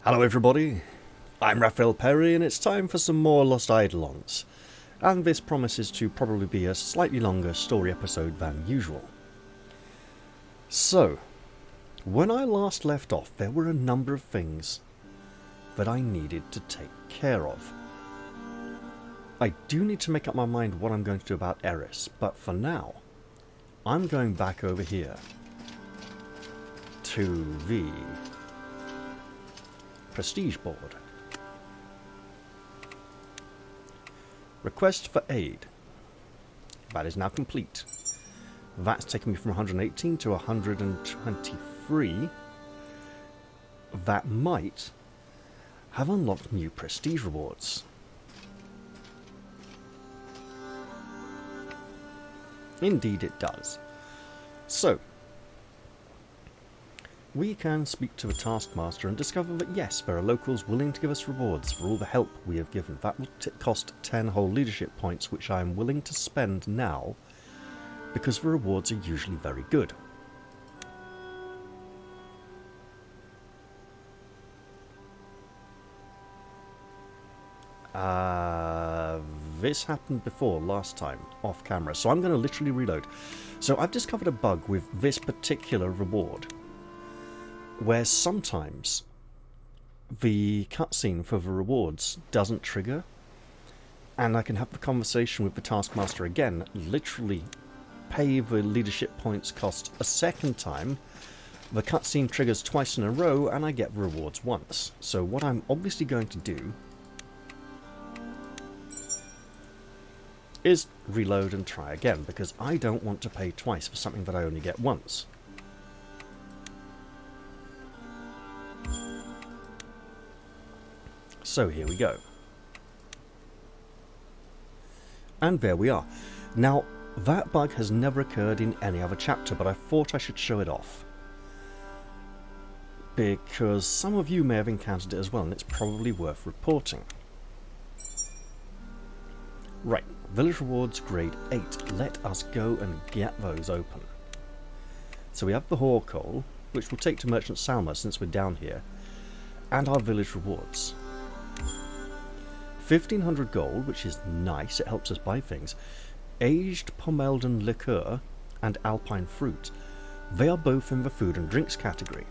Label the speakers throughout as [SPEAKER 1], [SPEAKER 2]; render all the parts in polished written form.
[SPEAKER 1] Hello everybody, I'm Raphael Perry and it's time for some more Lost Eidolons. And this promises to probably be a slightly longer story episode than usual. So, when I last left off, there were a number of things that I needed to take care of. I do need to make up my mind what I'm going to do about Eris, but for now, I'm going back over here to the Prestige board. Request for aid. That is now complete. That's taken me from 118 to 123. That might have unlocked new prestige rewards. Indeed it does. So, we can speak to the Taskmaster and discover that yes, there are locals willing to give us rewards for all the help we have given. That will cost 10 whole leadership points, which I am willing to spend now, because the rewards are usually very good. This happened before last time, off camera, so I'm going to literally reload. So I've discovered a bug with this particular reward, where sometimes the cutscene for the rewards doesn't trigger, and I can have the conversation with the Taskmaster again, literally pay the leadership points cost a second time, the cutscene triggers twice in a row, and I get the rewards once. So what I'm obviously going to do is reload and try again, because I don't want to pay twice for something that I only get once. So here we go. And there we are. Now, that bug has never occurred in any other chapter, but I thought I should show it off, because some of you may have encountered it as well, and it's probably worth reporting. Right, village rewards grade 8. Let us go and get those open. So we have the Hoare Coal, which we'll take to Merchant Salma since we're down here, and our village rewards. 1500 gold, which is nice, it helps us buy things. Aged Pomelden liqueur and alpine fruit. They are both in the food and drinks category.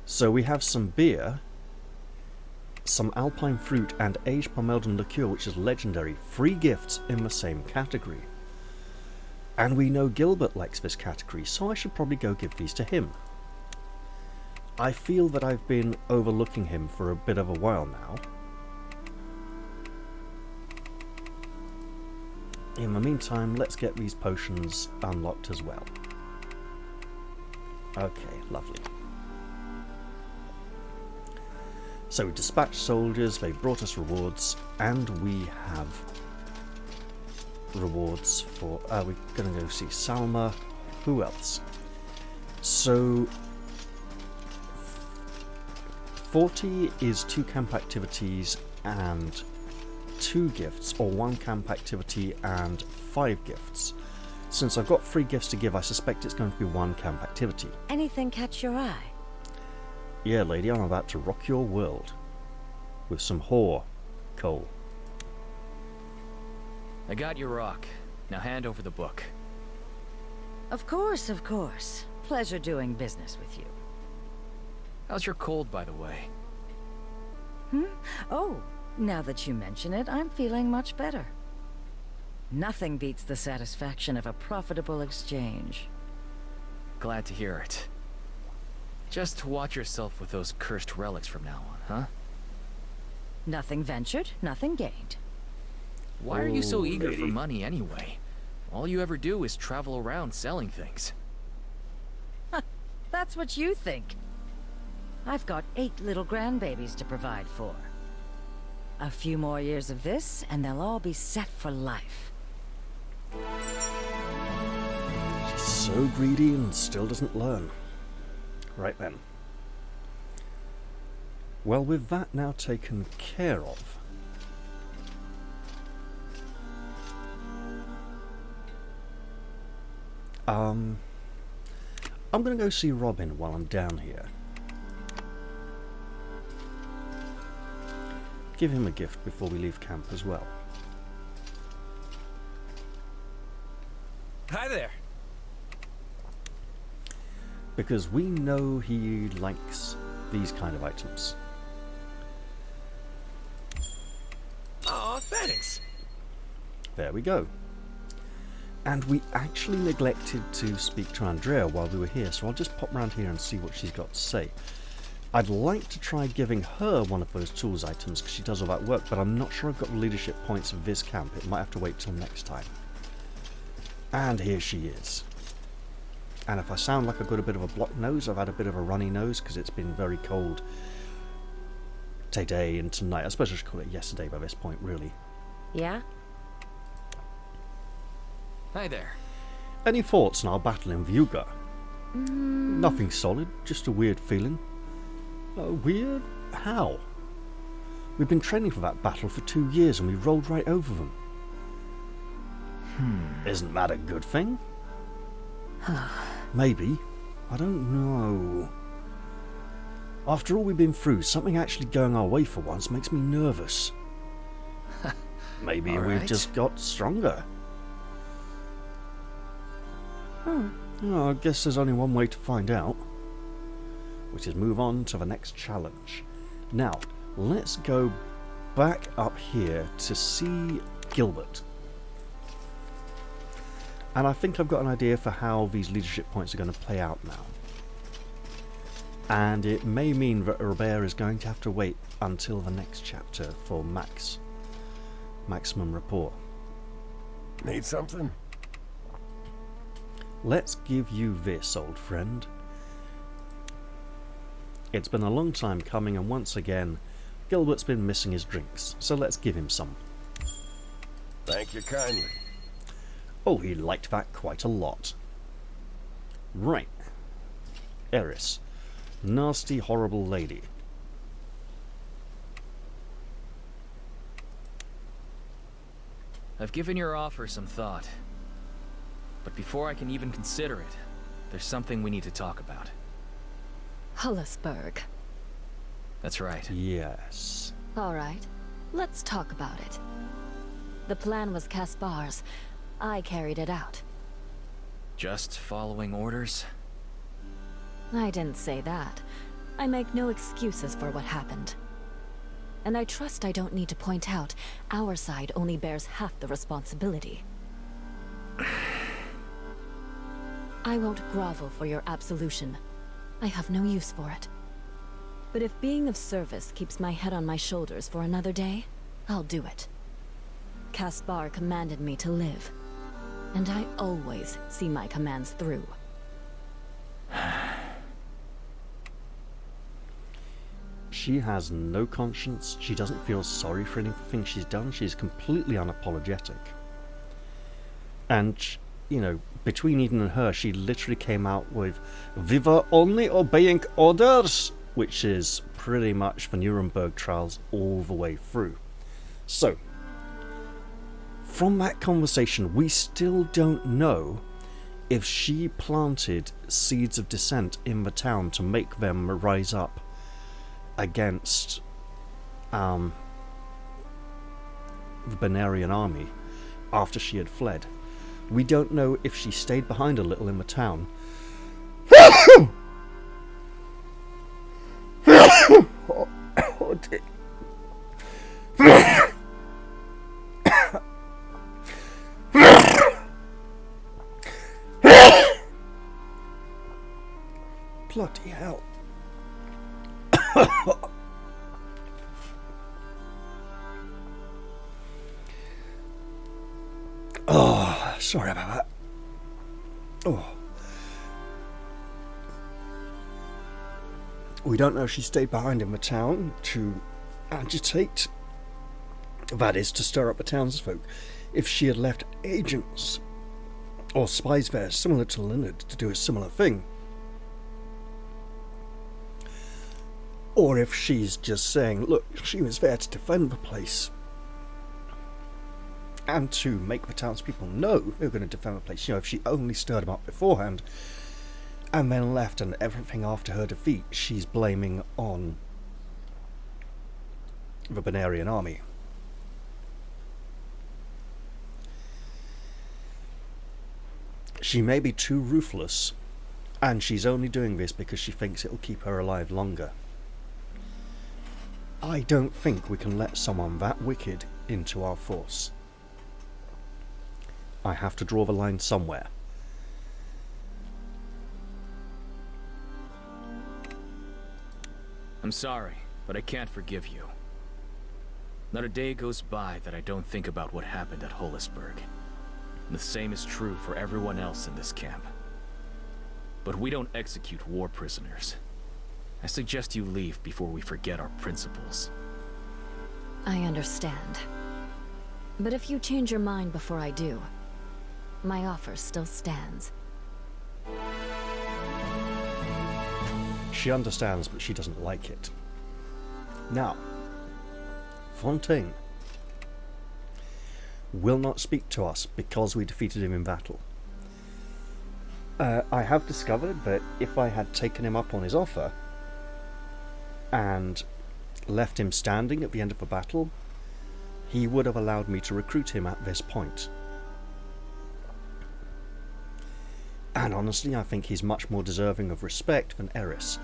[SPEAKER 1] So we have some beer, some alpine fruit, and aged Pomelden liqueur, which is legendary. 3 gifts in the same category. And we know Gilbert likes this category, so I should probably go give these to him. I feel that I've been overlooking him for a bit of a while now. In the meantime, let's get these potions unlocked as well. Okay, lovely. So we dispatched soldiers, they brought us rewards, and we have rewards for... we're going to go see Salma. Who else? So 40 is 2 camp activities and 2 gifts, or 1 camp activity and 5 gifts. Since I've got 3 gifts to give, I suspect it's going to be 1 camp activity.
[SPEAKER 2] Anything catch your eye?
[SPEAKER 1] Yeah, lady, I'm about to rock your world with some Hoare Coal.
[SPEAKER 3] I got your rock. Now hand over the book.
[SPEAKER 2] Of course, of course. Pleasure doing business with you.
[SPEAKER 3] How's your cold, by the way?
[SPEAKER 2] Oh, now that you mention it, I'm feeling much better. Nothing beats the satisfaction of a profitable exchange.
[SPEAKER 3] Glad to hear it. Just watch yourself with those cursed relics from now on, huh?
[SPEAKER 2] Nothing ventured, nothing gained.
[SPEAKER 3] Why are you so eager for money anyway? All you ever do is travel around selling things.
[SPEAKER 2] That's what you think. I've got 8 little grandbabies to provide for. A few more years of this, and they'll all be set for life.
[SPEAKER 1] She's so greedy and still doesn't learn. Right then. Well, with that now taken care of, I'm going to go see Robin while I'm down here. give him a gift before we leave camp as well.
[SPEAKER 4] Hi there.
[SPEAKER 1] Because we know he likes these kind of items.
[SPEAKER 4] Aw, thanks.
[SPEAKER 1] There we go. And we actually neglected to speak to Andrea while we were here, so I'll just pop around here and see what she's got to say. I'd like to try giving her one of those tools items because she does all that work, but I'm not sure I've got the leadership points of this camp. It might have to wait till next time. And here she is. And if I sound like I've got a bit of a blocked nose, I've had a bit of a runny nose because it's been very cold today and tonight. I suppose I should call it yesterday by this point, really.
[SPEAKER 2] Yeah?
[SPEAKER 3] Hi there.
[SPEAKER 1] Any thoughts on our battle in Viuga? Nothing solid, just a weird feeling. Weird? How? We've been training for that battle for 2 years and we rolled right over them. Isn't that a good thing? Maybe. I don't know. After all we've been through, something actually going our way for once makes me nervous. Maybe
[SPEAKER 3] All
[SPEAKER 1] we've
[SPEAKER 3] right.
[SPEAKER 1] just got stronger. Oh, I guess there's only one way to find out, which is move on to the next challenge. Now, let's go back up here to see Gilbert. And I think I've got an idea for how these leadership points are going to play out now. And it may mean that Robert is going to have to wait until the next chapter for maximum rapport.
[SPEAKER 5] Need something?
[SPEAKER 1] Let's give you this, old friend. It's been a long time coming, and once again, Gilbert's been missing his drinks, so let's give him some.
[SPEAKER 5] Thank you kindly.
[SPEAKER 1] Oh, he liked that quite a lot. Right. Eris. Nasty, horrible lady.
[SPEAKER 3] I've given your offer some thought. But before I can even consider it, there's something we need to talk about.
[SPEAKER 6] Hullisberg.
[SPEAKER 3] That's right.
[SPEAKER 1] Yes.
[SPEAKER 6] All right, let's talk about it. The plan was Caspar's. I carried it out.
[SPEAKER 3] Just following orders?
[SPEAKER 6] I didn't say that. I make no excuses for what happened. And I trust I don't need to point out our side only bears half the responsibility. I won't grovel for your absolution. I have no use for it. But if being of service keeps my head on my shoulders for another day, I'll do it. Caspar commanded me to live, and I always see my commands through.
[SPEAKER 1] She has no conscience. She doesn't feel sorry for anything she's done. She's completely unapologetic. And, you know, between Eden and her, she literally came out with "We were only obeying orders," which is pretty much the Nuremberg trials all the way through. So, from that conversation, we still don't know if she planted seeds of dissent in the town to make them rise up against the Benarian army after she had fled. We don't know if she stayed behind a little in the town. Oh, dear. Bloody hell. Oh, sorry about that. Oh. We don't know if she stayed behind in the town to agitate, that is, to stir up the townsfolk, if she had left agents or spies there similar to Leonard to do a similar thing. Or if she's just saying, look, she was there to defend the place and to make the townspeople know they were going to defend the place. You know, if she only stirred them up beforehand and then left and everything after her defeat she's blaming on of a Benarian army. She may be too ruthless, and she's only doing this because she thinks it'll keep her alive longer. I don't think we can let someone that wicked into our force. I have to draw the line somewhere.
[SPEAKER 3] I'm sorry, but I can't forgive you. Not a day goes by that I don't think about what happened at Holisburg. The same is true for everyone else in this camp. But we don't execute war prisoners. I suggest you leave before we forget our principles.
[SPEAKER 6] I understand. But if you change your mind before I do, my offer still stands.
[SPEAKER 1] She understands, but she doesn't like it. Now, Fontaine will not speak to us because we defeated him in battle. I have discovered that if I had taken him up on his offer and left him standing at the end of the battle, he would have allowed me to recruit him at this point. And honestly, I think he's much more deserving of respect than Eris.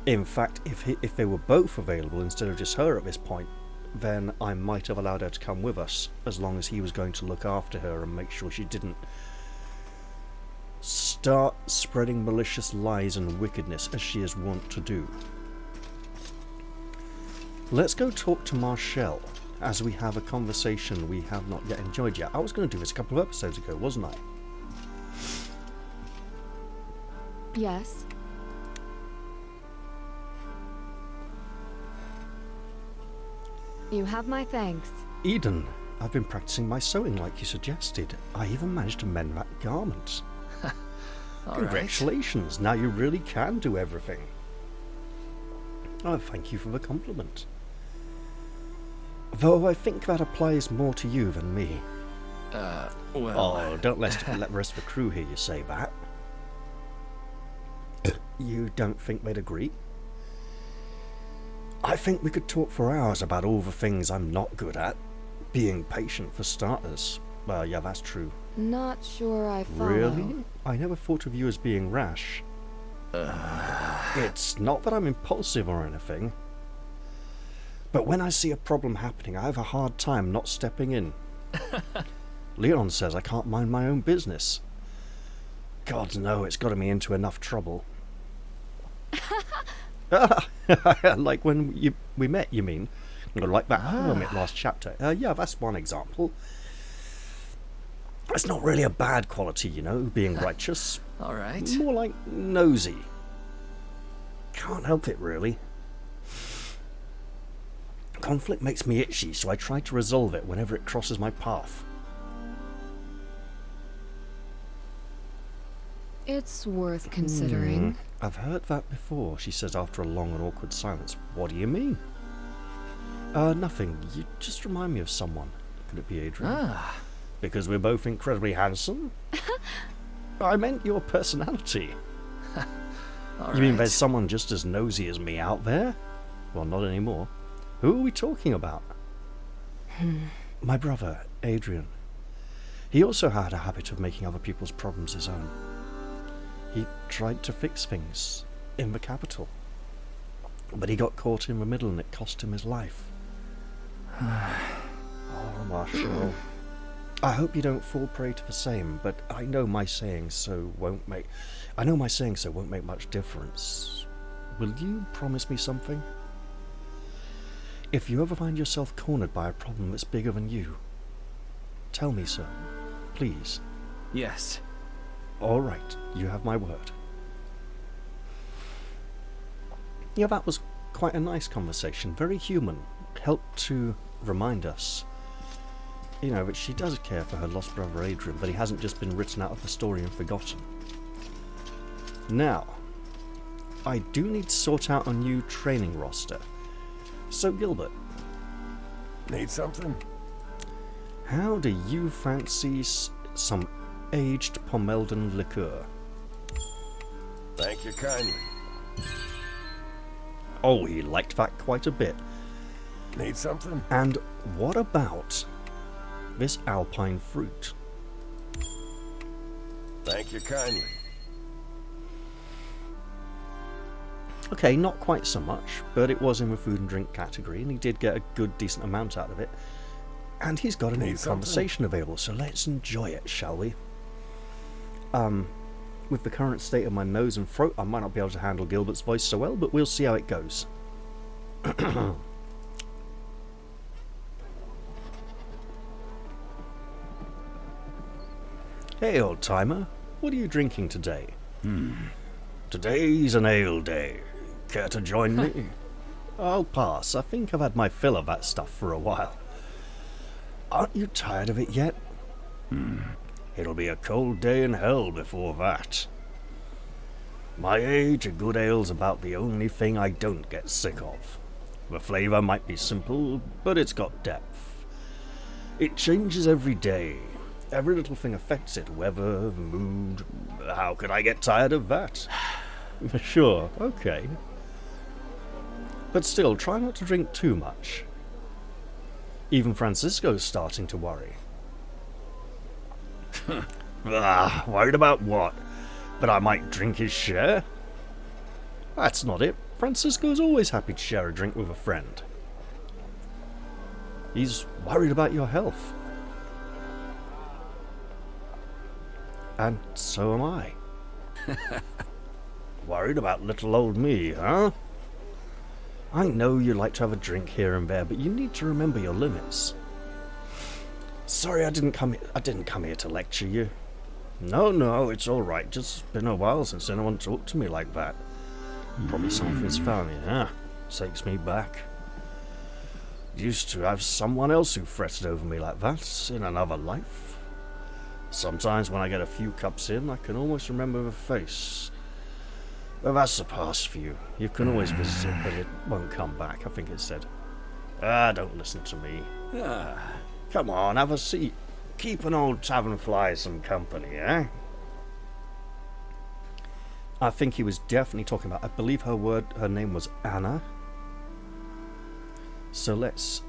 [SPEAKER 1] In fact, if they were both available instead of just her at this point, then I might have allowed her to come with us, as long as he was going to look after her and make sure she didn't start spreading malicious lies and wickedness as she is wont to do. Let's go talk to Marshall, as we have a conversation we have not yet enjoyed yet. I was going to do this a couple of episodes ago, wasn't I?
[SPEAKER 6] Yes? You have my thanks.
[SPEAKER 1] Eden, I've been practicing my sewing like you suggested. I even managed to mend that garment. Congratulations, now you really can do everything. Oh, thank you for the compliment. Though I think that applies more to you than me.
[SPEAKER 3] Well...
[SPEAKER 1] Oh, don't let the rest of the crew hear you say that. You don't think they'd agree? I think we could talk for hours about all the things I'm not good at. Being patient, for starters. Well, yeah, that's true.
[SPEAKER 6] Not sure I follow.
[SPEAKER 1] Really? I never thought of you as being rash. It's not that I'm impulsive or anything. But when I see a problem happening, I have a hard time not stepping in. Leon says I can't mind my own business. God, no, it's gotten me into enough trouble. Like when we met, you mean? Like that hermit last chapter. Yeah, that's one example. It's not really a bad quality, you know, being righteous.
[SPEAKER 3] Alright.
[SPEAKER 1] More like nosy. Can't help it, really. Conflict makes me itchy, so I try to resolve it whenever it crosses my path.
[SPEAKER 6] It's worth considering.
[SPEAKER 1] I've heard that before, she says after a long and awkward silence. What do you mean? Nothing. You just remind me of someone. Could it be Adrian? Because we're both incredibly handsome? I meant your personality. You mean there's someone just as nosy as me out there? Well, not anymore. Who are we talking about? My brother, Adrian. He also had a habit of making other people's problems his own. He tried to fix things in the capital, but he got caught in the middle and it cost him his life. Oh, Marshall. I hope you don't fall prey to the same, but I know my saying so won't make much difference. Will you promise me something? If you ever find yourself cornered by a problem that's bigger than you, tell me so, please.
[SPEAKER 3] Yes.
[SPEAKER 1] All right, you have my word. Yeah, that was quite a nice conversation, very human. Helped to remind us, you know, that she does care for her lost brother Adrian, but he hasn't just been written out of the story and forgotten. Now, I do need to sort out a new training roster. So, Gilbert.
[SPEAKER 5] Need something?
[SPEAKER 1] How do you fancy some aged Pomelden liqueur?
[SPEAKER 5] Thank you kindly.
[SPEAKER 1] Oh, he liked that quite a bit.
[SPEAKER 5] Need something?
[SPEAKER 1] And what about this alpine fruit?
[SPEAKER 5] Thank you kindly.
[SPEAKER 1] Okay, not quite so much, but it was in the food and drink category, and he did get a good, decent amount out of it. And he's got a new conversation available, so let's enjoy it, shall we? With the current state of my nose and throat, I might not be able to handle Gilbert's voice so well, but we'll see how it goes. Hey, old-timer, what are you drinking today? Today's an ale day. Care to join me? I'll pass. I think I've had my fill of that stuff for a while. Aren't you tired of it yet? It'll be a cold day in hell before that. My age, a good ale's about the only thing I don't get sick of. The flavour might be simple, but it's got depth. It changes every day. Every little thing affects it. Weather, mood. How could I get tired of that? Sure, okay. But still, try not to drink too much. Even Francisco's starting to worry. Worried about what? That I might drink his share? That's not it. Francisco's always happy to share a drink with a friend. He's worried about your health. And so am I. Worried about little old me, huh? I know you like to have a drink here and there, but you need to remember your limits. Sorry I didn't come here to lecture you. No, it's all right. Just been a while since anyone talked to me like that. Probably something's found me, huh? Takes me back. Used to have someone else who fretted over me like that in another life. Sometimes when I get a few cups in, I can almost remember the face. But that's the past for you. You can always visit it, but it won't come back, I think it said. Don't listen to me. Come on, have a seat. Keep an old tavern fly some company, eh? I think he was definitely talking about, I believe her name was Anna. So let's,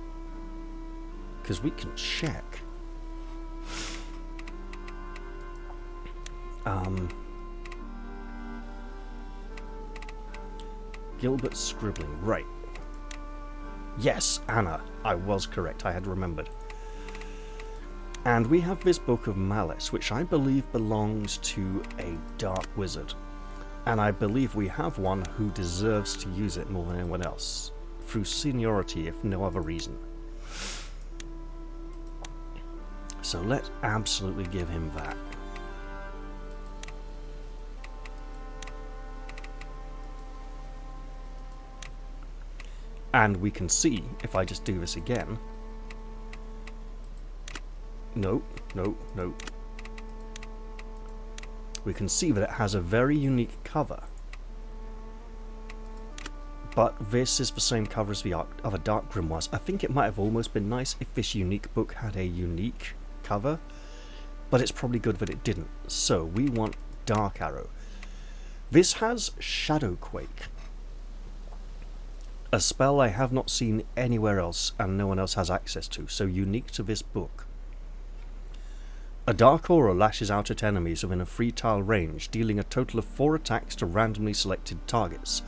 [SPEAKER 1] because we can check. Gilbert scribbling, right. Yes, Anna. I was correct, I had remembered. And we have this Book of Malice, which I believe belongs to a dark wizard. And I believe we have one who deserves to use it more than anyone else. Through seniority, if no other reason. So let's absolutely give him that. And we can see, if I just do this again... No. We can see that it has a very unique cover. But this is the same cover as the other Dark Grimoires. I think it might have almost been nice if this unique book had a unique cover. But it's probably good that it didn't. So, we want Dark Arrow. This has Shadowquake. A spell I have not seen anywhere else and no one else has access to, so unique to this book. A dark aura lashes out at enemies within a 3-tile range, dealing a total of 4 attacks to randomly selected targets.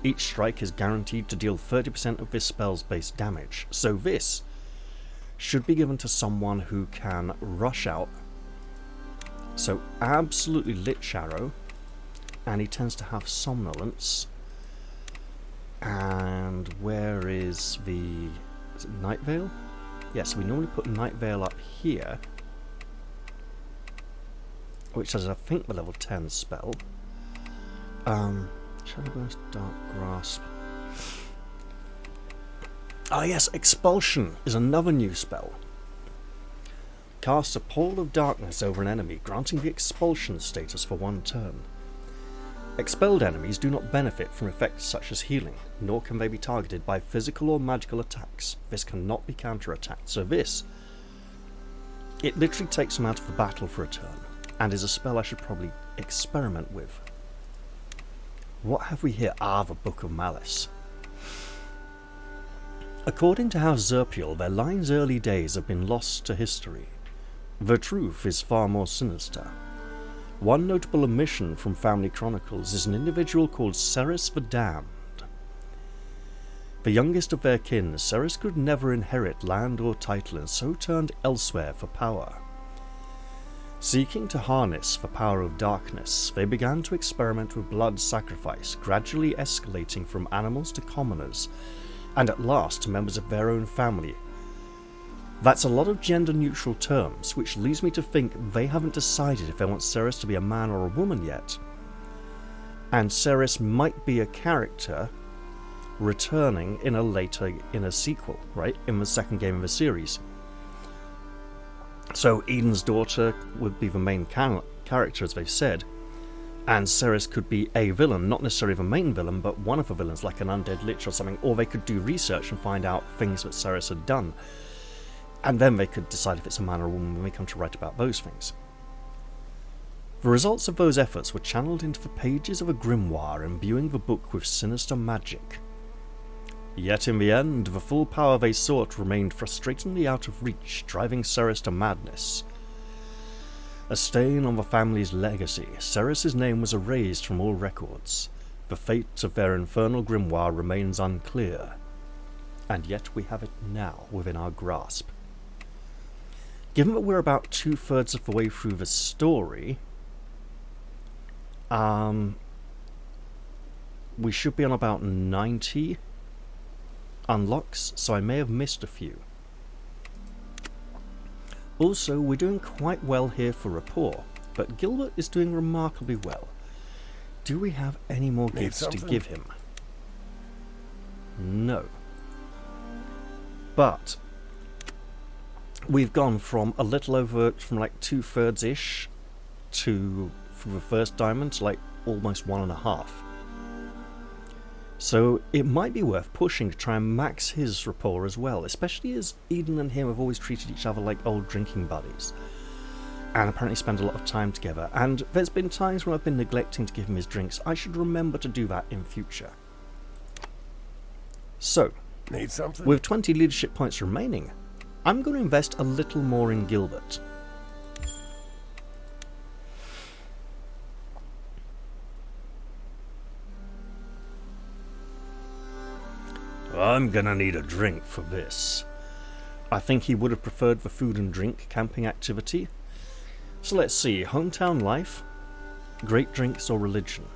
[SPEAKER 1] Each strike is guaranteed to deal 30% of this spell's base damage, so this should be given to someone who can rush out. So absolutely Lich Arrow, and he tends to have somnolence. And where is it Night Veil? Yes, we normally put Night Veil up here, which is, I think, the level 10 spell. Shadow Burst, Dark Grasp. Yes, Expulsion is another new spell. Cast a pall of darkness over an enemy, granting the Expulsion status for 1 turn. Expelled enemies do not benefit from effects such as healing, nor can they be targeted by physical or magical attacks. This cannot be counterattacked, so it literally takes them out of the battle for a turn, and is a spell I should probably experiment with. What have we here? The Book of Malice. According to House Zerpiel, their line's early days have been lost to history. The truth is far more sinister. One notable omission from family chronicles is an individual called Ceres the Damned. The youngest of their kin, Ceres could never inherit land or title and so turned elsewhere for power. Seeking to harness the power of darkness, they began to experiment with blood sacrifice, gradually escalating from animals to commoners, and at last to members of their own family. That's a lot of gender-neutral terms, which leads me to think they haven't decided if they want Ceres to be a man or a woman yet. And Ceres might be a character returning in a sequel, right? In the second game of the series. So Eden's daughter would be the main character, as they've said, and Ceres could be a villain, not necessarily the main villain, but one of the villains, like an undead lich or something, or they could do research and find out things that Ceres had done. And then they could decide if it's a man or a woman when we come to write about those things. The results of those efforts were channeled into the pages of a grimoire imbuing the book with sinister magic. Yet in the end, the full power they sought remained frustratingly out of reach, driving Ceres to madness. A stain on the family's legacy, Ceres' name was erased from all records. The fate of their infernal grimoire remains unclear. And yet we have it now within our grasp. Given that we're about 2/3 of the way through the story, we should be on about 90 unlocks, so I may have missed a few. Also, we're doing quite well here for rapport, but Gilbert is doing remarkably well. Do we have any more gifts to give him? No. But we've gone from a little over, from like 2/3-ish to, from the first diamond, to like almost 1.5. So it might be worth pushing to try and max his rapport as well, especially as Eden and him have always treated each other like old drinking buddies, and apparently spend a lot of time together, and there's been times when I've been neglecting to give him his drinks. I should remember to do that in future. So,
[SPEAKER 5] Need something?
[SPEAKER 1] with 20 leadership points remaining, I'm going to invest a little more in Gilbert. I'm gonna need a drink for this. I think he would have preferred the food and drink camping activity. So let's see, hometown life, great drinks, or religion.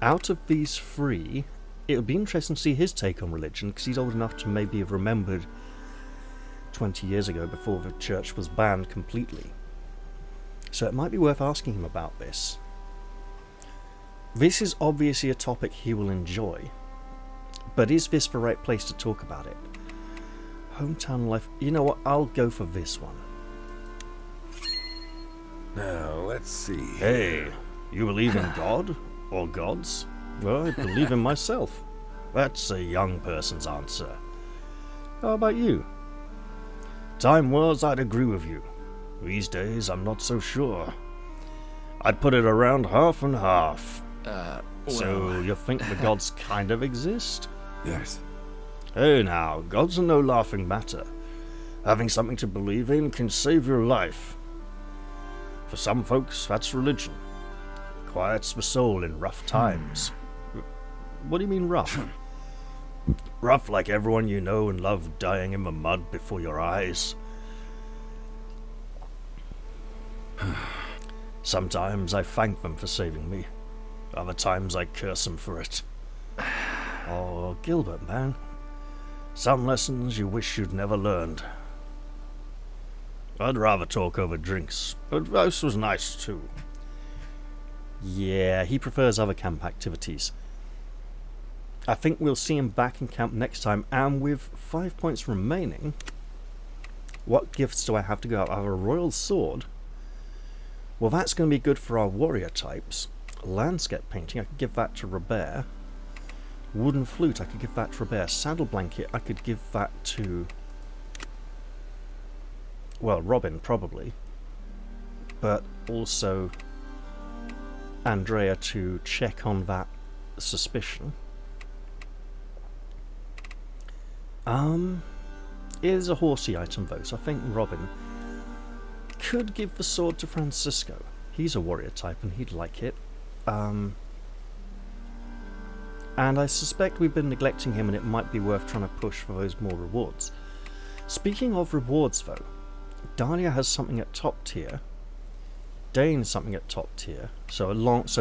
[SPEAKER 1] Out of these three, it would be interesting to see his take on religion, because he's old enough to maybe have remembered 20 years ago before the church was banned completely. So it might be worth asking him about this. This is obviously a topic he will enjoy. But is this the right place to talk about it? Hometown life. You know what? I'll go for this one.
[SPEAKER 5] Now, let's see.
[SPEAKER 1] Hey, you believe in God? Or gods? Well, I believe in myself. That's a young person's answer. How about you? Time was, I'd agree with you. These days, I'm not so sure. I'd put it around half and half. So, you think the gods kind of exist?
[SPEAKER 5] Yes.
[SPEAKER 1] Hey now, gods are no laughing matter. Having something to believe in can save your life. For some folks, that's religion. Quiets the soul in rough times. What do you mean rough? Rough like everyone you know and love dying in the mud before your eyes. Sometimes I thank them for saving me. Other times I curse them for it. Oh, Gilbert, man. Some lessons you wish you'd never learned. I'd rather talk over drinks, but this was nice too. Yeah, he prefers other camp activities. I think we'll see him back in camp next time, and with 5 points remaining, what gifts do I have to go out? I have a royal sword. Well, that's going to be good for our warrior types. Landscape painting, I could give that to Robert. Wooden flute, I could give that to Robert. Saddle blanket, I could give that to... well, Robin, probably. But also Andrea to check on that suspicion. It is a horsey item though, so I think Robin could give the sword to Francisco. He's a warrior type and he'd like it. And I suspect we've been neglecting him and it might be worth trying to push for those more rewards. Speaking of rewards though, Dahlia has something at top tier. Dane something at top tier. So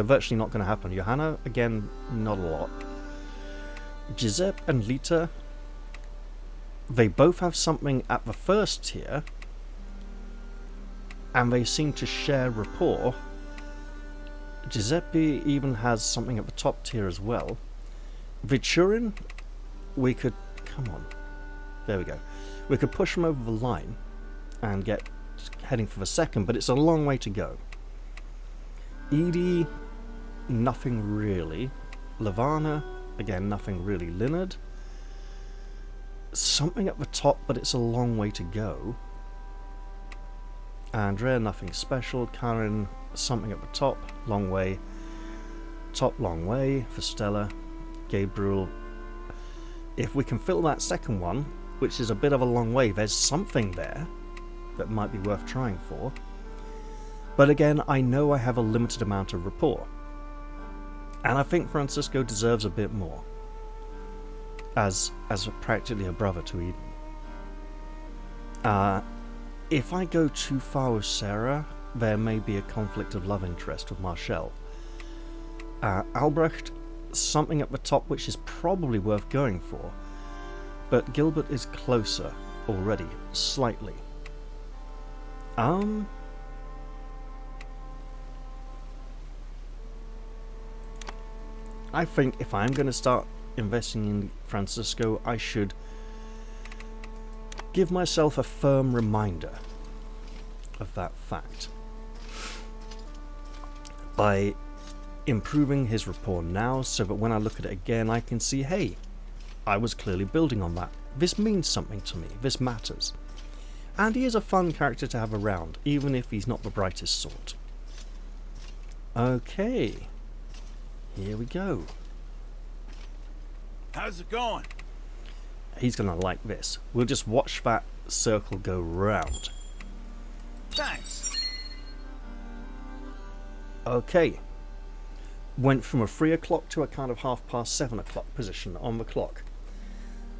[SPEAKER 1] virtually not going to happen. Johanna, again, not a lot. Giuseppe and Lita, they both have something at the first tier. And they seem to share rapport. Giuseppe even has something at the top tier as well. Vichurin, we could... Come on. There we go. We could push him over the line and get heading for the second, but it's a long way to go. Edie, nothing really. Lavana, again, nothing really. Linard, something at the top, but it's a long way to go. Andrea, nothing special. Karen, something at the top, long way. Top, long way for Stella. Gabriel, if we can fill that second one, which is a bit of a long way, there's something there that might be worth trying for. But again, I know I have a limited amount of rapport. And I think Francisco deserves a bit more. As practically a brother to Eden. If I go too far with Sarah, there may be a conflict of love interest with Marshall. Albrecht, something at the top which is probably worth going for. But Gilbert is closer already, slightly. I think if I'm going to start investing in Francisco, I should give myself a firm reminder of that fact. By improving his rapport now, so that when I look at it again, I can see, hey, I was clearly building on that. This means something to me. This matters. And he is a fun character to have around, even if he's not the brightest sort. Okay. Here we go.
[SPEAKER 7] How's it going?
[SPEAKER 1] He's going to like this. We'll just watch that circle go round.
[SPEAKER 7] Thanks.
[SPEAKER 1] Okay. Went from a 3 o'clock to a kind of 7:30 o'clock position on the clock.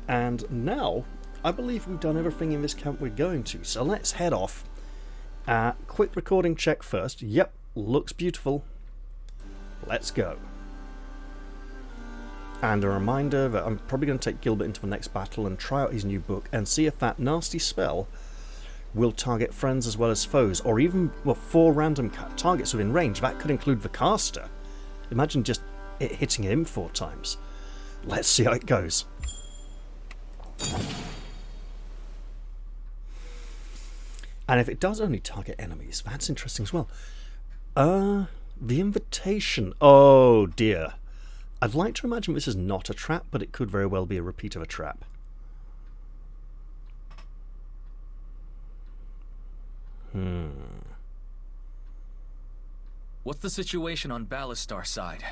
[SPEAKER 1] And now, I believe we've done everything in this camp we're going to. So let's head off. Quick recording check first. Yep, looks beautiful. Let's go. And a reminder that I'm probably going to take Gilbert into the next battle and try out his new book and see if that nasty spell will target friends as well as foes, or even 4 random targets within range. That could include the caster. Imagine just it hitting him 4 times. Let's see how it goes. And if it does only target enemies, that's interesting as well. The invitation. Oh dear. I'd like to imagine this is not a trap, but it could very well be a repeat of a trap.
[SPEAKER 3] What's the situation on Ballastar's side?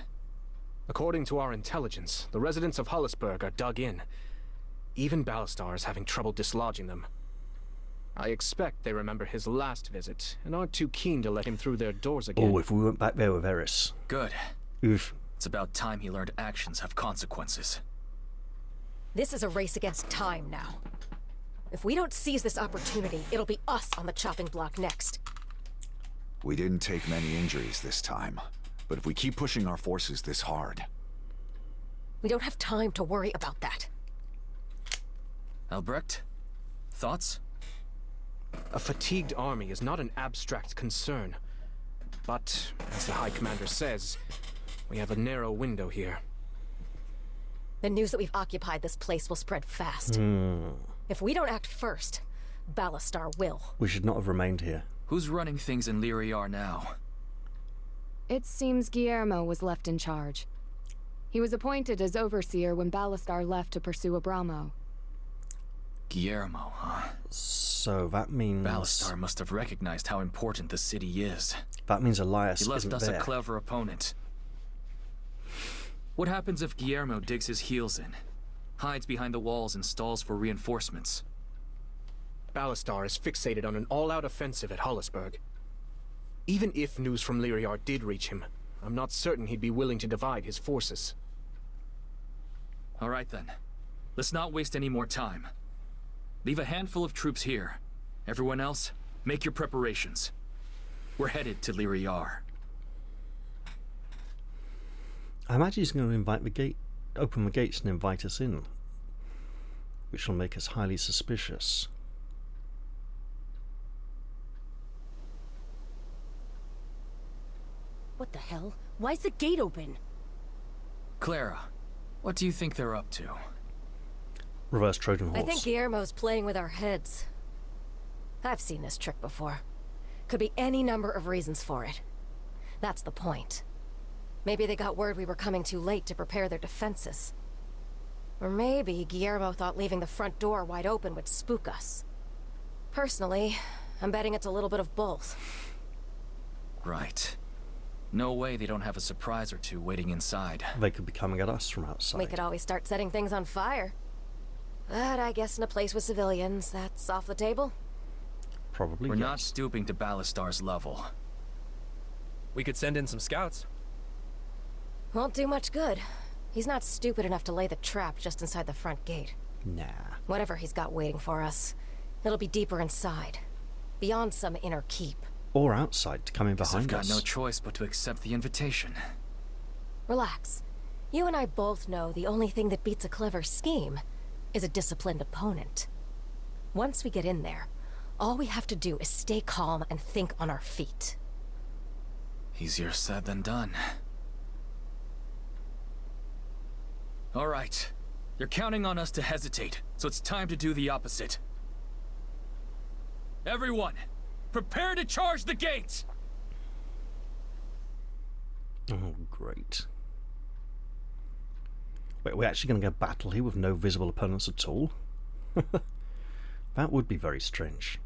[SPEAKER 8] According to our intelligence, the residents of Hollisburg are dug in. Even Ballastar is having trouble dislodging them. I expect they remember his last visit and aren't too keen to let him through their doors again.
[SPEAKER 1] Oh, if we went back there with Eris.
[SPEAKER 3] Good.
[SPEAKER 1] Oof.
[SPEAKER 3] It's about time he learned actions have consequences.
[SPEAKER 9] This is a race against time now. If we don't seize this opportunity, it'll be us on the chopping block next.
[SPEAKER 10] We didn't take many injuries this time, but if we keep pushing our forces this hard...
[SPEAKER 9] We don't have time to worry about that.
[SPEAKER 3] Albrecht? Thoughts?
[SPEAKER 8] A fatigued army is not an abstract concern. But, as the High Commander says, we have a narrow window here.
[SPEAKER 9] The news that we've occupied this place will spread fast. If we don't act first, Ballastar will.
[SPEAKER 1] We should not have remained here.
[SPEAKER 3] Who's running things in Lyriar now?
[SPEAKER 11] It seems Guillermo was left in charge. He was appointed as overseer when Ballastar left to pursue Abramo.
[SPEAKER 3] Guillermo, huh?
[SPEAKER 1] So that means...
[SPEAKER 3] Ballastar must have recognized how important the city is.
[SPEAKER 1] That means Elias
[SPEAKER 3] He left
[SPEAKER 1] isn't
[SPEAKER 3] us
[SPEAKER 1] there.
[SPEAKER 3] a clever opponent. What happens if Guillermo digs his heels in? hides behind the walls and stalls for reinforcements.
[SPEAKER 8] Ballastar is fixated on an all-out offensive at Hollisburg. Even if news from Lyriar did reach him, I'm not certain he'd be willing to divide his forces.
[SPEAKER 3] All right then. Let's not waste any more time. Leave a handful of troops here. Everyone else, make your preparations. We're headed to Lyriar.
[SPEAKER 1] I imagine he's going to open the gates and invite us in, which will make us highly suspicious.
[SPEAKER 9] What the hell? Why's the gate open?
[SPEAKER 3] Clara, what do you think they're up to?
[SPEAKER 1] Reverse Trojan horse.
[SPEAKER 9] I think Guillermo's playing with our heads. I've seen this trick before. Could be any number of reasons for it. That's the point. Maybe they got word we were coming too late to prepare their defenses. Or maybe Guillermo thought leaving the front door wide open would spook us. Personally, I'm betting it's a little bit of both.
[SPEAKER 3] Right. No way they don't have a surprise or two waiting inside.
[SPEAKER 1] They could be coming at us from outside.
[SPEAKER 9] We could always start setting things on fire. But I guess in a place with civilians, that's off the table.
[SPEAKER 1] Probably,
[SPEAKER 3] We're
[SPEAKER 1] yes.
[SPEAKER 3] not stooping to Ballastar's level.
[SPEAKER 4] We could send in some scouts.
[SPEAKER 9] Won't do much good. He's not stupid enough to lay the trap just inside the front gate.
[SPEAKER 1] Nah.
[SPEAKER 9] Whatever he's got waiting for us, it'll be deeper inside. Beyond some inner keep.
[SPEAKER 1] Or outside, to come in
[SPEAKER 3] Guess
[SPEAKER 1] behind
[SPEAKER 3] I've got
[SPEAKER 1] us.
[SPEAKER 3] no choice but to accept the invitation.
[SPEAKER 9] Relax. You and I both know the only thing that beats a clever scheme is a disciplined opponent. Once we get in there, all we have to do is stay calm and think on our feet.
[SPEAKER 3] Easier said than done. All right. You're counting on us to hesitate, so it's time to do the opposite. Everyone, prepare to charge the gates!
[SPEAKER 1] Oh, great. Wait, we're actually going to go battle here with no visible opponents at all? That would be very strange.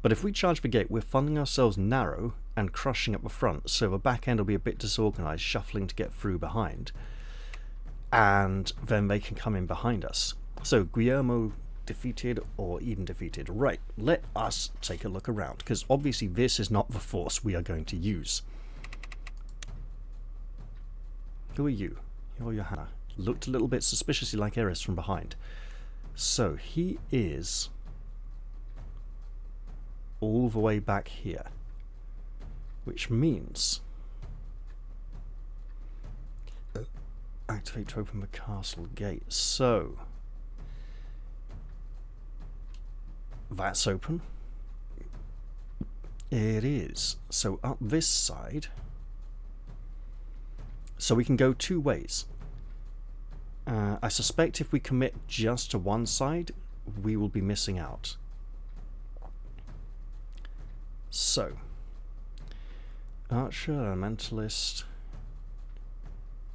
[SPEAKER 1] But if we charge the gate, we're funding ourselves narrow and crushing up the front, so the back end will be a bit disorganized, shuffling to get through behind. And then they can come in behind us. So Guillermo defeated or even defeated. Right, let us take a look around, because obviously this is not the force we are going to use. Who are you? You're Johanna. Looked a little bit suspiciously like Eris from behind. So he is all the way back here, which means activate to open the castle gate. So that's open. It is. So up this side, so we can go two ways. I suspect if we commit just to one side, we will be missing out. So, Archer, Elementalist,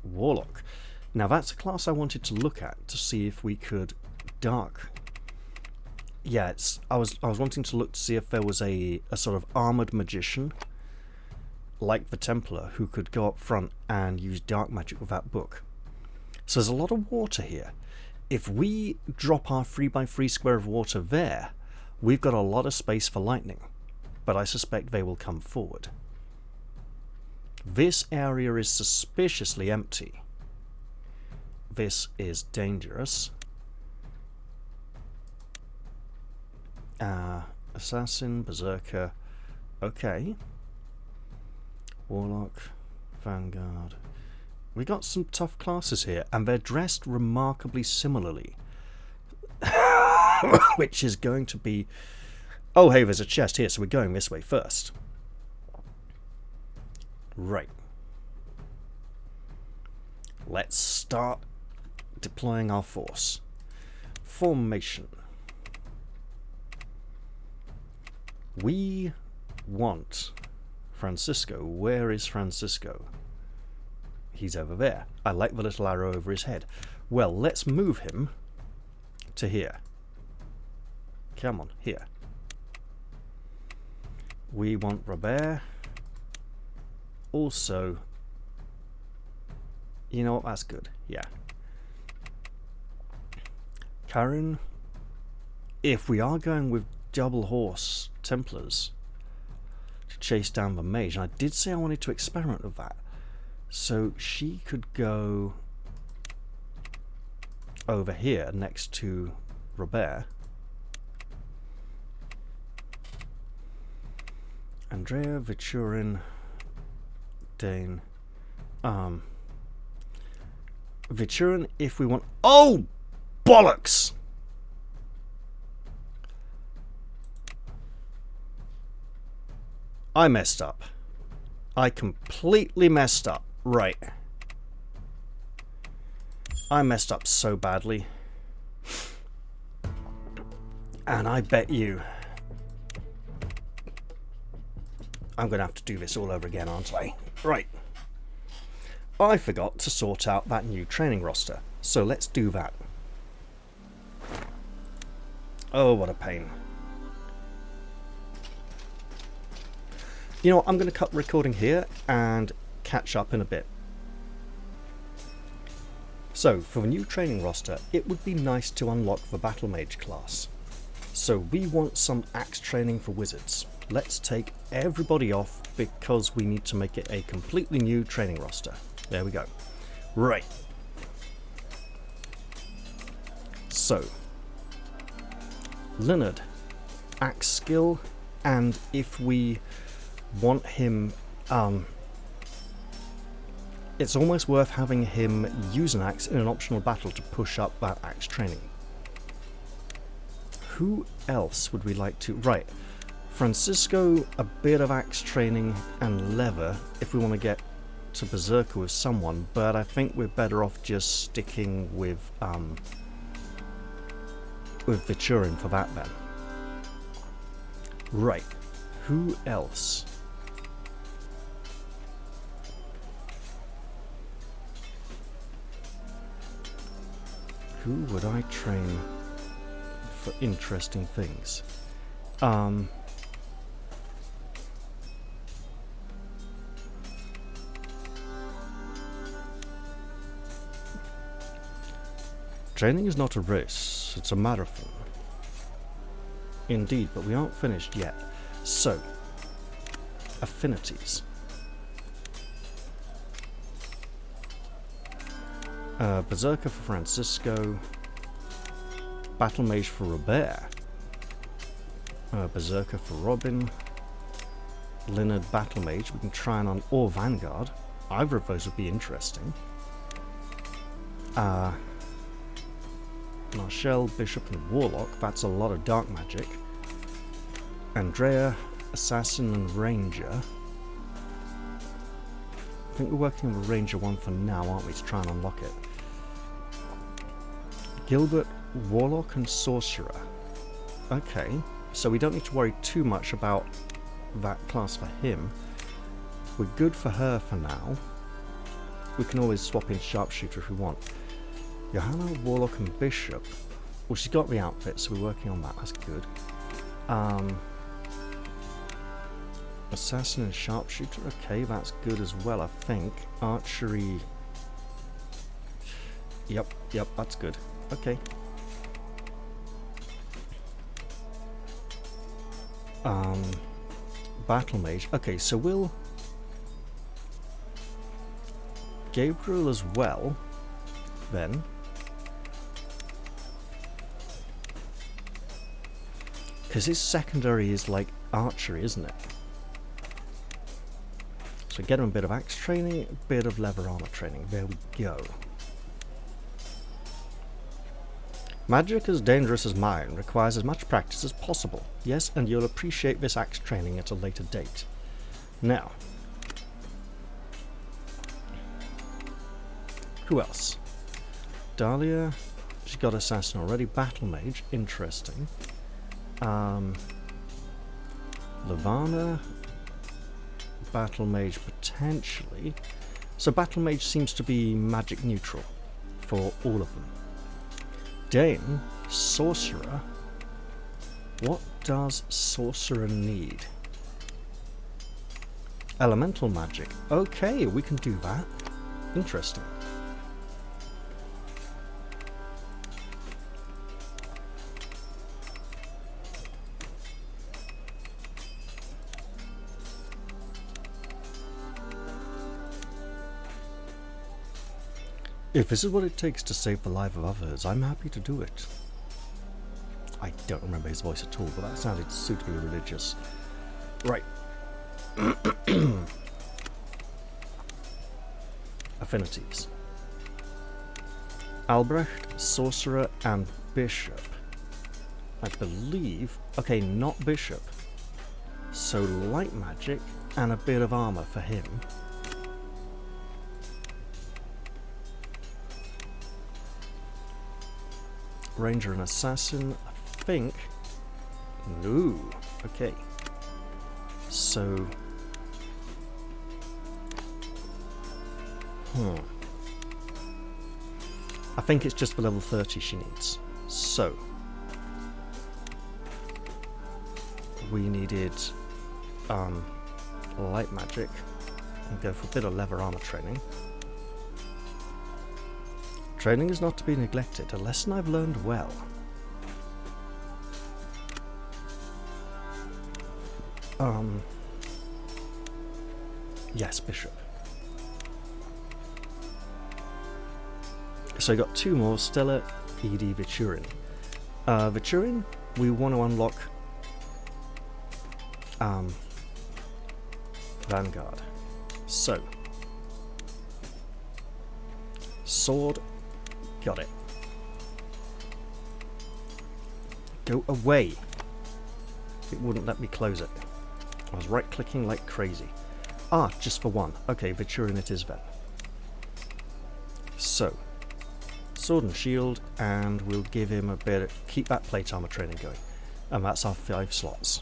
[SPEAKER 1] Warlock. Now that's a class I wanted to look at to see if we could dark. Yeah, I was wanting to look to see if there was a sort of armored magician like the Templar who could go up front and use dark magic with that book. So there's a lot of water here. If we drop our 3x3 square of water there, we've got a lot of space for lightning. But I suspect they will come forward. This area is suspiciously empty. This is dangerous. Assassin, Berserker. Okay. Warlock, Vanguard. We got some tough classes here, and they're dressed remarkably similarly. Which is going to be... Oh, hey, there's a chest here, so we're going this way first. Right. Let's start deploying our force. Formation. We want Francisco. Where is Francisco? He's over there. I like the little arrow over his head. Well, let's move him to here. Come on, here. We want Robert. Also, You know what? That's good. Yeah. Karen, if we are going with double horse Templars to chase down the mage, and I did say I wanted to experiment with that, so she could go over here next to Robert. Andrea, Vichurin, Dane. Vichurin, if we want. Oh! Bollocks! I messed up. I completely messed up. Right. I messed up so badly. And I bet you I'm going to have to do this all over again, aren't I? Right. I forgot to sort out that new training roster, so let's do that. Oh, what a pain. You know what, I'm going to cut recording here and catch up in a bit. So, for the new training roster, it would be nice to unlock the Battle Mage class. So we want some axe training for wizards. Let's take everybody off because we need to make it a completely new training roster. There we go. Right. So, Leonard, axe skill, and if we want him, it's almost worth having him use an axe in an optional battle to push up that axe training. Who else would we like to? Right, Francisco, a bit of axe training and leather if we want to get to Berserker with someone, but I think we're better off just sticking with Vichurin for that then. Right, who else? Who would I train for interesting things? Training is not a race, it's a marathon. Indeed, but we aren't finished yet. So, affinities. Berserker for Francisco. Battle Mage for Robert. Berserker for Robin. Leonard Battle Mage. We can try and or Vanguard. Either of those would be interesting. Marshall, Bishop and Warlock. That's a lot of dark magic. Andrea, Assassin and Ranger. I think we're working on the Ranger one for now, aren't we, to try and unlock it. Gilbert, Warlock and Sorcerer. Okay, so we don't need to worry too much about that class for him. We're good for her for now. We can always swap in Sharpshooter if we want. Johanna, Warlock and Bishop. Well, she's got the outfit, so we're working on that, that's good. Assassin and Sharpshooter, okay, that's good as well, I think. Archery. Yep, that's good. Okay. Battle Mage. Okay, so we'll Gabriel as well, then. Because his secondary is like archery, isn't it? So get him a bit of axe training, a bit of leather armor training. There we go. Magic as dangerous as mine requires as much practice as possible. Yes, and you'll appreciate this axe training at a later date. Now, who else? Dahlia, she got Assassin already. Battle Mage, interesting. Lavana, Battle Mage potentially. So Battle Mage seems to be magic neutral for all of them. Dane, Sorcerer. What does Sorcerer need? Elemental magic. Okay, we can do that. Interesting. If this is what it takes to save the life of others, I'm happy to do it. I don't remember his voice at all, but that sounded suitably religious. Right. Affinities. Albrecht, Sorcerer, and Bishop. I believe... Okay, not Bishop. So light magic and a bit of armor for him. Ranger and Assassin, I think... No. Okay. So... I think it's just for level 30 she needs. So... we needed... light magic. And go for a bit of leather armor training. Training is not to be neglected, a lesson I've learned well. Yes, Bishop. So I got two more, Stella, Edie, Viturin. Viturin, we want to unlock Vanguard. So sword, got it. Go away. It wouldn't let me close it. I was right clicking like crazy. Ah, just for one. Okay, Viturin it is then. So sword and shield, and we'll give him a bit of, keep that plate armor training going. And that's our 5 slots.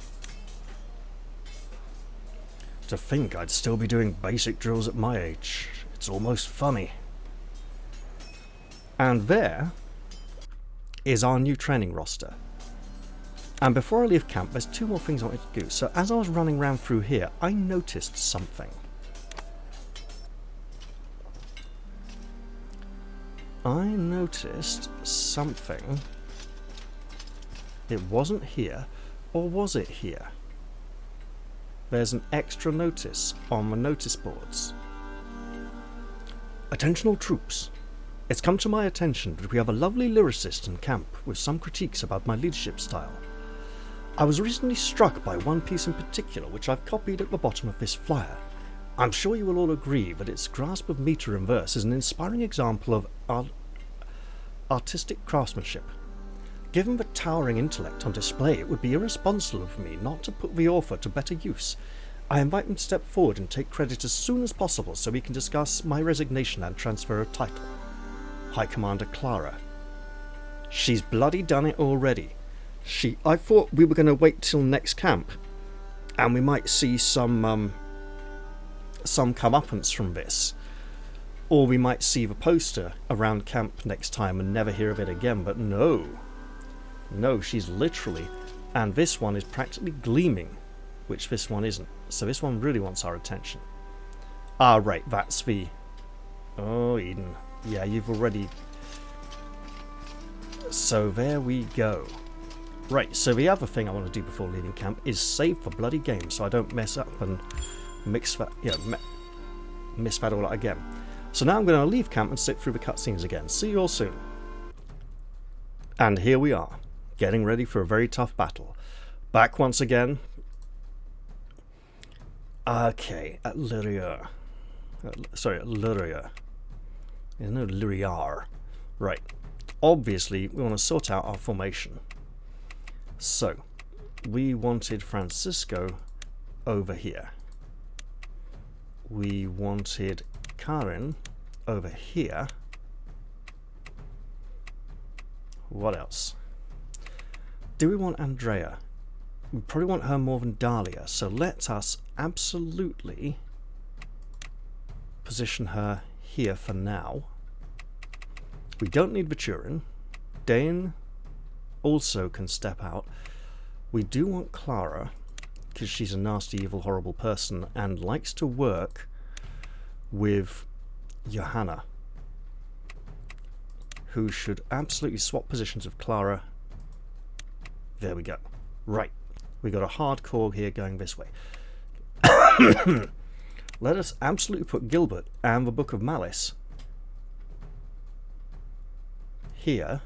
[SPEAKER 1] To think I'd still be doing basic drills at my age. It's almost funny. And there is our new training roster. And before I leave camp, there's 2 more things I wanted to do. So as I was running around through here, I noticed something. It wasn't here, or was it here? There's an extra notice on the notice boards. Attention all troops. It's come to my attention that we have a lovely lyricist in camp with some critiques about my leadership style. I was recently struck by one piece in particular which I've copied at the bottom of this flyer. I'm sure you will all agree that its grasp of meter and verse is an inspiring example of artistic craftsmanship. Given the towering intellect on display, it would be irresponsible of me not to put the author to better use. I invite him to step forward and take credit as soon as possible so we can discuss my resignation and transfer of title. High Commander Clara. She's bloody done it already. I thought we were going to wait till next camp, and we might see some comeuppance from this. Or we might see the poster around camp next time and never hear of it again, but no. No, she's literally, and this one is practically gleaming, which this one isn't. So this one really wants our attention. Ah, right, that's the... Oh, Eden. Yeah, you've already... So there we go. Right, so the other thing I want to do before leaving camp is save the bloody game so I don't mess up and miss that all out again. So now I'm going to leave camp and sit through the cutscenes again. See you all soon. And here we are, getting ready for a very tough battle. Back once again. Okay, at Lyria. Sorry, at Lyria. There's no Lyriar. Right. Obviously, we want to sort out our formation. So, we wanted Francisco over here. We wanted Karin over here. What else? Do we want Andrea? We probably want her more than Dahlia, so let us absolutely position her here for now. We don't need Viturin. Dane also can step out. We do want Clara, because she's a nasty, evil, horrible person and likes to work with Johanna, who should absolutely swap positions with Clara. There we go. Right. We got a hardcore here going this way. Let us absolutely put Gilbert and the Book of Malice here.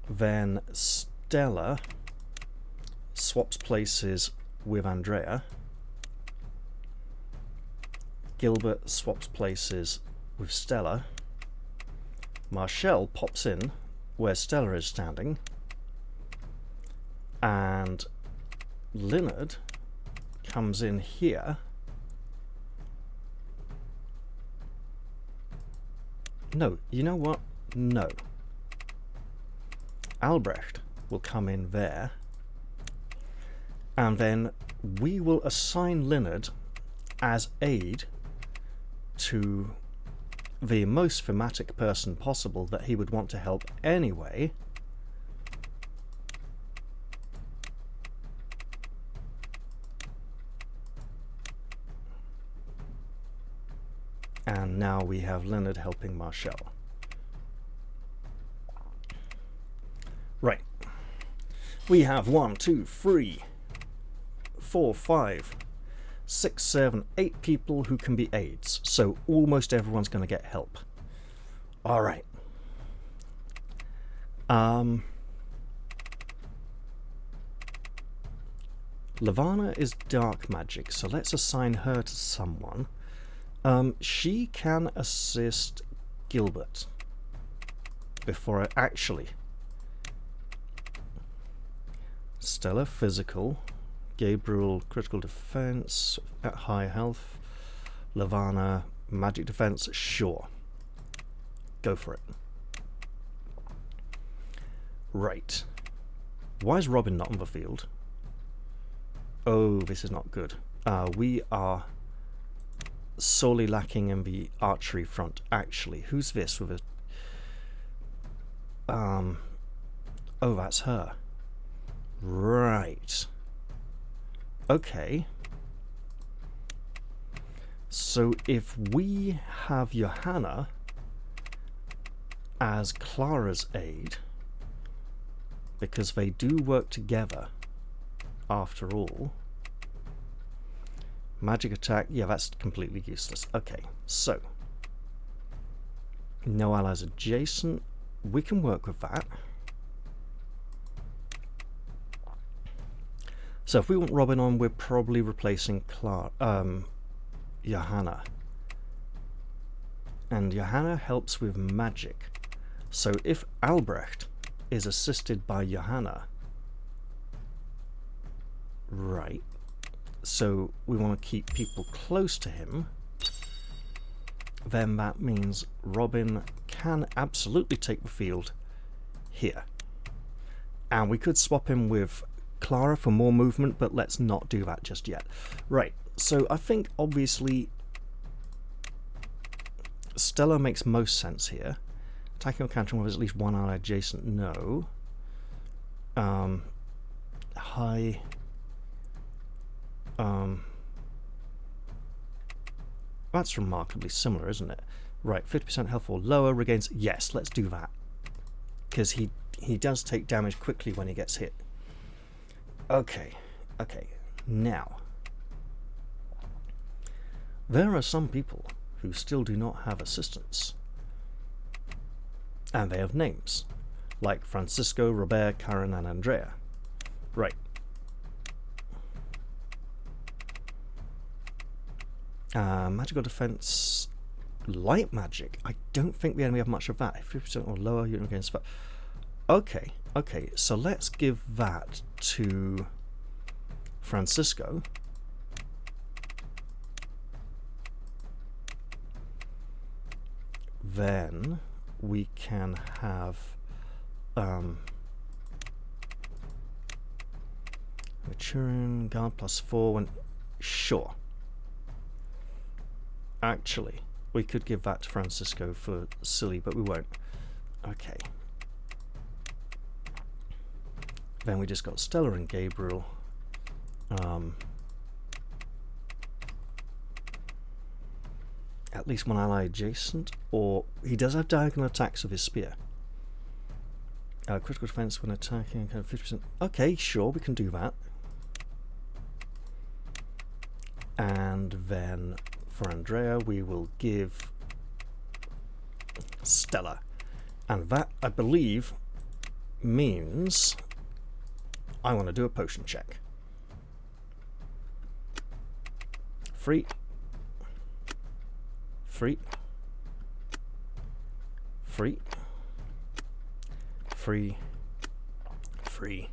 [SPEAKER 1] Then Stella swaps places with Andrea. Gilbert swaps places with Stella. Marshall pops in where Stella is standing. And Leonard comes in here. No, you know what? No. Albrecht will come in there. And then we will assign Leonard as aid to the most thematic person possible that he would want to help anyway. And now we have Leonard helping Marshall. Right. We have 1, 2, 3, 4, 5, 6, 7, 8 people who can be aides. So almost everyone's going to get help. Alright. Lavana is dark magic, so let's assign her to someone. She can assist Gilbert. Before I actually... Stella, physical. Gabriel, critical defense at high health. Lavana, magic defense. Sure. Go for it. Right. Why is Robin not on the field? Oh, this is not good. We are sorely lacking in the archery front, actually. Who's this with a... Oh, that's her. Right. Okay. So if we have Johanna as Clara's aide, because they do work together after all. Magic attack, yeah, that's completely useless. Okay, so no allies adjacent. We can work with that. So if we want Robin on, we're probably replacing Johanna. And Johanna helps with magic. So if Albrecht is assisted by Johanna, right, so we want to keep people close to him, then that means Robin can absolutely take the field here. And we could swap him with Clara for more movement, but let's not do that just yet. Right, so I think obviously Stella makes most sense here. Attacking or countering with at least one ally adjacent, no. High... that's remarkably similar, isn't it? Right, 50% health or lower regains... Yes, let's do that. Because he does take damage quickly when he gets hit. Okay, okay. Now, there are some people who still do not have assistants. And they have names, like Francisco, Robert, Karen, and Andrea. Right. Magical defense, light magic. I don't think the enemy have much of that. 50% or lower, you're against that. Okay, okay. So let's give that to Francisco. Then we can have maturing guard +4 when sure. Actually, we could give that to Francisco for silly, but we won't. Okay. Then we just got Stella and Gabriel. At least one ally adjacent, or he does have diagonal attacks with his spear. Critical defense when attacking, kind of 50%. Okay, sure, we can do that. And then for Andrea, we will give Stellar. And that, I believe, means I want to do a potion check. Free. Free. Free. Free. Free.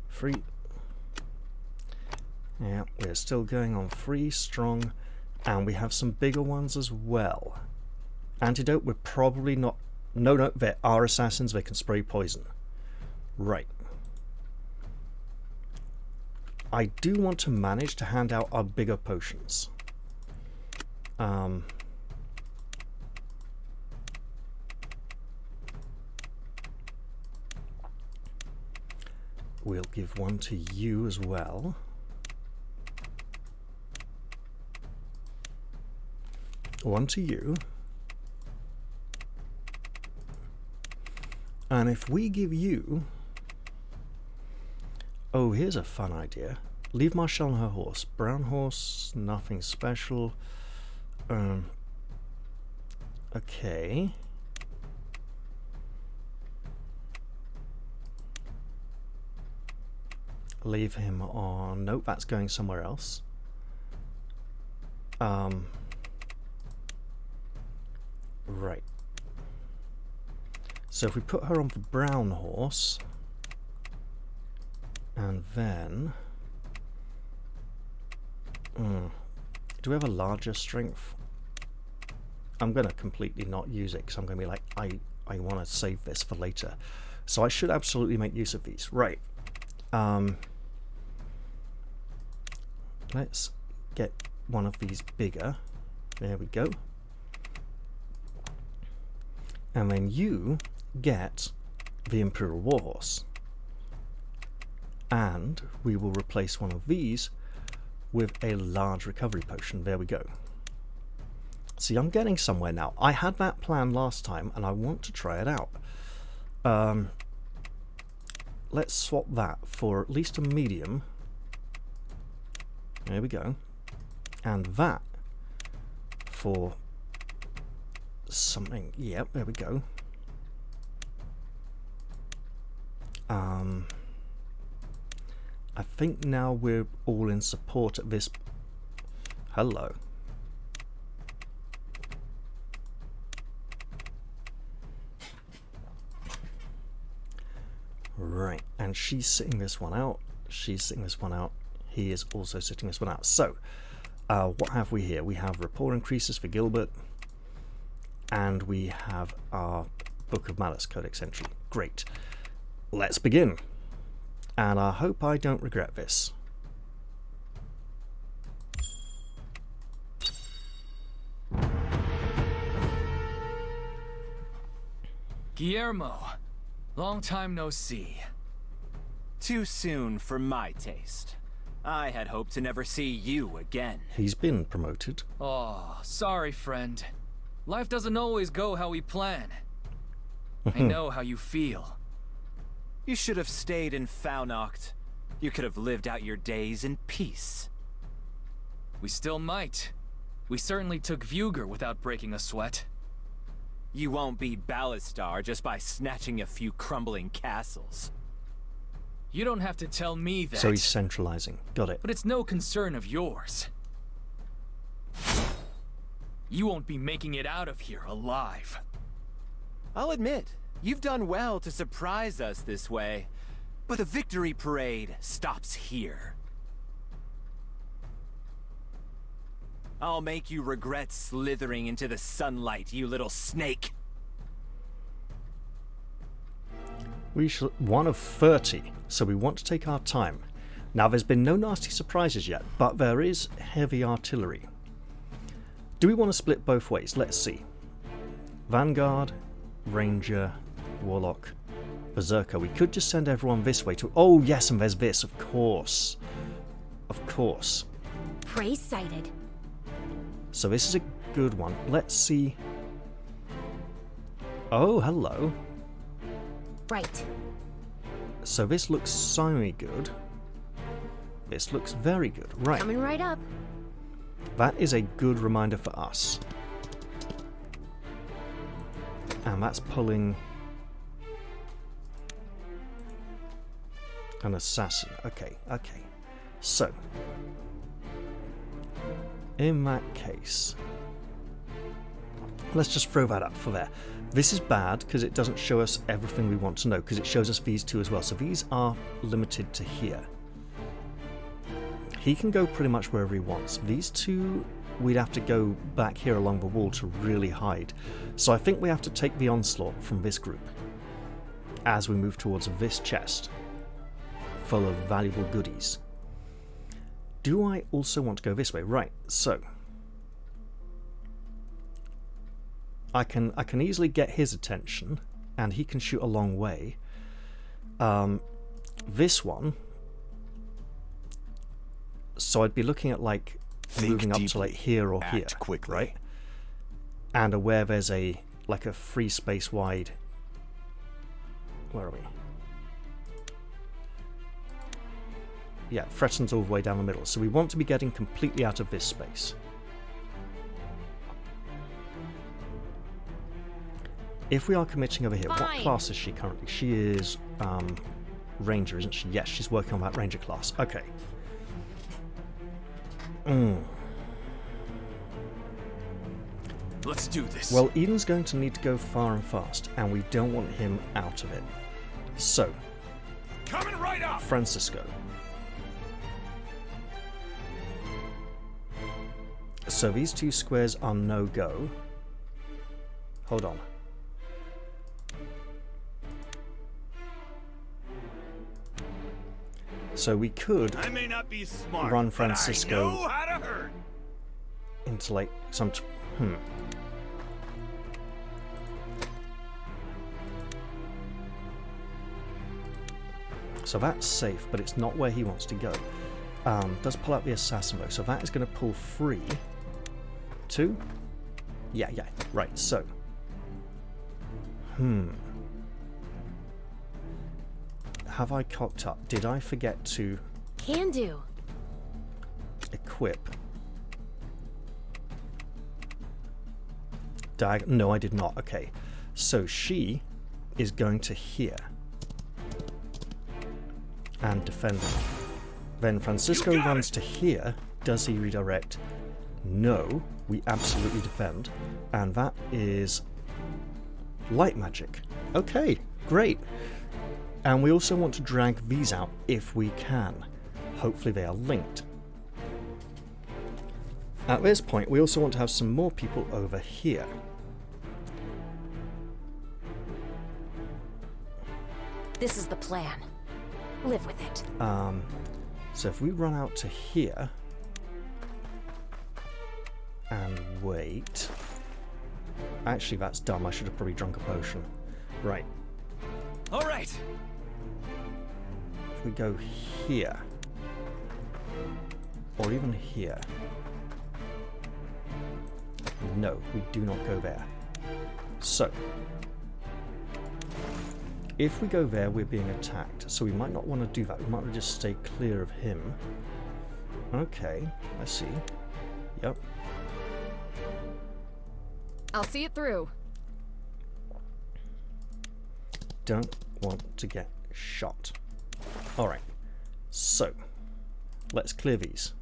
[SPEAKER 1] Free. Yeah, we're still going on free, strong, and we have some bigger ones as well. Antidote, we're probably not... No, there are assassins, they can spray poison. Right. I do want to manage to hand out our bigger potions. We'll give one to you as well. One to you. And if we give you... Oh, here's a fun idea. Leave Marshall on her horse. Brown horse, nothing special. Okay. Leave him on... Nope, that's going somewhere else. Right. So if we put her on the brown horse, and then... do we have a larger strength? I'm going to completely not use it, because I'm going to be like, I want to save this for later. So I should absolutely make use of these. Right. Let's get one of these bigger. There we go. And then you get the Imperial Warhorse. And we will replace one of these with a large recovery potion. There we go. See, I'm getting somewhere now. I had that plan last time and I want to try it out. Let's swap that for at least a medium. There we go. And that for something. Yep, there we go. I think now we're all in support at this. Hello. Right, and she's sitting this one out. She's sitting this one out. He is also sitting this one out. So, what have we here? We have rapport increases for Gilbert, and we have our Book of Malice Codex entry. Great. Let's begin. And I hope I don't regret this.
[SPEAKER 3] Guillermo, long time no see.
[SPEAKER 12] Too soon for my taste. I had hoped to never see you again.
[SPEAKER 1] He's been promoted.
[SPEAKER 3] Oh, sorry, friend. Life doesn't always go how we plan. I know how you feel.
[SPEAKER 12] You should have stayed in Faunacht. You could have lived out your days in peace.
[SPEAKER 3] We still might. We certainly took Vuger without breaking a sweat.
[SPEAKER 12] You won't be Ballastar just by snatching a few crumbling castles.
[SPEAKER 3] You don't have to tell me that.
[SPEAKER 1] So he's centralizing. Got it.
[SPEAKER 3] But it's no concern of yours. You won't be making it out of here alive.
[SPEAKER 12] I'll admit, you've done well to surprise us this way, but the victory parade stops here. I'll make you regret slithering into the sunlight, you little snake.
[SPEAKER 1] We shall, one of 30, so we want to take our time. Now, there's been no nasty surprises yet, but there is heavy artillery. Do we want to split both ways? Let's see. Vanguard, Ranger, Warlock, Berserker. We could just send everyone this way to... Oh, yes, and there's this, of course. Of course.
[SPEAKER 13] Prey sighted.
[SPEAKER 1] So this is a good one. Let's see. Oh, hello.
[SPEAKER 13] Right.
[SPEAKER 1] So this looks semi-good. This looks very good. Right.
[SPEAKER 13] Coming right up.
[SPEAKER 1] That is a good reminder for us. And that's pulling an assassin. Okay, okay. So, in that case, let's just throw that up for there. This is bad because it doesn't show us everything we want to know, because it shows us these two as well. So these are limited to here. He can go pretty much wherever he wants. These two, we'd have to go back here along the wall to really hide. So I think we have to take the onslaught from this group as we move towards this chest full of valuable goodies. Do I also want to go this way? Right, so I can easily get his attention, and he can shoot a long way. This one, so I'd be looking at like moving up to like here or here,
[SPEAKER 10] quickly.
[SPEAKER 1] right? And aware there's a like a free space wide. Where are we? Yeah, threatens all the way down the middle. So we want to be getting completely out of this space. If we are committing over here, what class is she currently? She is Ranger, isn't she? Yes, she's working on that Ranger class. Okay.
[SPEAKER 3] Let's do this.
[SPEAKER 1] Well, Eden's going to need to go far and fast, and we don't want him out of it. So,
[SPEAKER 7] coming right up.
[SPEAKER 1] Francisco. So these two squares are no-go. Hold on. So we could
[SPEAKER 7] I may not be smart,
[SPEAKER 1] run Francisco
[SPEAKER 7] but I know how to hurt.
[SPEAKER 1] into like some... So that's safe, but it's not where he wants to go. Does pull out the assassin though, so that is going to pull 3. 2? Yeah, right, so... Have I cocked up? Did I forget to...
[SPEAKER 13] Can do.
[SPEAKER 1] Equip? No, I did not. Okay. So she is going to here. And defend him. Then Francisco runs to here. Does he redirect? No. We absolutely defend. And that is... light magic. Okay, great. And we also want to drag these out if we can. Hopefully they are linked. At this point, we also want to have some more people over here.
[SPEAKER 9] This is the plan. Live with it.
[SPEAKER 1] So if we run out to here and wait... Actually, that's dumb. I should have probably drunk a potion. Right.
[SPEAKER 12] All right.
[SPEAKER 1] If we go here, or even here. No, we do not go there. So, if we go there, we're being attacked. So we might not want to do that. We might want to just stay clear of him. Okay, I see. Yep.
[SPEAKER 11] I'll see it through.
[SPEAKER 1] Don't want to get shot. Alright, so let's clear these.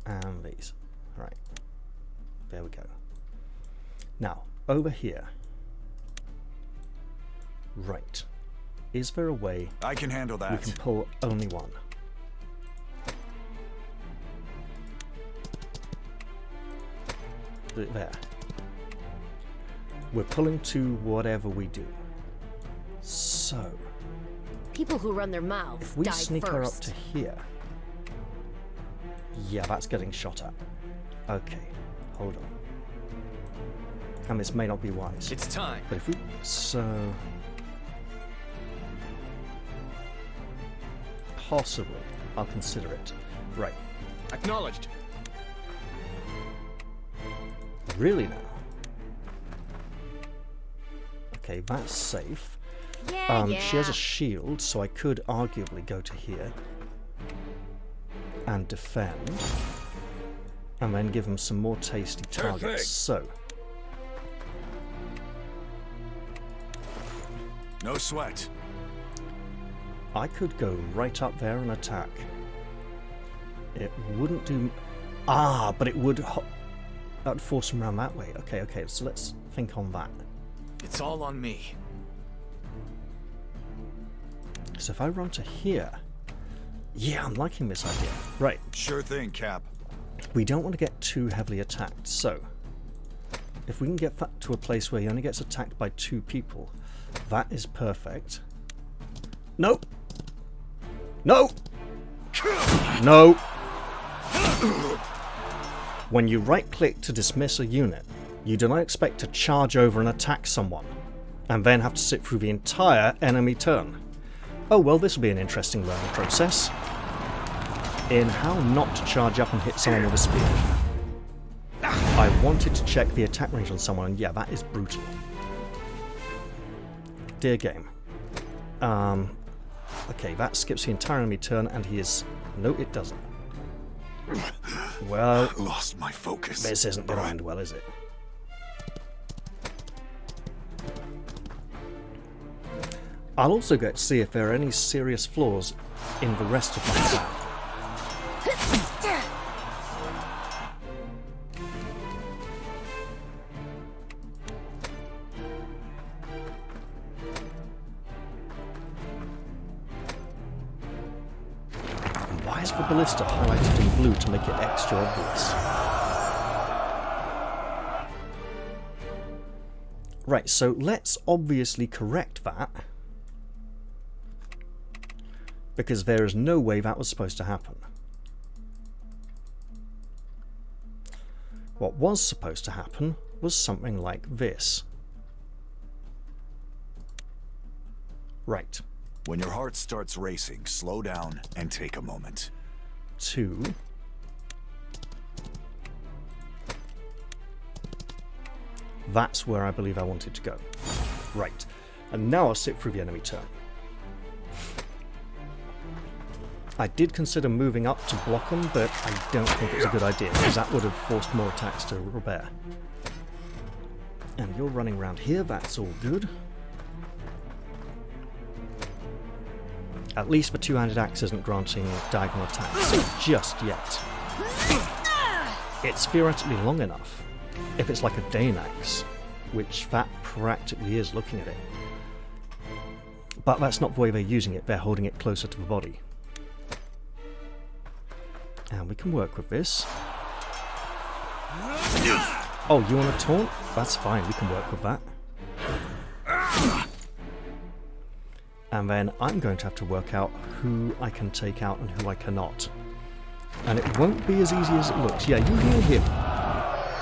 [SPEAKER 1] And these. Right, there we go. Now, over here. Right. Is there a way
[SPEAKER 10] I can handle that?
[SPEAKER 1] We can pull only one? There. We're pulling to whatever we do. So,
[SPEAKER 13] People who run their mouths
[SPEAKER 1] if we
[SPEAKER 13] die
[SPEAKER 1] sneak
[SPEAKER 13] first.
[SPEAKER 1] her up to here... Yeah, that's getting shot at. Okay, hold on. And this may not be wise.
[SPEAKER 3] It's time.
[SPEAKER 1] But if we... So... Possibly. I'll consider it. Right.
[SPEAKER 8] Acknowledged.
[SPEAKER 1] Really now? Okay, that's safe.
[SPEAKER 13] Yeah,
[SPEAKER 1] She has a shield, so I could arguably go to here and defend. and then give them some more tasty targets.
[SPEAKER 5] Perfect.
[SPEAKER 1] So,
[SPEAKER 10] No sweat.
[SPEAKER 1] I could go right up there and attack. It wouldn't do... but it would... That'd force them around that way. Okay, so let's think on that.
[SPEAKER 3] It's all on me.
[SPEAKER 1] So if I run to here... Yeah, I'm liking this idea. Right.
[SPEAKER 10] Sure thing, Cap.
[SPEAKER 1] We don't want to get too heavily attacked, so... If we can get that to a place where he only gets attacked by 2 people, that is perfect. Nope! No! No! When you right-click to dismiss a unit, you do not expect to charge over and attack someone, and then have to sit through the entire enemy turn. Oh well, this will be an interesting learning process in how not to charge up and hit someone with a spear. I wanted to check the attack range on someone, and yeah, that is brutal. Dear game. Okay, that skips the entire enemy turn, and he is... No, it doesn't. Well...
[SPEAKER 10] Lost my focus.
[SPEAKER 1] This isn't going to end well, is it? I'll also get to see if there are any serious flaws in the rest of my plan. Why is the ballista highlighted in blue to make it extra obvious? Right, so let's obviously correct that, because there is no way that was supposed to happen. What was supposed to happen was something like this. Right.
[SPEAKER 10] When your heart starts racing, slow down and take a moment.
[SPEAKER 1] 2. That's where I believe I wanted to go. Right. And now I'll sit through the enemy turn. I did consider moving up to block them, but I don't think it was a good idea, because that would have forced more attacks to repair. And you're running around here, that's all good. At least the two-handed axe isn't granting diagonal attacks, just yet. It's theoretically long enough, if it's like a Dane axe, which that practically is looking at it. But that's not the way they're using it, they're holding it closer to the body. And we can work with this. Oh, you want to taunt? That's fine, we can work with that. And then I'm going to have to work out who I can take out and who I cannot. And it won't be as easy as it looks. Yeah, you hear him.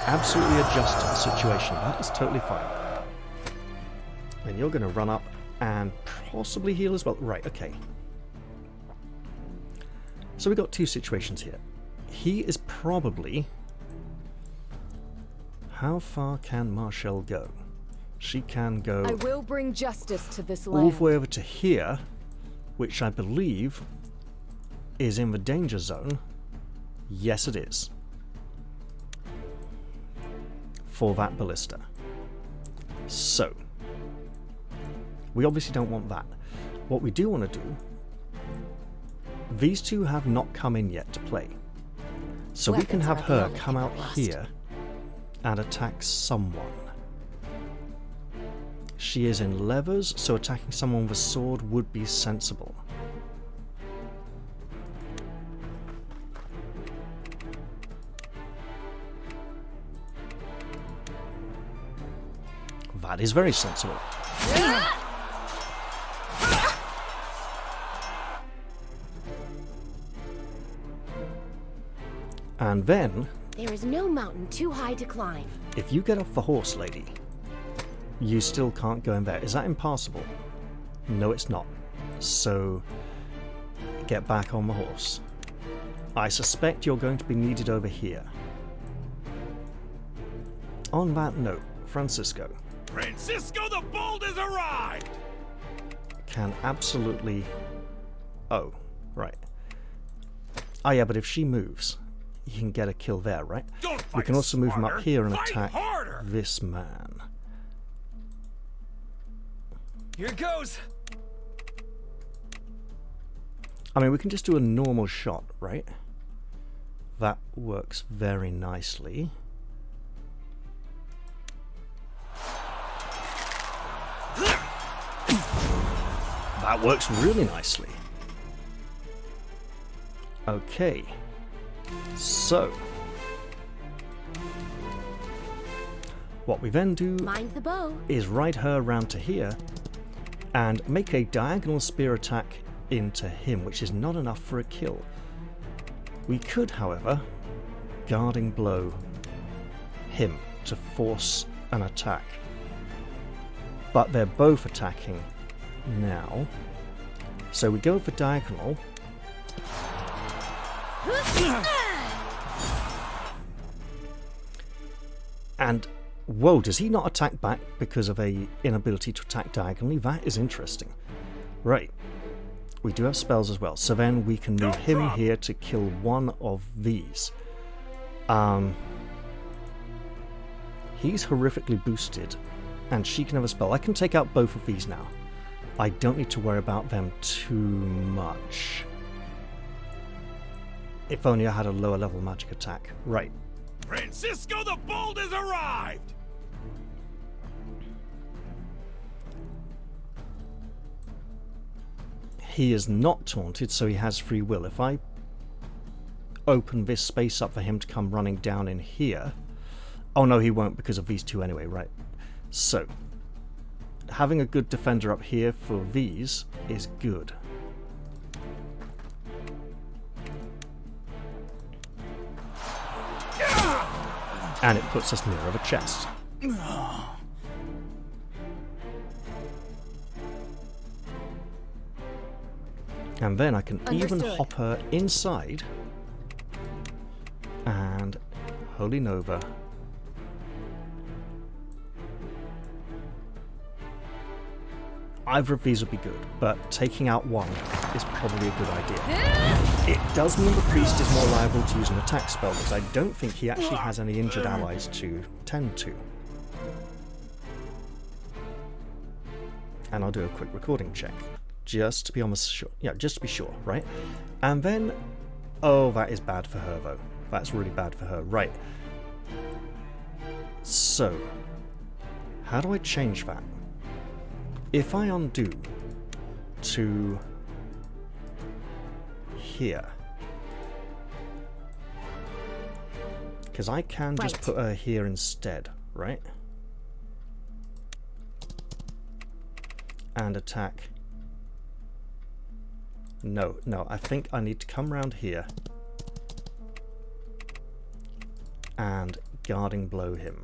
[SPEAKER 1] Absolutely adjust to the situation. That is totally fine. And you're going to run up and possibly heal as well. Right, okay. So we've got 2 situations here. He is probably... How far can Marshall go? She can go...
[SPEAKER 11] I will bring justice to this
[SPEAKER 1] all
[SPEAKER 11] land.
[SPEAKER 1] the way over to here, which I believe is in the danger zone. Yes, it is. For that ballista. So, we obviously don't want that. What we do want to do... These 2 have not come in yet to play. So we can have her come out here and attack someone. She is in levers, so attacking someone with a sword would be sensible. That is very sensible. And then...
[SPEAKER 13] There is no mountain too high to climb.
[SPEAKER 1] If you get off the horse, lady, you still can't go in there. Is that impassable? No, it's not. So, get back on the horse. I suspect you're going to be needed over here. On that note, Francisco.
[SPEAKER 7] Francisco the Bold has arrived!
[SPEAKER 1] Can absolutely... Oh, right. Ah, yeah, but if she moves, he can get a kill there, right?
[SPEAKER 7] Don't
[SPEAKER 1] We
[SPEAKER 7] fight
[SPEAKER 1] can also move him up
[SPEAKER 7] smarter,
[SPEAKER 1] here and
[SPEAKER 7] fight
[SPEAKER 1] attack
[SPEAKER 7] harder.
[SPEAKER 1] this man.
[SPEAKER 4] Here it goes.
[SPEAKER 1] I mean, we can just do a normal shot, right? That works very nicely. That works really nicely. Okay. So, what we then do
[SPEAKER 13] Mind the bow.
[SPEAKER 1] is ride her round to here and make a diagonal spear attack into him, which is not enough for a kill. We could, however, guarding blow him to force an attack. But they're both attacking now. So we go for diagonal. And whoa, does he not attack back because of a inability to attack diagonally? That is interesting. Right. We do have spells as well. So then we can move him here to kill one of these. He's horrifically boosted, and she can have a spell. I can take out both of these now. I don't need to worry about them too much. If only I had a lower level magic attack. Right.
[SPEAKER 7] Francisco the Bold has arrived!
[SPEAKER 1] He is not taunted, so he has free will. If I open this space up for him to come running down in here... Oh no, he won't because of these two anyway, right. So, having a good defender up here for these is good. And it puts us near of a chest. And then I can even hop her inside and Holy Nova. Either of these would be good, but taking out one is probably a good idea. It does mean the priest is more liable to use an attack spell, because I don't think he actually has any injured allies to tend to. And I'll do a quick recording check, just to be almost sure. Yeah, just to be sure, right? And then, oh, that is bad for her though. That's really bad for her, right? So, how do I change that? If I undo to here, because I can just put her here instead, right? And attack. No, I think I need to come around here and guarding blow him.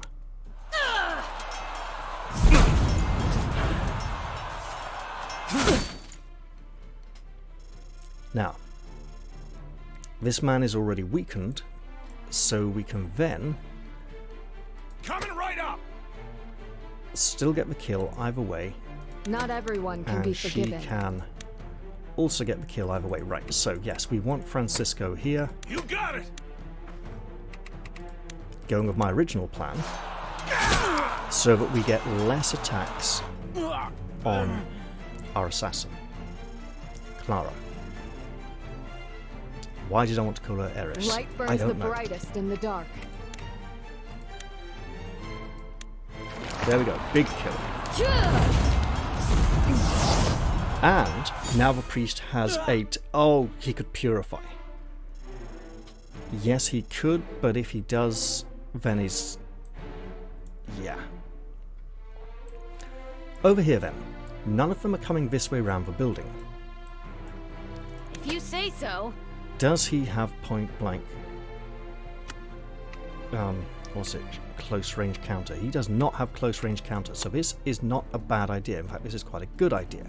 [SPEAKER 1] Now, this man is already weakened, so we can then
[SPEAKER 7] coming right up.
[SPEAKER 1] Still get the kill either way.
[SPEAKER 11] Not everyone can be forgiven.
[SPEAKER 1] And she can also get the kill either way. Right, so yes, we want Francisco here.
[SPEAKER 7] You got it.
[SPEAKER 1] Going with my original plan, so that we get less attacks on our assassin, Clara. Why did I want to call her Eris?
[SPEAKER 11] Light
[SPEAKER 1] I
[SPEAKER 11] burns the
[SPEAKER 1] don't know.
[SPEAKER 11] brightest in the dark.
[SPEAKER 1] There we go, big kill. And now the priest has 8. Oh, he could purify. Yes, he could, but if he does, then he's... yeah. Over here then. None of them are coming this way round the building.
[SPEAKER 13] If you say so.
[SPEAKER 1] Does he have point blank? What's it? Close range counter. He does not have close range counter, so this is not a bad idea. In fact, this is quite a good idea.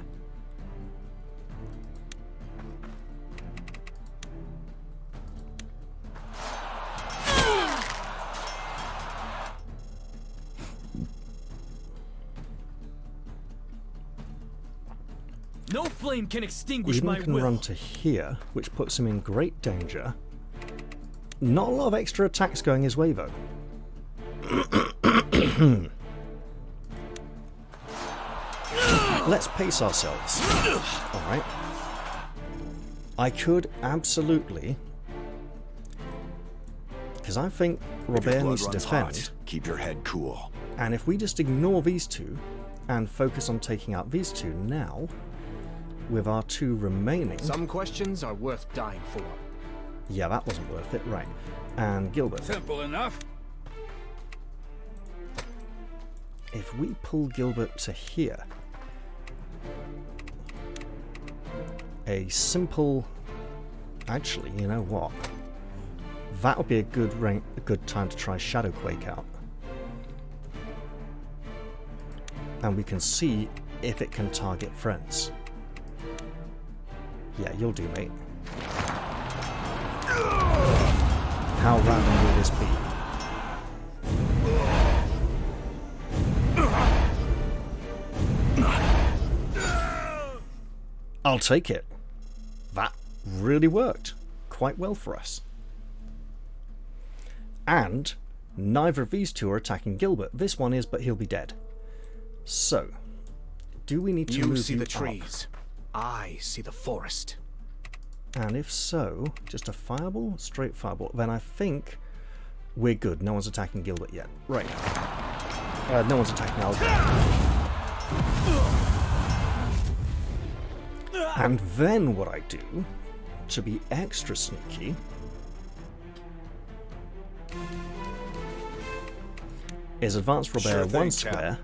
[SPEAKER 3] No flame can extinguish
[SPEAKER 1] Even
[SPEAKER 3] my
[SPEAKER 1] can
[SPEAKER 3] will.
[SPEAKER 1] run to here, which puts him in great danger. Not a lot of extra attacks going his way, though. Let's pace ourselves. Alright. I could absolutely... Because I think Robert needs to defend.
[SPEAKER 10] Hot, keep your head cool.
[SPEAKER 1] And if we just ignore these two and focus on taking out these two now, with our two remaining...
[SPEAKER 8] Some questions are worth dying for.
[SPEAKER 1] Yeah, that wasn't worth it, right. And Gilbert.
[SPEAKER 7] Simple enough.
[SPEAKER 1] If we pull Gilbert to here, a simple... Actually, you know what? That would be a good time to try Shadowquake out. And we can see if it can target friends. Yeah, you'll do, mate. How random will this be? I'll take it. That really worked quite well for us. And neither of these two are attacking Gilbert. This one is, but he'll be dead. So, do we need to move
[SPEAKER 8] you see the
[SPEAKER 1] up?
[SPEAKER 8] trees. I see the forest.
[SPEAKER 1] And if so, just a fireball? Straight fireball. Then I think we're good. No one's attacking Gilbert yet. Right. No one's attacking Albert. And then what I do, to be extra sneaky, is advance Robert one square,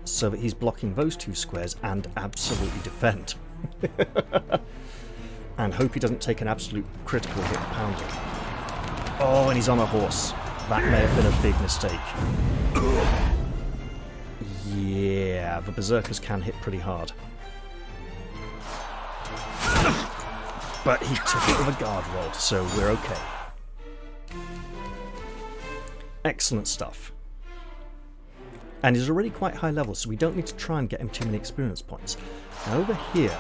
[SPEAKER 1] so that he's blocking those two squares and absolutely defend. And hope he doesn't take an absolute critical hit pounding. Oh, and he's on a horse. That may have been a big mistake. Yeah, the berserkers can hit pretty hard. But he took it with a guard roll, so we're okay. Excellent stuff. And he's already quite high level, so we don't need to try and get him too many experience points. Now over here,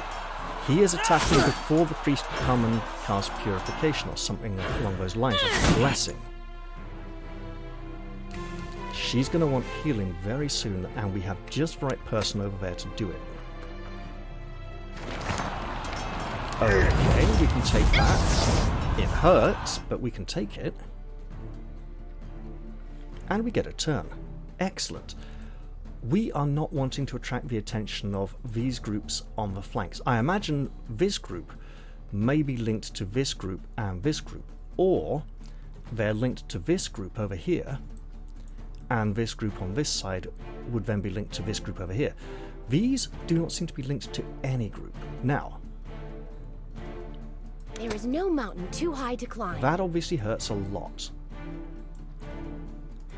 [SPEAKER 1] he is attacking before the priest can come and cast Purification or something along those lines, like a blessing. She's going to want healing very soon, and we have just the right person over there to do it. Okay, we can take that. It hurts, but we can take it. And we get a turn. Excellent. We are not wanting to attract the attention of these groups on the flanks. I imagine this group may be linked to this group and this group, or they're linked to this group over here, and this group on this side would then be linked to this group over here. These do not seem to be linked to any group. Now,
[SPEAKER 13] there is no mountain too high to climb.
[SPEAKER 1] that obviously hurts a lot.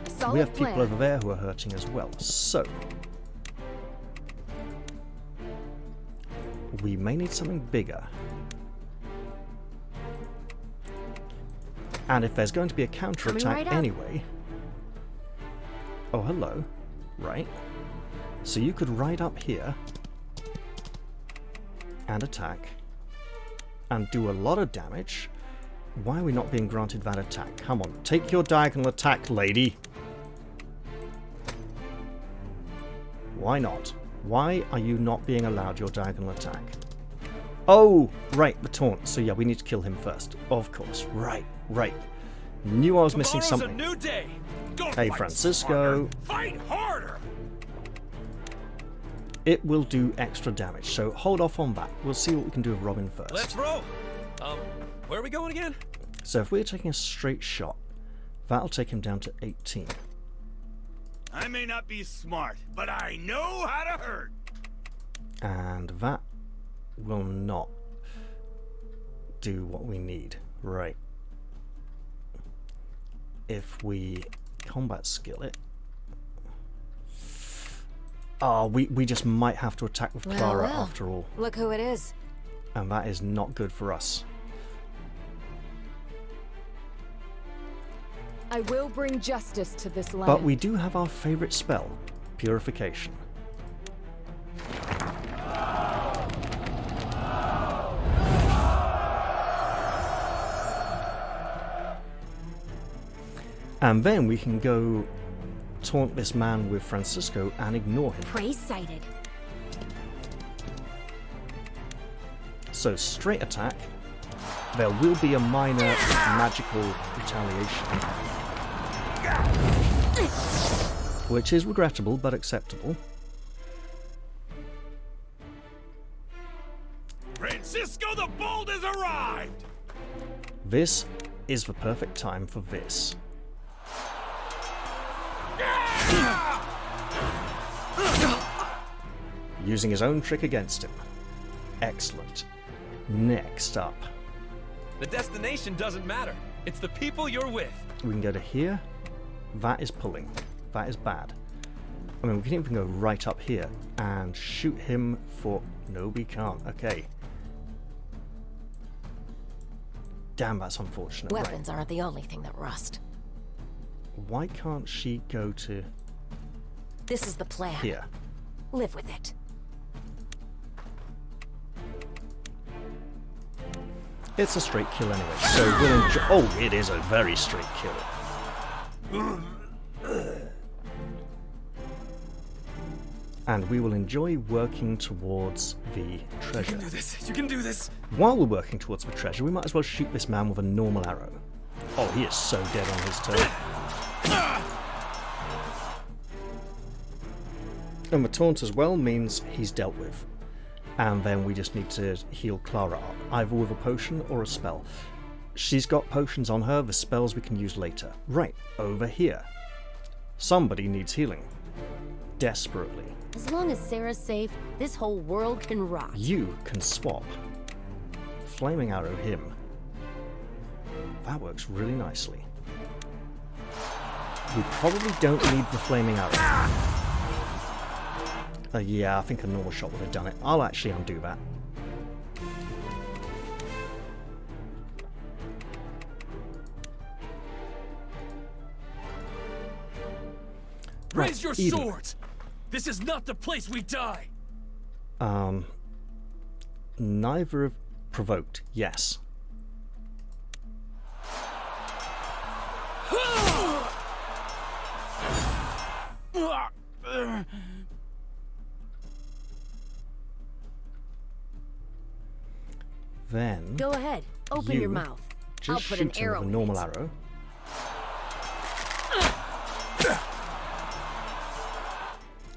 [SPEAKER 11] Solid
[SPEAKER 1] We have people
[SPEAKER 11] plan.
[SPEAKER 1] over there who are hurting as well, so we may need something bigger. And if there's going to be a counterattack
[SPEAKER 13] right up.
[SPEAKER 1] anyway... Oh, hello. Right. So you could ride up here and attack and do a lot of damage. Why are we not being granted that attack? Come on, take your diagonal attack, lady. Why not? Why are you not being allowed your diagonal attack? Oh, right, the taunt. So yeah, we need to kill him first. Of course. Right, right. Knew I was missing
[SPEAKER 7] Tomorrow's
[SPEAKER 1] something.
[SPEAKER 7] a new day. Don't
[SPEAKER 1] Hey,
[SPEAKER 7] fight
[SPEAKER 1] Francisco.
[SPEAKER 7] smarter, fight harder.
[SPEAKER 1] It will do extra damage, so hold off on that. We'll see what we can do with Robin first.
[SPEAKER 4] Let's roll. Where are we going again?
[SPEAKER 1] So if we're taking a straight shot, that'll take him down to 18.
[SPEAKER 7] I may not be smart, but I know how to hurt.
[SPEAKER 1] And that will not do what we need. Right. If we combat skill it... Oh, we just might have to attack with Clara
[SPEAKER 9] Well,
[SPEAKER 1] after all.
[SPEAKER 9] Look who it is.
[SPEAKER 1] And that is not good for us.
[SPEAKER 11] I will bring justice to this land.
[SPEAKER 1] But we do have our favourite spell, Purification. And then we can go taunt this man with Francisco and ignore him.
[SPEAKER 13] Prey sighted.
[SPEAKER 1] So straight attack. There will be a minor magical retaliation, which is regrettable but acceptable.
[SPEAKER 7] Francisco the Bold has arrived!
[SPEAKER 1] This is the perfect time for this. Using his own trick against him. Excellent. Next up.
[SPEAKER 4] The destination doesn't matter. It's the people you're with.
[SPEAKER 1] We can go to here. That is pulling. That is bad. I mean, we can even go right up here and shoot him for... No, we can't. Okay. Damn, that's unfortunate.
[SPEAKER 9] Weapons aren't the only thing that rust.
[SPEAKER 1] Why can't she go to...
[SPEAKER 9] This is the plan.
[SPEAKER 1] Here.
[SPEAKER 9] Live with it.
[SPEAKER 1] It's a straight kill anyway, so we'll enjoy... Oh, it is a very straight kill. And we will enjoy working towards the treasure.
[SPEAKER 4] You can do this. You can do this.
[SPEAKER 1] While we're working towards the treasure, we might as well shoot this man with a normal arrow. Oh, he is so dead on his turn. And the taunt as well means he's dealt with. And then we just need to heal Clara up, either with a potion or a spell. She's got potions on her, the spells we can use later. Right, over here. Somebody needs healing. Desperately.
[SPEAKER 13] As long as Sarah's safe, this whole world can rot.
[SPEAKER 1] You can swap. Flaming arrow him. That works really nicely. We probably don't need the flaming arrow. Yeah, I think a normal shot would have done it. I'll actually undo that.
[SPEAKER 4] Raise your swords! This is not the place we die!
[SPEAKER 1] Neither have provoked, yes. Then
[SPEAKER 13] go ahead, open your mouth.
[SPEAKER 1] Just
[SPEAKER 13] I'll put
[SPEAKER 1] shoot
[SPEAKER 13] an arrow
[SPEAKER 1] him with a
[SPEAKER 13] in
[SPEAKER 1] normal
[SPEAKER 13] it.
[SPEAKER 1] arrow.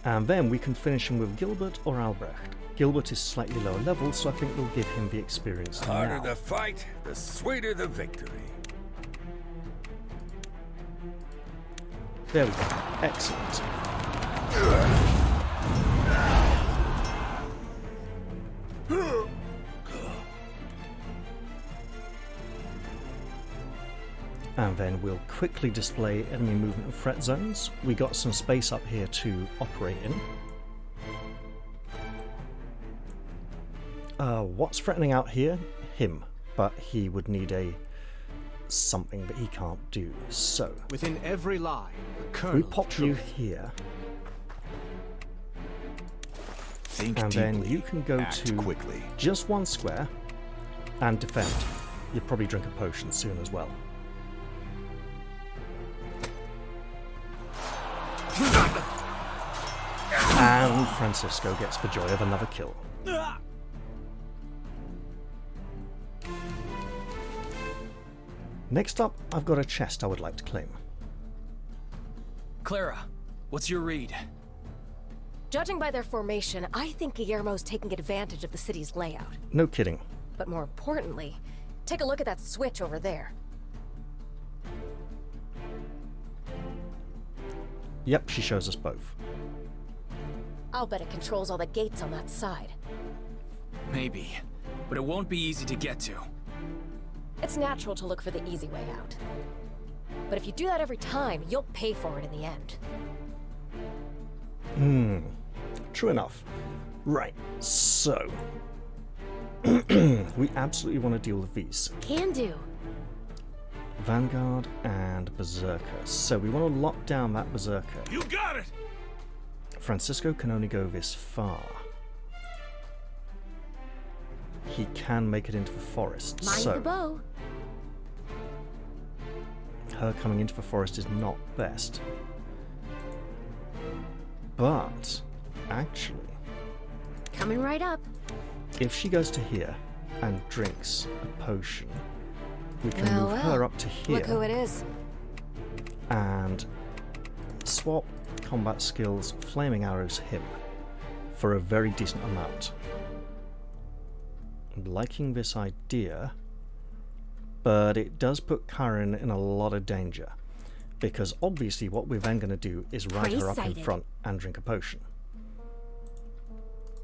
[SPEAKER 1] And then we can finish him with Gilbert or Albrecht. Gilbert is slightly lower level, so I think we'll give him the experience
[SPEAKER 5] The harder
[SPEAKER 1] now.
[SPEAKER 5] the fight, the sweeter the victory.
[SPEAKER 1] There we go. Excellent. And then we'll quickly display enemy movement and threat zones. We got some space up here to operate in. What's threatening out here? Him. But he would need a something that he can't do. So
[SPEAKER 8] within every lie,
[SPEAKER 1] we pop you here.
[SPEAKER 10] Think
[SPEAKER 1] and
[SPEAKER 10] deeply,
[SPEAKER 1] then you can go
[SPEAKER 10] act
[SPEAKER 1] to
[SPEAKER 10] quickly.
[SPEAKER 1] just one square and defend. You'll probably drink a potion soon as well. And Francisco gets the joy of another kill. Next up, I've got a chest I would like to claim.
[SPEAKER 3] Clara, what's your read?
[SPEAKER 9] Judging by their formation, I think Guillermo's taking advantage of the city's layout.
[SPEAKER 1] No kidding.
[SPEAKER 9] But more importantly, take a look at that switch over there.
[SPEAKER 1] Yep, she shows us both.
[SPEAKER 9] I'll bet it controls all the gates on that side.
[SPEAKER 3] Maybe, but it won't be easy to get to.
[SPEAKER 9] It's natural to look for the easy way out. But if you do that every time, you'll pay for it in the end.
[SPEAKER 1] True enough. Right, so... we absolutely want to deal with these.
[SPEAKER 13] Can do.
[SPEAKER 1] Vanguard and Berserker. So we want to lock down that Berserker.
[SPEAKER 7] You got it!
[SPEAKER 1] Francisco can only go this far. He can make it into the forest.
[SPEAKER 13] Mind
[SPEAKER 1] so
[SPEAKER 13] the bow.
[SPEAKER 1] her coming into the forest is not best. But, actually...
[SPEAKER 13] Coming right up.
[SPEAKER 1] If she goes to here and drinks a potion, we can move her up to here.
[SPEAKER 9] Look who it is.
[SPEAKER 1] And swap combat skills, flaming arrows him for a very decent amount. I'm liking this idea, but it does put Karen in a lot of danger, because obviously what we're then going to do is ride her up in front and drink a potion.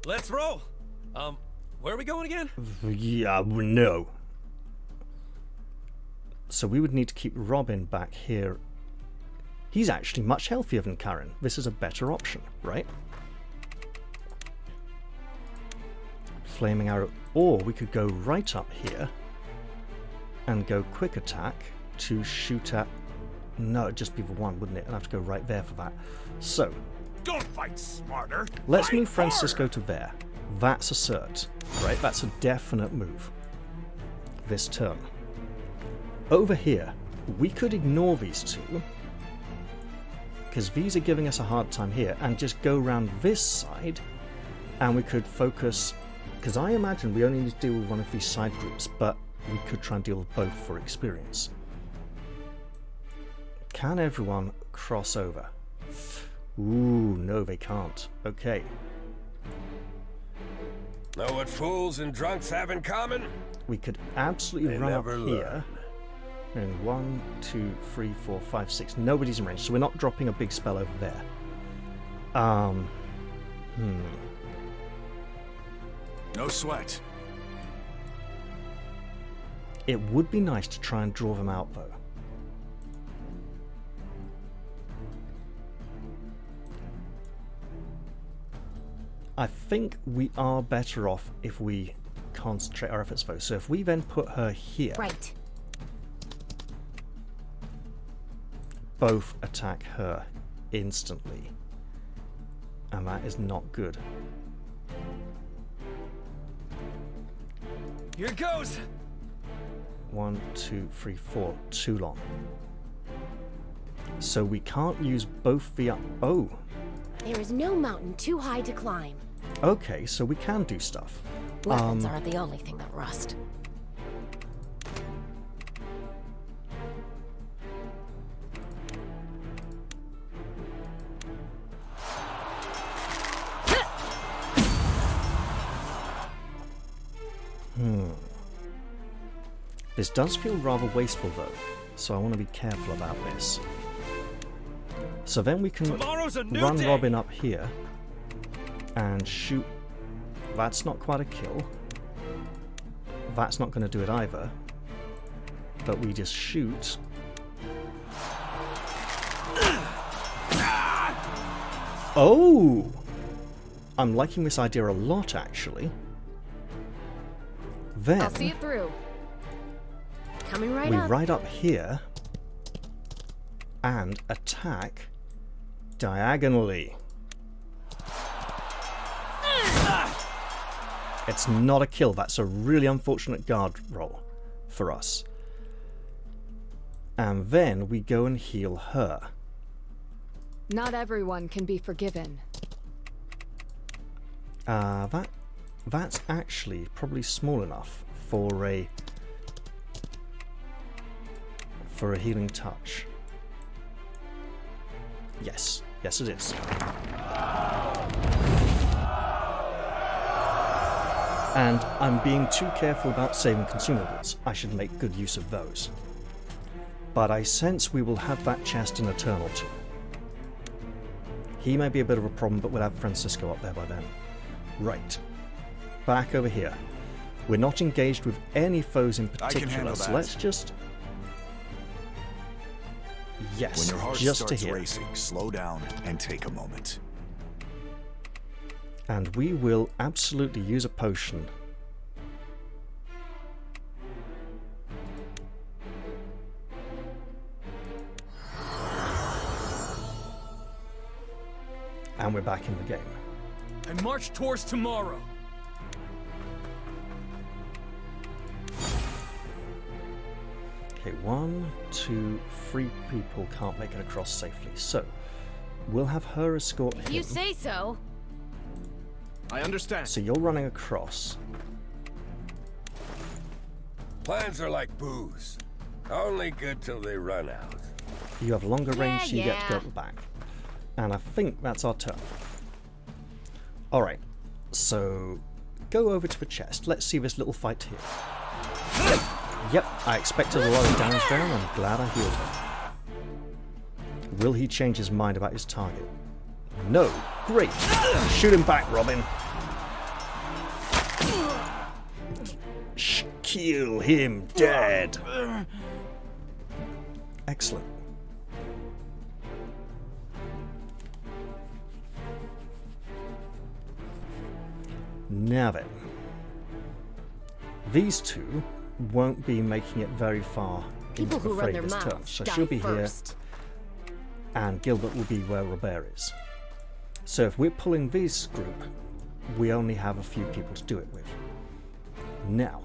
[SPEAKER 4] Let's roll. Where are we going again?
[SPEAKER 1] Yeah, no. So we would need to keep Robin back here. He's actually much healthier than Karen. This is a better option, right? Flaming arrow. Or we could go right up here and go quick attack to shoot at... No, it'd just be the one, wouldn't it? I'd have to go right there for that. So...
[SPEAKER 7] Don't fight smarter.
[SPEAKER 1] Let's
[SPEAKER 7] fight
[SPEAKER 1] move Francisco
[SPEAKER 7] harder.
[SPEAKER 1] to there. That's a cert, right? That's a definite move. This turn. Over here, we could ignore these two, because these are giving us a hard time here, and just go around this side, and we could focus, because I imagine we only need to deal with one of these side groups, but we could try and deal with both for experience. Can everyone cross over? Ooh, no they can't. Okay.
[SPEAKER 5] Know what fools and drunks have in common?
[SPEAKER 1] We could absolutely
[SPEAKER 5] They
[SPEAKER 1] run up
[SPEAKER 5] never
[SPEAKER 1] here. And 1, 2, 3, 4, 5, 6. Nobody's in range, so we're not dropping a big spell over there.
[SPEAKER 10] No sweat.
[SPEAKER 1] It would be nice to try and draw them out, though. I think we are better off if we concentrate our efforts, though. So if we then put her here...
[SPEAKER 13] Right.
[SPEAKER 1] Both attack her instantly. And that is not good.
[SPEAKER 4] Here goes.
[SPEAKER 1] 1, 2, 3, 4. Too long. So we can't use both the... Oh!
[SPEAKER 13] There is no mountain too high to climb.
[SPEAKER 1] Okay, so we can do stuff.
[SPEAKER 9] Weapons aren't the only thing that rust.
[SPEAKER 1] This does feel rather wasteful though, so I want to be careful about this. So then we can run Robin up here and shoot. That's not quite a kill. That's not going to do it either. But we just shoot. Oh! I'm liking this idea a lot, actually. Then
[SPEAKER 11] I'll see it through.
[SPEAKER 13] Coming right
[SPEAKER 1] we
[SPEAKER 13] up.
[SPEAKER 1] ride up here and attack diagonally. It's not a kill. That's a really unfortunate guard roll for us. And then we go and heal her.
[SPEAKER 11] Not everyone can be forgiven.
[SPEAKER 1] That's actually probably small enough for a healing touch. Yes, yes it is. And I'm being too careful about saving consumables. I should make good use of those. But I sense we will have that chest in a turn or two. He may be a bit of a problem, but we'll have Francisco up there by then. Right. Back over here. We're not engaged with any foes in particular, so let's just... Yes,
[SPEAKER 10] when your heart
[SPEAKER 1] just to
[SPEAKER 10] starts
[SPEAKER 1] here.
[SPEAKER 10] racing, slow down and take a moment.
[SPEAKER 1] And we will absolutely use a potion. And we're back in the game.
[SPEAKER 4] I march towards tomorrow.
[SPEAKER 1] Okay, 1, 2, 3 people can't make it across safely. So, we'll have her escort him.
[SPEAKER 13] If you say so.
[SPEAKER 8] I understand.
[SPEAKER 1] So you're running across.
[SPEAKER 5] Plans are like booze. Only good till they run out.
[SPEAKER 1] You have longer range, so you get to go
[SPEAKER 13] yeah.
[SPEAKER 1] at the back. And I think that's our turn. Alright, so go over to the chest. Let's see this little fight here. Yep, I expected a lot of damage there, and I'm glad I healed her. Will he change his mind about his target? No. Great. Shoot him back, Robin. Kill him dead. Excellent. Now then, these two won't be making it very far
[SPEAKER 13] People
[SPEAKER 1] into
[SPEAKER 13] who
[SPEAKER 1] the
[SPEAKER 13] run
[SPEAKER 1] fray
[SPEAKER 13] their
[SPEAKER 1] this turn,
[SPEAKER 13] mouths
[SPEAKER 1] so
[SPEAKER 13] die
[SPEAKER 1] she'll be
[SPEAKER 13] first.
[SPEAKER 1] here, and Gilbert will be where Robert is. So if we're pulling this group, we only have a few people to do it with. Now,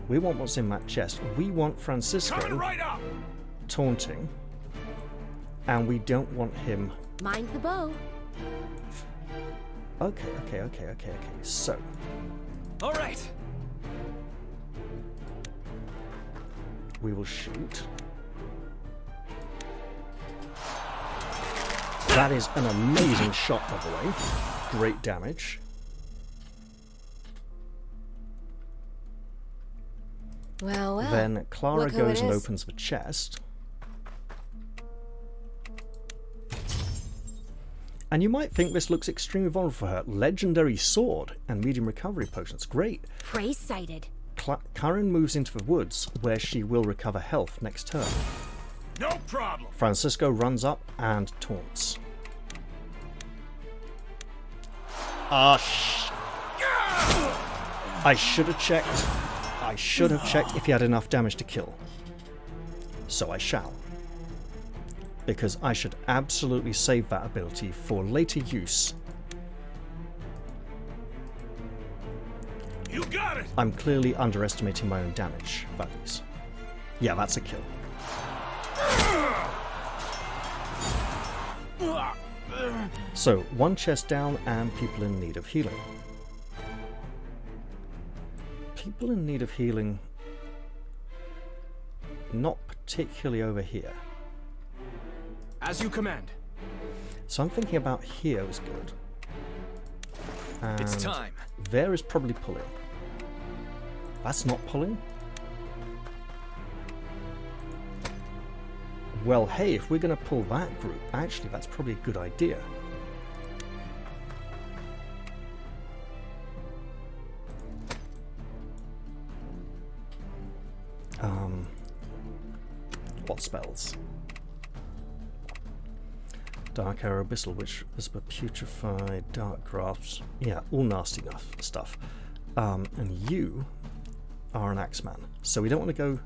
[SPEAKER 1] we want what's in that chest. We want Francisco
[SPEAKER 7] Right up.
[SPEAKER 1] taunting, and we don't want him.
[SPEAKER 13] Mind the bow.
[SPEAKER 1] Okay. So,
[SPEAKER 4] All right.
[SPEAKER 1] we will shoot. That is an amazing shot, by the way. Great damage.
[SPEAKER 9] Well,
[SPEAKER 1] Then Clara
[SPEAKER 9] look who
[SPEAKER 1] goes
[SPEAKER 9] it
[SPEAKER 1] and
[SPEAKER 9] is.
[SPEAKER 1] opens the chest. And you might think this looks extremely vulnerable for her. Legendary sword and medium recovery potions. Great.
[SPEAKER 13] Prey sighted.
[SPEAKER 1] Karen moves into the woods, where she will recover health next turn.
[SPEAKER 7] No problem.
[SPEAKER 1] Francisco runs up and taunts. I should have checked. I should have checked if he had enough damage to kill. So I shall. Because I should absolutely save that ability for later use.
[SPEAKER 7] You got it.
[SPEAKER 1] I'm clearly underestimating my own damage values. Yeah, that's a kill. So, one chest down and people in need of healing. People in need of healing, not particularly over here.
[SPEAKER 8] As you command.
[SPEAKER 1] So I'm thinking about here is good. And
[SPEAKER 3] It's time.
[SPEAKER 1] there is probably pulling. That's not pulling? Well, hey, if we're going to pull that group, actually that's probably a good idea. What spells? Dark Arrow, Abyssal Witch, Whisper, Putrefied, Dark Grasps. Yeah, all nasty enough stuff. And you are an Axeman. So we don't want to go...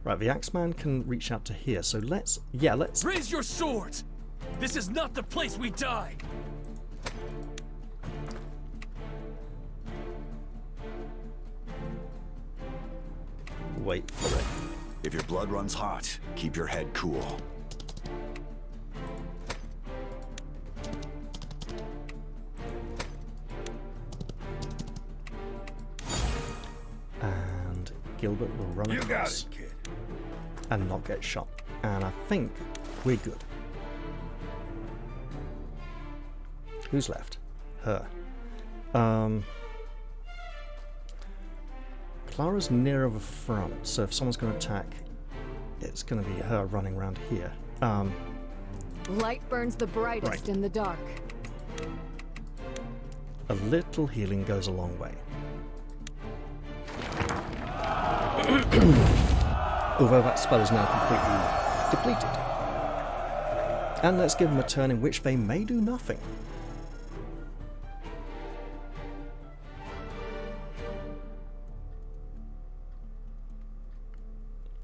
[SPEAKER 1] Right, the Axeman can reach out to here. So let's... Yeah, let's...
[SPEAKER 4] Raise your swords! This is not the place we die!
[SPEAKER 10] Wait for it. If your blood runs hot, keep your head cool.
[SPEAKER 1] And Gilbert will run
[SPEAKER 5] You got
[SPEAKER 1] across
[SPEAKER 5] it, kid.
[SPEAKER 1] and not get shot. And I think we're good. Who's left? Her. Clara's nearer the front, so if someone's going to attack, it's going to be her running around here.
[SPEAKER 11] Light burns the brightest
[SPEAKER 1] Right.
[SPEAKER 11] in the dark.
[SPEAKER 1] A little healing goes a long way. Although that spell is now completely depleted. And let's give them a turn in which they may do nothing.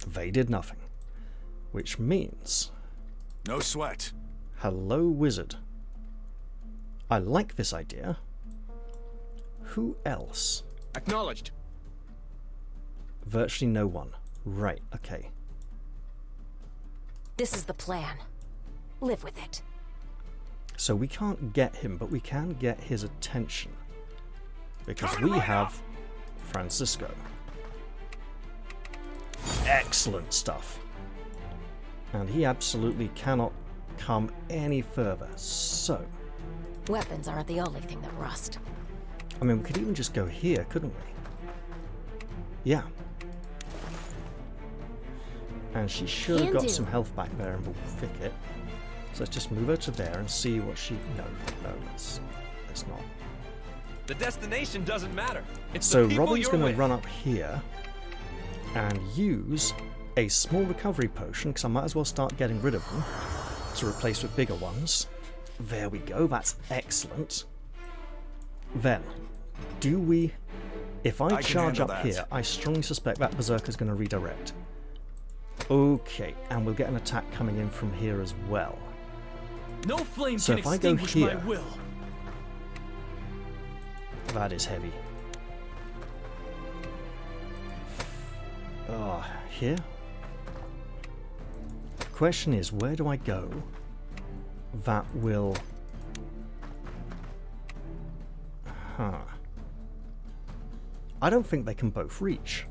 [SPEAKER 1] They did nothing. Which means...
[SPEAKER 10] No sweat.
[SPEAKER 1] Hello, wizard. I like this idea. Who else?
[SPEAKER 8] Acknowledged.
[SPEAKER 1] Virtually no one. Right, okay.
[SPEAKER 9] This is the plan. Live with it.
[SPEAKER 1] So we can't get him, but we can get his attention. Because we have Francisco. Excellent stuff. And he absolutely cannot come any further. So...
[SPEAKER 9] Weapons aren't the only thing that rust.
[SPEAKER 1] I mean, we could even just go here, couldn't we? Yeah. And she should have got some health back there in the thicket. So let's just move her to there and see what she... No, let's not.
[SPEAKER 4] The destination doesn't matter. It's
[SPEAKER 1] So
[SPEAKER 4] the people
[SPEAKER 1] Robin's
[SPEAKER 4] you're
[SPEAKER 1] going to
[SPEAKER 4] with.
[SPEAKER 1] run up here and use a small recovery potion, because I might as well start getting rid of them to replace with bigger ones. There we go, that's excellent. Then, do we... If I charge up here, I strongly suspect that Berserker's going to redirect. Okay, and we'll get an attack coming in from here as well.
[SPEAKER 3] No flame
[SPEAKER 1] So
[SPEAKER 3] can
[SPEAKER 1] if I go
[SPEAKER 3] extinguish
[SPEAKER 1] here,
[SPEAKER 3] my will.
[SPEAKER 1] That is heavy. Here? The question is, where do I go that will... I don't think they can both reach.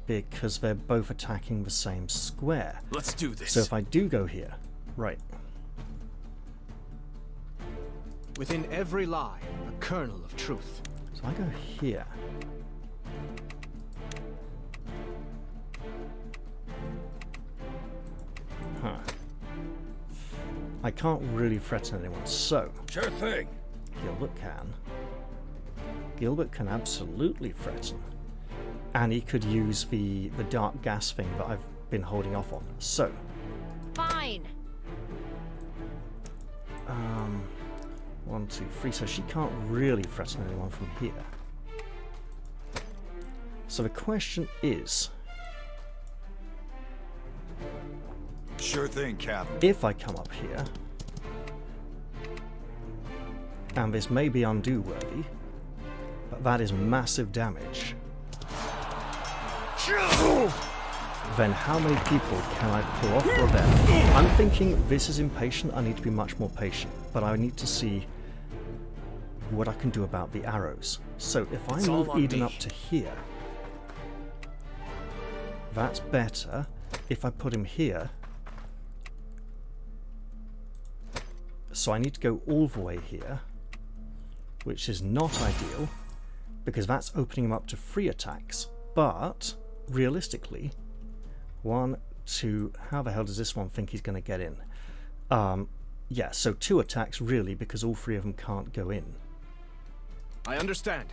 [SPEAKER 1] Because they're both attacking the same square.
[SPEAKER 3] Let's do this.
[SPEAKER 1] So if I do go here... Right.
[SPEAKER 8] Within every lie, a kernel of truth.
[SPEAKER 1] So I go here. I can't really threaten anyone, so...
[SPEAKER 5] Sure thing.
[SPEAKER 1] Gilbert can. Gilbert can absolutely threaten. And he could use the dark gas thing that I've been holding off on. So...
[SPEAKER 13] Fine.
[SPEAKER 1] 1, 2, 3. So she can't really threaten anyone from here. So the question is...
[SPEAKER 10] Sure thing, Captain.
[SPEAKER 1] If I come up here... And this may be undo worthy, but that is massive damage. Then how many people can I pull off for a bet? I'm thinking this is impatient, I need to be much more patient, but I need to see what I can do about the arrows. So if I move Eden up to here, that's better. If I put him here, so I need to go all the way here, which is not ideal, because that's opening him up to 3 attacks, but realistically, 1, 2, how the hell does this one think he's going to get in? Yeah, so 2 attacks really, because all 3 of them can't go in.
[SPEAKER 8] I understand.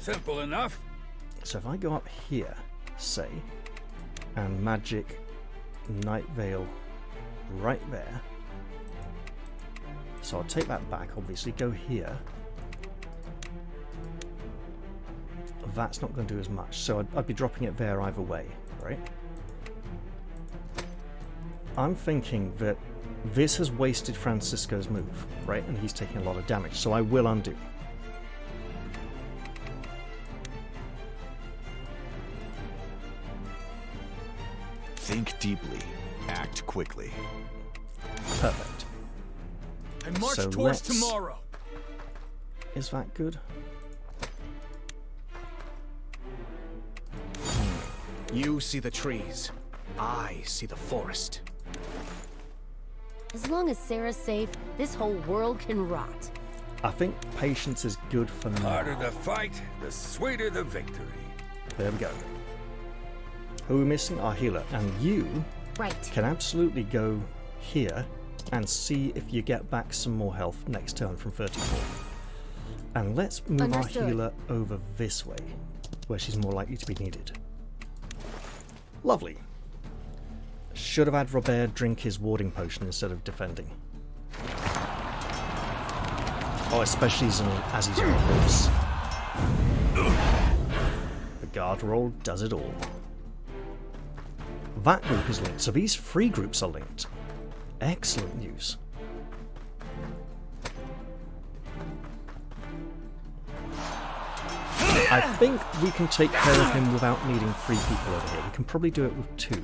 [SPEAKER 5] Simple enough.
[SPEAKER 1] So if I go up here, say, and magic Night Veil right there. So I'll take that back, obviously, go here. That's not going to do as much, so I'd be dropping it there either way, right? I'm thinking that this has wasted Francisco's move, right? And he's taking a lot of damage, so I will undo.
[SPEAKER 10] Think deeply, act quickly.
[SPEAKER 1] Perfect.
[SPEAKER 3] I march
[SPEAKER 1] So
[SPEAKER 3] towards
[SPEAKER 1] let's-
[SPEAKER 3] tomorrow.
[SPEAKER 1] Is that good?
[SPEAKER 8] You see the trees. I see the forest.
[SPEAKER 13] As long as Sarah's safe, this whole world can rot.
[SPEAKER 1] I think patience is good for
[SPEAKER 5] The
[SPEAKER 1] now.
[SPEAKER 5] harder the fight, the sweeter the victory.
[SPEAKER 1] There we go. Who are we missing? Our healer. And you
[SPEAKER 13] Right.
[SPEAKER 1] can absolutely go here and see if you get back some more health next turn from 34. And let's move
[SPEAKER 11] Understood.
[SPEAKER 1] our healer over this way, where she's more likely to be needed. Lovely. Should have had Robert drink his warding potion instead of defending. Oh, especially as he's on a horse. The guard roll does it all. That group is linked, so these 3 groups are linked. Excellent news. I think we can take care of him without needing 3 people over here. We can probably do it with 2.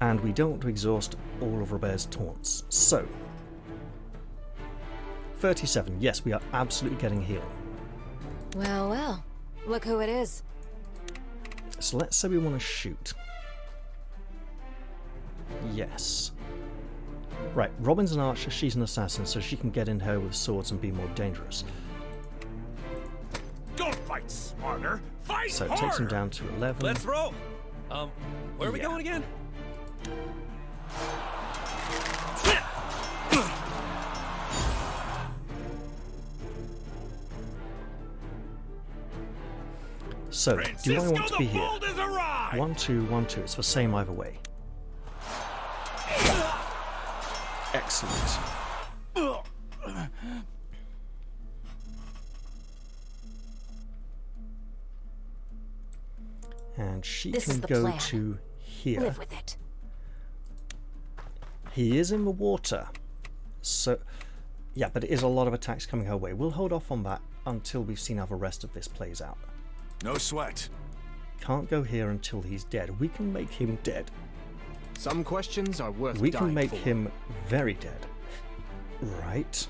[SPEAKER 1] And we don't want to exhaust all of Robert's taunts. So, 37. Yes, we are absolutely getting healing.
[SPEAKER 9] Well, well. Look who it is.
[SPEAKER 1] So let's say we want to shoot. Yes. Right, Robin's an archer, she's an assassin, so she can get in here with swords and be more dangerous.
[SPEAKER 7] Don't fight smarter, fight
[SPEAKER 1] So it
[SPEAKER 7] harder.
[SPEAKER 1] takes him down to 11.
[SPEAKER 4] Let's roll. Where are we going again?
[SPEAKER 1] So, do I want to be here?
[SPEAKER 7] 1,
[SPEAKER 1] 2, 1, 2. It's the same either way. Excellent. And she can go to here.
[SPEAKER 9] Live with it.
[SPEAKER 1] He is in the water. So, yeah, but it is a lot of attacks coming her way. We'll hold off on that until we've seen how the rest of this plays out.
[SPEAKER 10] No sweat.
[SPEAKER 1] Can't go here until he's dead. We can make him dead.
[SPEAKER 8] Some questions are worth
[SPEAKER 1] We
[SPEAKER 8] dying
[SPEAKER 1] can make
[SPEAKER 8] for.
[SPEAKER 1] him very dead. Right.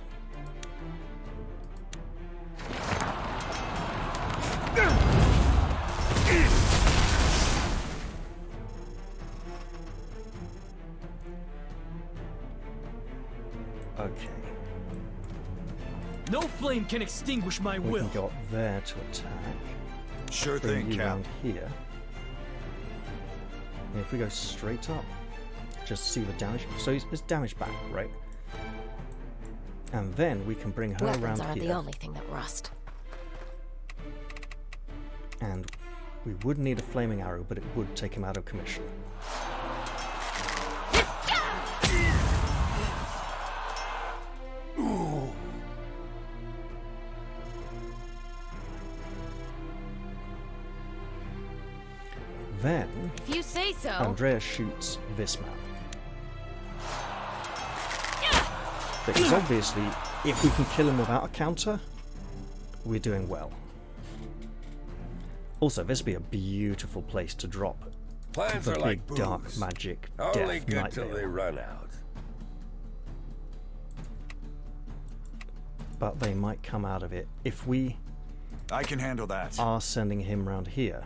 [SPEAKER 1] Okay.
[SPEAKER 3] No flame can extinguish my
[SPEAKER 1] We
[SPEAKER 3] will.
[SPEAKER 1] can go up there to attack.
[SPEAKER 10] Sure
[SPEAKER 1] Bring
[SPEAKER 10] thing,
[SPEAKER 1] you
[SPEAKER 10] Cap.
[SPEAKER 1] around here. And if we go straight up, just see the damage. So it's damage back, right? And then we can bring her
[SPEAKER 9] Weapons
[SPEAKER 1] around
[SPEAKER 9] aren't
[SPEAKER 1] here.
[SPEAKER 9] the only thing that rust.
[SPEAKER 1] And we would need a flaming arrow, but it would take him out of commission. Then
[SPEAKER 13] If you say so.
[SPEAKER 1] Andrea shoots this man. Because obviously, if we can kill him without a counter, we're doing well. Also, this would be a beautiful place to drop
[SPEAKER 5] Plans
[SPEAKER 1] the
[SPEAKER 5] are
[SPEAKER 1] big
[SPEAKER 5] like booze.
[SPEAKER 1] dark magic
[SPEAKER 5] Only
[SPEAKER 1] death
[SPEAKER 5] good till
[SPEAKER 1] nightmare.
[SPEAKER 5] they run out.
[SPEAKER 1] But they might come out of it if we
[SPEAKER 10] I can handle that.
[SPEAKER 1] are sending him round here.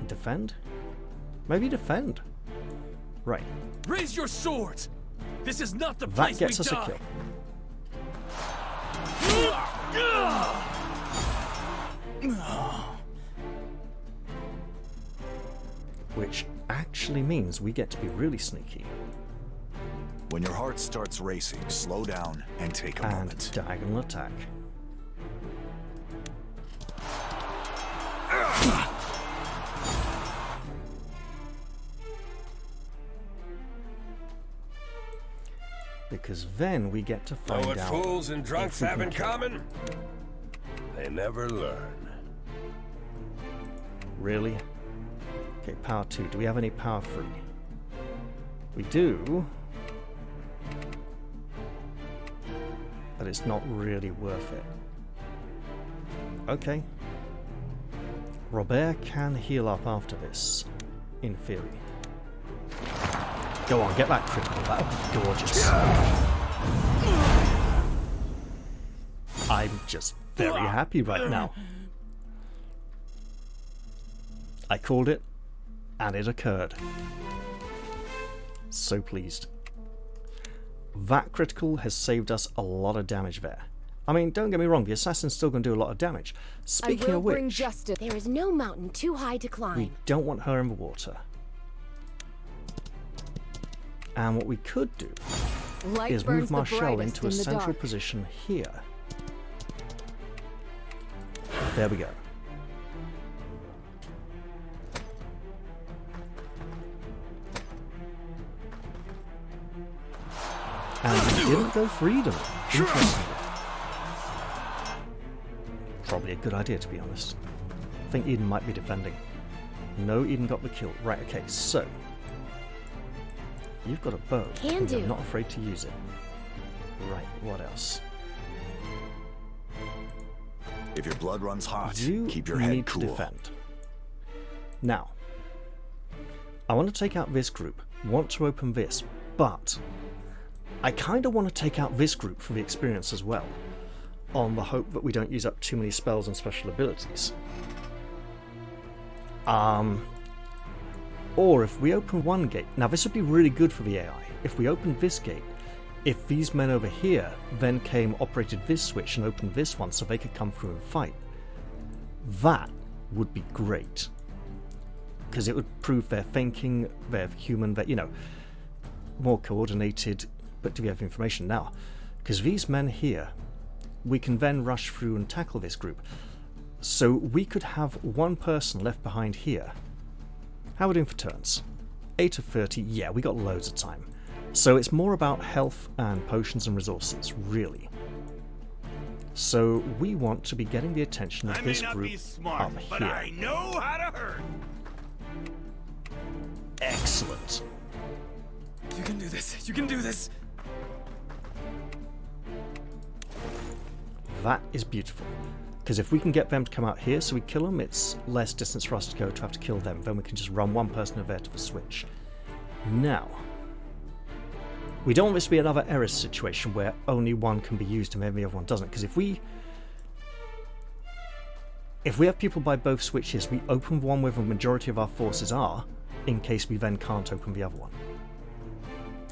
[SPEAKER 1] Defend? Maybe defend. Right.
[SPEAKER 3] Raise your swords. This is not the
[SPEAKER 1] That
[SPEAKER 3] place
[SPEAKER 1] gets
[SPEAKER 3] we
[SPEAKER 1] us
[SPEAKER 3] die.
[SPEAKER 1] a kill. Which actually means we get to be really sneaky.
[SPEAKER 10] When your heart starts racing, slow down and take a
[SPEAKER 1] And
[SPEAKER 10] moment.
[SPEAKER 1] diagonal attack. Because then we get to
[SPEAKER 5] Know
[SPEAKER 1] find
[SPEAKER 5] what
[SPEAKER 1] out
[SPEAKER 5] fools and drunks
[SPEAKER 1] if we
[SPEAKER 5] have
[SPEAKER 1] can
[SPEAKER 5] in
[SPEAKER 1] kill him.
[SPEAKER 5] common? They never learn.
[SPEAKER 1] Really? Okay, power 2. Do we have any power 3? We do. But it's not really worth it. Okay. Robert can heal up after this, in theory. Go on, get that critical. That would be gorgeous. I'm just very happy right now. I called it, and it occurred. So pleased. That critical has saved us a lot of damage there. I mean, don't get me wrong, the assassin's still going to do a lot of damage. Speaking
[SPEAKER 13] I will
[SPEAKER 1] of which,
[SPEAKER 13] bring justice. There is no mountain too high to climb.
[SPEAKER 1] we don't want her in the water. And what we could do
[SPEAKER 11] Light
[SPEAKER 1] is
[SPEAKER 11] burns
[SPEAKER 1] move
[SPEAKER 11] the
[SPEAKER 1] Marshall
[SPEAKER 11] brightest
[SPEAKER 1] into a
[SPEAKER 11] in the
[SPEAKER 1] central
[SPEAKER 11] dark.
[SPEAKER 1] position here. There we go. And we didn't go freedom. Interesting. Probably a good idea, to be honest. I think Eden might be defending. No, Eden got the kill. Right, okay, so. You've got a bow.
[SPEAKER 13] Can
[SPEAKER 1] and
[SPEAKER 13] do.
[SPEAKER 1] You're not afraid to use it. Right, what else?
[SPEAKER 10] If your blood runs hot,
[SPEAKER 1] You
[SPEAKER 10] keep your
[SPEAKER 1] need
[SPEAKER 10] head
[SPEAKER 1] to
[SPEAKER 10] cool.
[SPEAKER 1] defend. Now, I want to take out this group, want to open this, but I kind of want to take out this group for the experience as well, on the hope that we don't use up too many spells and special abilities. Or if we open one gate, now this would be really good for the AI. If we open this gate, if these men over here then operated this switch and opened this one so they could come through and fight, that would be great. Because it would prove they're thinking, they're human, that, you know, more coordinated, but do we have information now? Because these men here, we can then rush through and tackle this group. So we could have one person left behind here. How are we doing for turns? 8 of 30, yeah, we got loads of time. So it's more about health and potions and resources, really. So we want to be getting the attention of this group up here.
[SPEAKER 7] But I know how to hurt.
[SPEAKER 1] Excellent.
[SPEAKER 4] You can do this. You can do this.
[SPEAKER 1] That is beautiful. Because if we can get them to come out here so we kill them, it's less distance for us to go to have to kill them. Then we can just run one person over there to the switch. Now, we don't want this to be another error situation where only one can be used and then the other one doesn't. Because if we have people by both switches, we open one where the majority of our forces are, in case we then can't open the other one.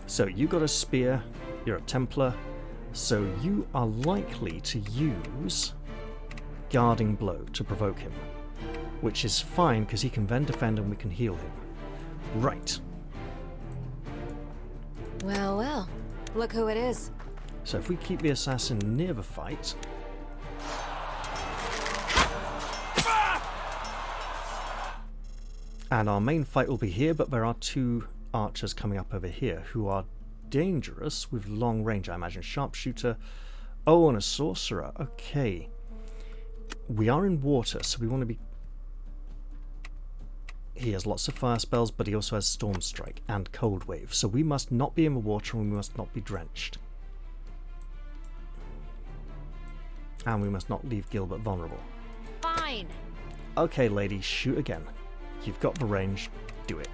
[SPEAKER 1] So you got a spear, you're a Templar, so you are likely to use Guarding Blow to provoke him, which is fine because he can then defend and we can heal him. Right.
[SPEAKER 9] Well, well. Look who it is.
[SPEAKER 1] So if we keep the assassin near the fight... And our main fight will be here, but there are 2 archers coming up over here who are dangerous with long range, I imagine. Sharpshooter. Oh, and a sorcerer. Okay. We are in water, so we want to be... He has lots of fire spells, but he also has Storm Strike and Cold Wave, so we must not be in the water and we must not be drenched. And we must not leave Gilbert vulnerable.
[SPEAKER 13] Fine.
[SPEAKER 1] Okay, lady, shoot again. You've got the range. Do it.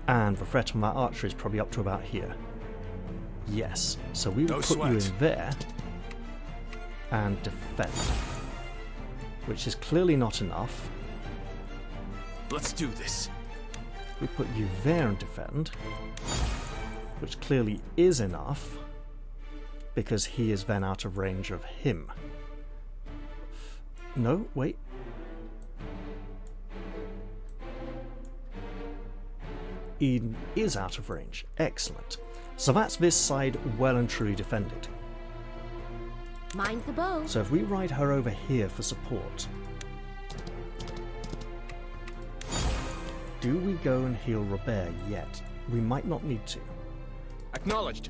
[SPEAKER 1] And the threat on that archer is probably up to about here. Yes. So we will put you in there and defend. Which is clearly not enough.
[SPEAKER 3] Let's do this.
[SPEAKER 1] We put you there and defend, which clearly is enough, because he is then out of range of him. No, wait. Eden is out of range. Excellent. So that's this side well and truly defended.
[SPEAKER 13] Mind the bow.
[SPEAKER 1] So if we ride her over here for support, do we go and heal Robert yet? We might not need to.
[SPEAKER 8] Acknowledged.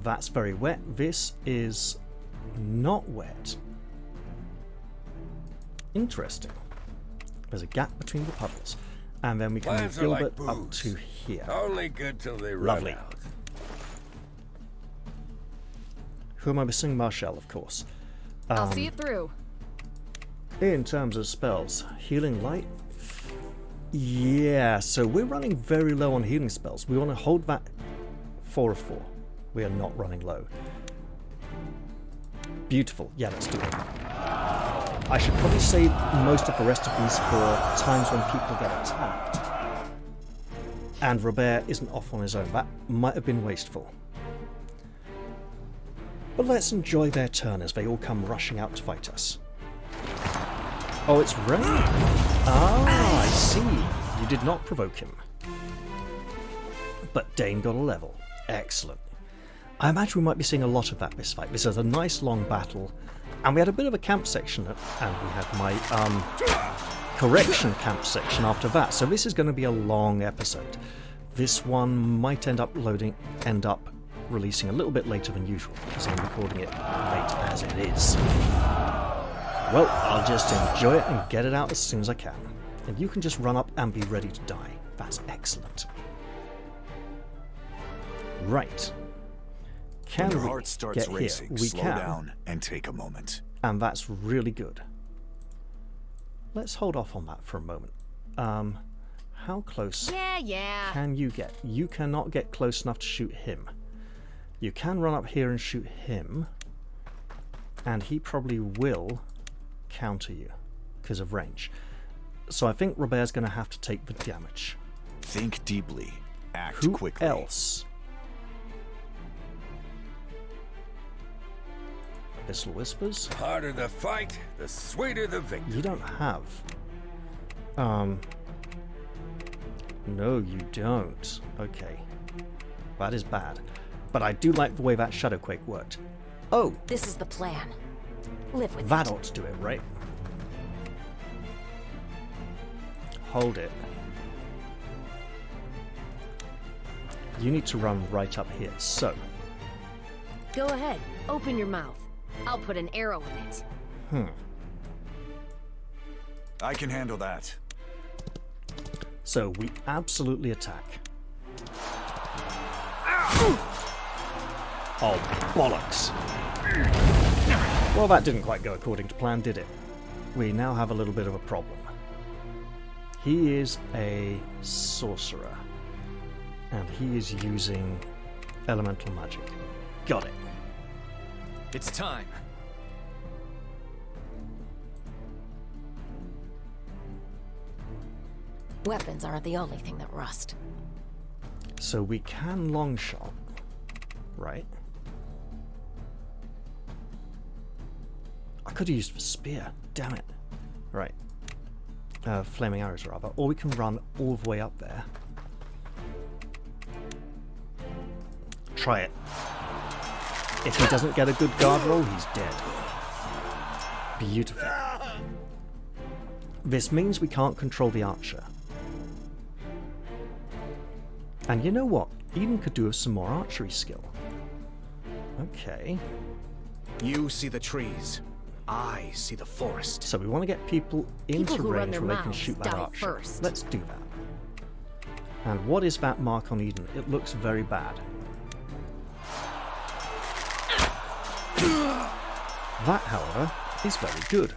[SPEAKER 1] That's very wet. This is not wet. Interesting. There's a gap between the puddles. And then we can move Gilbert up to here.
[SPEAKER 5] Only good till they
[SPEAKER 1] Lovely.
[SPEAKER 5] run out.
[SPEAKER 1] Who am I missing? Marshall, of course.
[SPEAKER 11] I'll see it through.
[SPEAKER 1] In terms of spells, Healing Light. Yeah, so we're running very low on healing spells. We want to hold that 4 of 4. We are not running low. Beautiful. Yeah, let's do it. I should probably save most of the rest of these for times when people get attacked. And Robert isn't off on his own. That might have been wasteful. But let's enjoy their turn as they all come rushing out to fight us. Oh, it's Ray. Ah, I see. You did not provoke him. But Dane got a level. Excellent. I imagine we might be seeing a lot of that this fight. This is a nice long battle. And we had a bit of a camp section, and we had my correction camp section after that. So this is going to be a long episode. This one might end up releasing a little bit later than usual, because I'm recording it late as it is. Well, I'll just enjoy it and get it out as soon as I can. And you can just run up and be ready to die. That's excellent. Right. Can
[SPEAKER 10] when your
[SPEAKER 1] we
[SPEAKER 10] heart starts
[SPEAKER 1] get
[SPEAKER 10] racing,
[SPEAKER 1] here? We
[SPEAKER 10] slow
[SPEAKER 1] can.
[SPEAKER 10] down and take a moment.
[SPEAKER 1] And that's really good. Let's hold off on that for a moment. How close can you get? You cannot get close enough to shoot him. You can run up here and shoot him, and he probably will counter you because of range. So I think Robert's going to have to take the damage.
[SPEAKER 10] Think deeply. Act
[SPEAKER 1] Who
[SPEAKER 10] quickly.
[SPEAKER 1] else? Abyssal Whispers?
[SPEAKER 5] The harder the fight, the sweeter the victory.
[SPEAKER 1] You don't have. No, you don't. Okay. That is bad. But I do like the way that Shadowquake worked. Oh!
[SPEAKER 9] This is the plan. Live with
[SPEAKER 1] That
[SPEAKER 9] it.
[SPEAKER 1] ought to do it, right? Hold it. You need to run right up here. So,
[SPEAKER 13] Go ahead, open your mouth. I'll put an arrow in it.
[SPEAKER 10] I can handle that.
[SPEAKER 1] So we absolutely attack. Oh, bollocks. Well, that didn't quite go according to plan, did it? We now have a little bit of a problem. He is a sorcerer, and he is using elemental magic. Got it.
[SPEAKER 3] It's time.
[SPEAKER 9] Weapons aren't the only thing that rust.
[SPEAKER 1] So we can long shot, right? I could have used the spear, damn it. Right. Flaming arrows rather. Or we can run all the way up there. Try it. If he doesn't get a good guard roll, he's dead. Beautiful. This means we can't control the archer. And you know what? Eden could do us some more archery skill. Okay.
[SPEAKER 8] You see the trees. I see the forest.
[SPEAKER 1] So we want to get people into
[SPEAKER 13] People who run
[SPEAKER 1] range
[SPEAKER 13] their
[SPEAKER 1] where they can
[SPEAKER 13] mouths
[SPEAKER 1] shoot that
[SPEAKER 13] die
[SPEAKER 1] archer.
[SPEAKER 13] first.
[SPEAKER 1] Let's do that. And what is that mark on Eden? It looks very bad. That, however, is very good.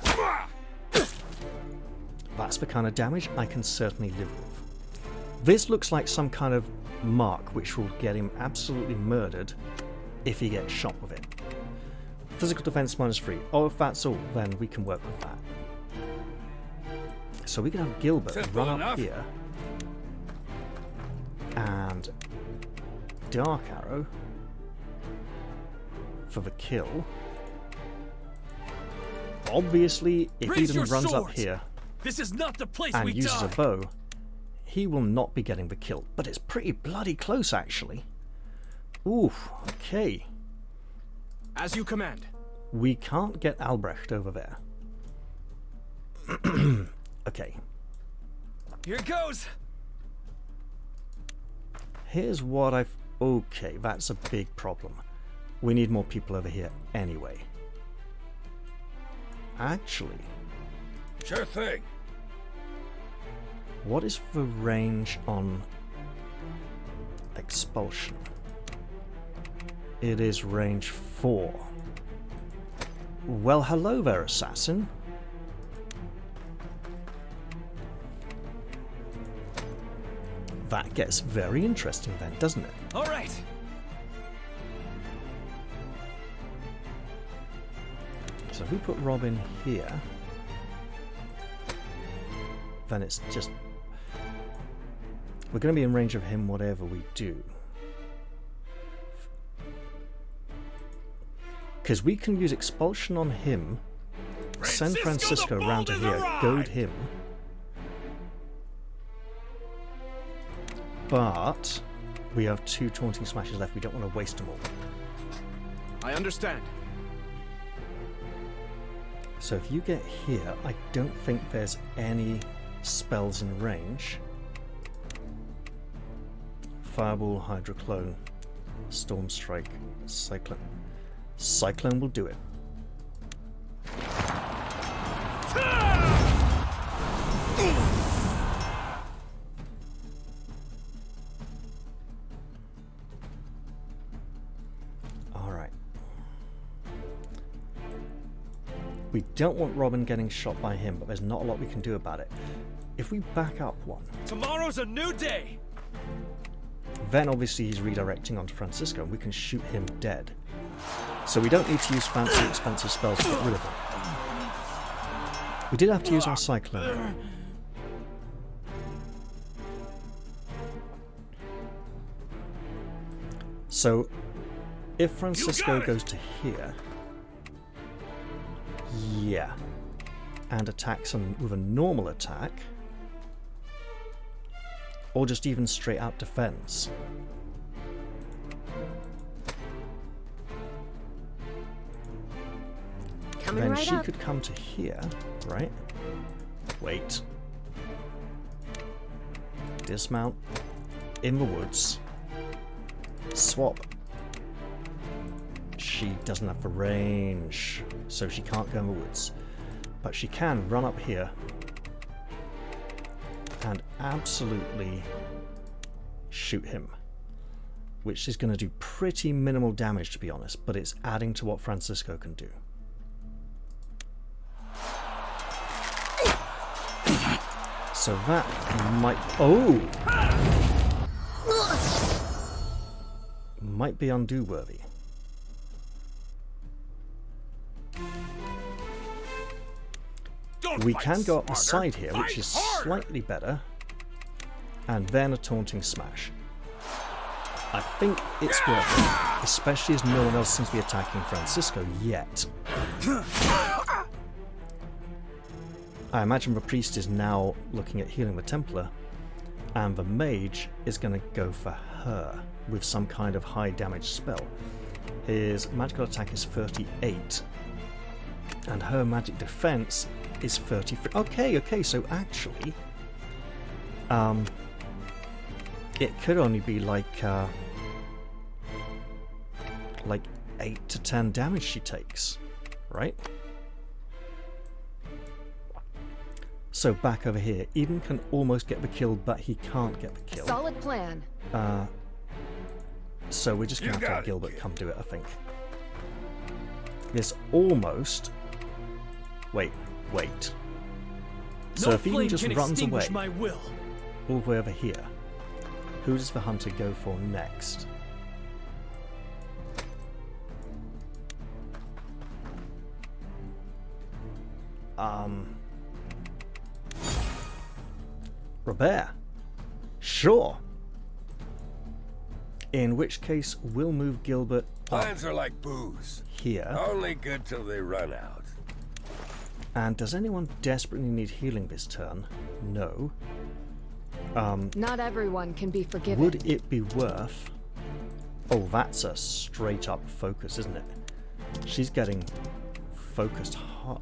[SPEAKER 1] That's the kind of damage I can certainly live with. This looks like some kind of mark which will get him absolutely murdered if he gets shot with it. Physical defense -3. Oh, if that's all, then we can work with that. So we can have Gilbert
[SPEAKER 5] Simple
[SPEAKER 1] run
[SPEAKER 5] enough.
[SPEAKER 1] up here and Dark Arrow for the kill. Obviously, if
[SPEAKER 4] Raise
[SPEAKER 1] Eden
[SPEAKER 4] your
[SPEAKER 1] runs up
[SPEAKER 4] swords.
[SPEAKER 1] here
[SPEAKER 4] This is not the place
[SPEAKER 1] and
[SPEAKER 4] we
[SPEAKER 1] uses
[SPEAKER 4] die.
[SPEAKER 1] a bow, he will not be getting the kill. But it's pretty bloody close, actually. Oof, okay.
[SPEAKER 8] As you command.
[SPEAKER 1] We can't get Albrecht over there. Okay.
[SPEAKER 4] Here it goes.
[SPEAKER 1] Here's what I've... Okay, that's a big problem. We need more people over here anyway. Actually,
[SPEAKER 5] Sure thing.
[SPEAKER 1] what is the range on expulsion? It is range 4. Well, hello there, assassin. That gets very interesting then, doesn't it?
[SPEAKER 4] All right.
[SPEAKER 1] So if we put Robin here, then it's just... We're going to be in range of him whatever we do. Because we can use expulsion on him, send Francisco round to here, goad him. But we have 2 taunting smashes left, we don't want to waste them all.
[SPEAKER 8] I understand.
[SPEAKER 1] So if you get here, I don't think there's any spells in range. Fireball, Hydroclone. Storm Strike. Cyclone. Cyclone will do it. Alright. We don't want Robin getting shot by him, but there's not a lot we can do about it. If we back up one...
[SPEAKER 4] Tomorrow's a new day!
[SPEAKER 1] Then obviously he's redirecting onto Francisco and we can shoot him dead. So we don't need to use fancy expensive spells to get rid of him. We did have to use our Cyclone. So if Francisco goes to here, yeah, and attacks him with a normal attack, or just even straight out defense. Then she could come to here, right? Wait. Dismount. In the woods. Swap. She doesn't have the range, so she can't go in the woods. But she can run up here and absolutely shoot him, which is going to do pretty minimal damage, to be honest, but it's adding to what Francisco can do. So that might... oh! Might be undo worthy. We can go up the side here, which is slightly better, and then a taunting smash. I think it's worth it, especially as no one else seems to be attacking Francisco yet. I imagine the priest is now looking at healing the Templar, and the mage is going to go for her with some kind of high damage spell. His magical attack is 38, and her magic defense is 33. Okay, so actually, it could only be like 8 to 10 damage she takes, right? So back over here, Eden can almost get the kill, but he can't get the kill.
[SPEAKER 11] Solid plan.
[SPEAKER 1] So we're just going to have to Gilbert come do it, I think. This almost... Wait. So if Eden just runs away, all the way over here, who does the hunter go for next? Robert. Sure. In which case, we'll move Gilbert up.
[SPEAKER 5] Plans are like booze.
[SPEAKER 1] Here.
[SPEAKER 5] Only good till they run out.
[SPEAKER 1] And does anyone desperately need healing this turn? No.
[SPEAKER 11] Not everyone can be forgiven.
[SPEAKER 1] Would it be worth... Oh, that's a straight up focus, isn't it? She's getting focused hot.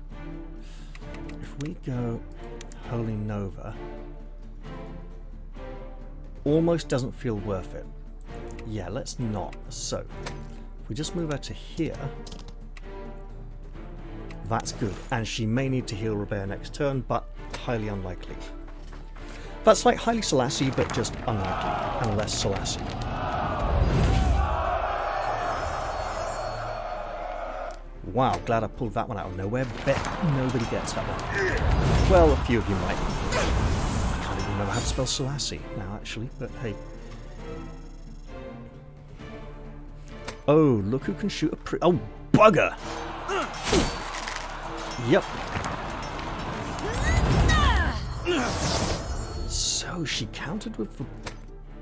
[SPEAKER 1] If we go Holy Nova... Almost doesn't feel worth it. Yeah, let's not. So, if we just move her to here... That's good, and she may need to heal Robert next turn, but highly unlikely. That's like highly Selassie, but just unlikely, and less Selassie. Wow, glad I pulled that one out of nowhere. Bet nobody gets that one. Well, a few of you might. I can't even remember how to spell Selassie now, actually, but hey. Oh, look who can shoot a oh, bugger! Yep. So she countered with the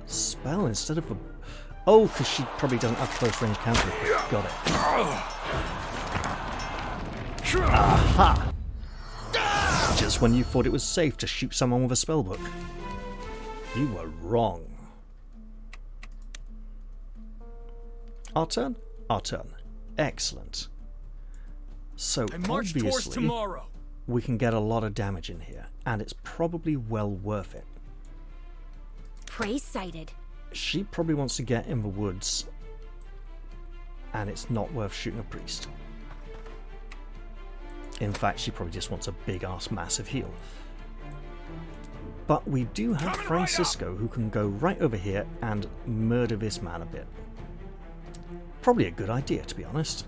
[SPEAKER 1] spell instead of the... Oh, because she probably doesn't have close range counter. Got it. Aha! Just when you thought it was safe to shoot someone with a spellbook. You were wrong. Our turn? Our turn. Excellent. So obviously, we can get a lot of damage in here, and it's probably well worth it.
[SPEAKER 13] Prey sighted.
[SPEAKER 1] She probably wants to get in the woods and it's not worth shooting a priest. In fact, she probably just wants a big-ass massive heal. But we do have Francisco who can go right over here and murder this man a bit. Probably a good idea, to be honest.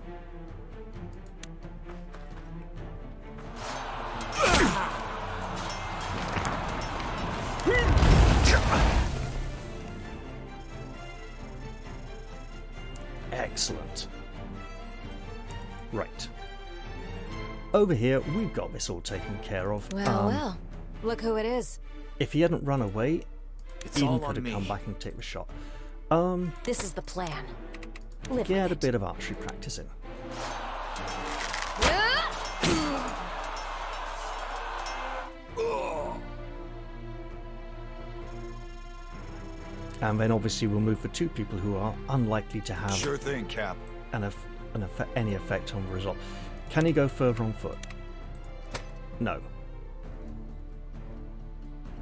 [SPEAKER 1] Excellent. Right. Over here, we've got this all taken care of.
[SPEAKER 9] Well, look who it is.
[SPEAKER 1] If he hadn't run away,
[SPEAKER 3] It's
[SPEAKER 1] Eden
[SPEAKER 3] all
[SPEAKER 1] could
[SPEAKER 3] on
[SPEAKER 1] have
[SPEAKER 3] me.
[SPEAKER 1] come back and take the shot.
[SPEAKER 9] This is the plan. Live
[SPEAKER 1] Get
[SPEAKER 9] with
[SPEAKER 1] a
[SPEAKER 9] it.
[SPEAKER 1] bit of archery practice in. And then obviously we'll move for two people who are unlikely to have
[SPEAKER 10] Sure thing, Cap.
[SPEAKER 1] any effect on the result. Can he go further on foot? No.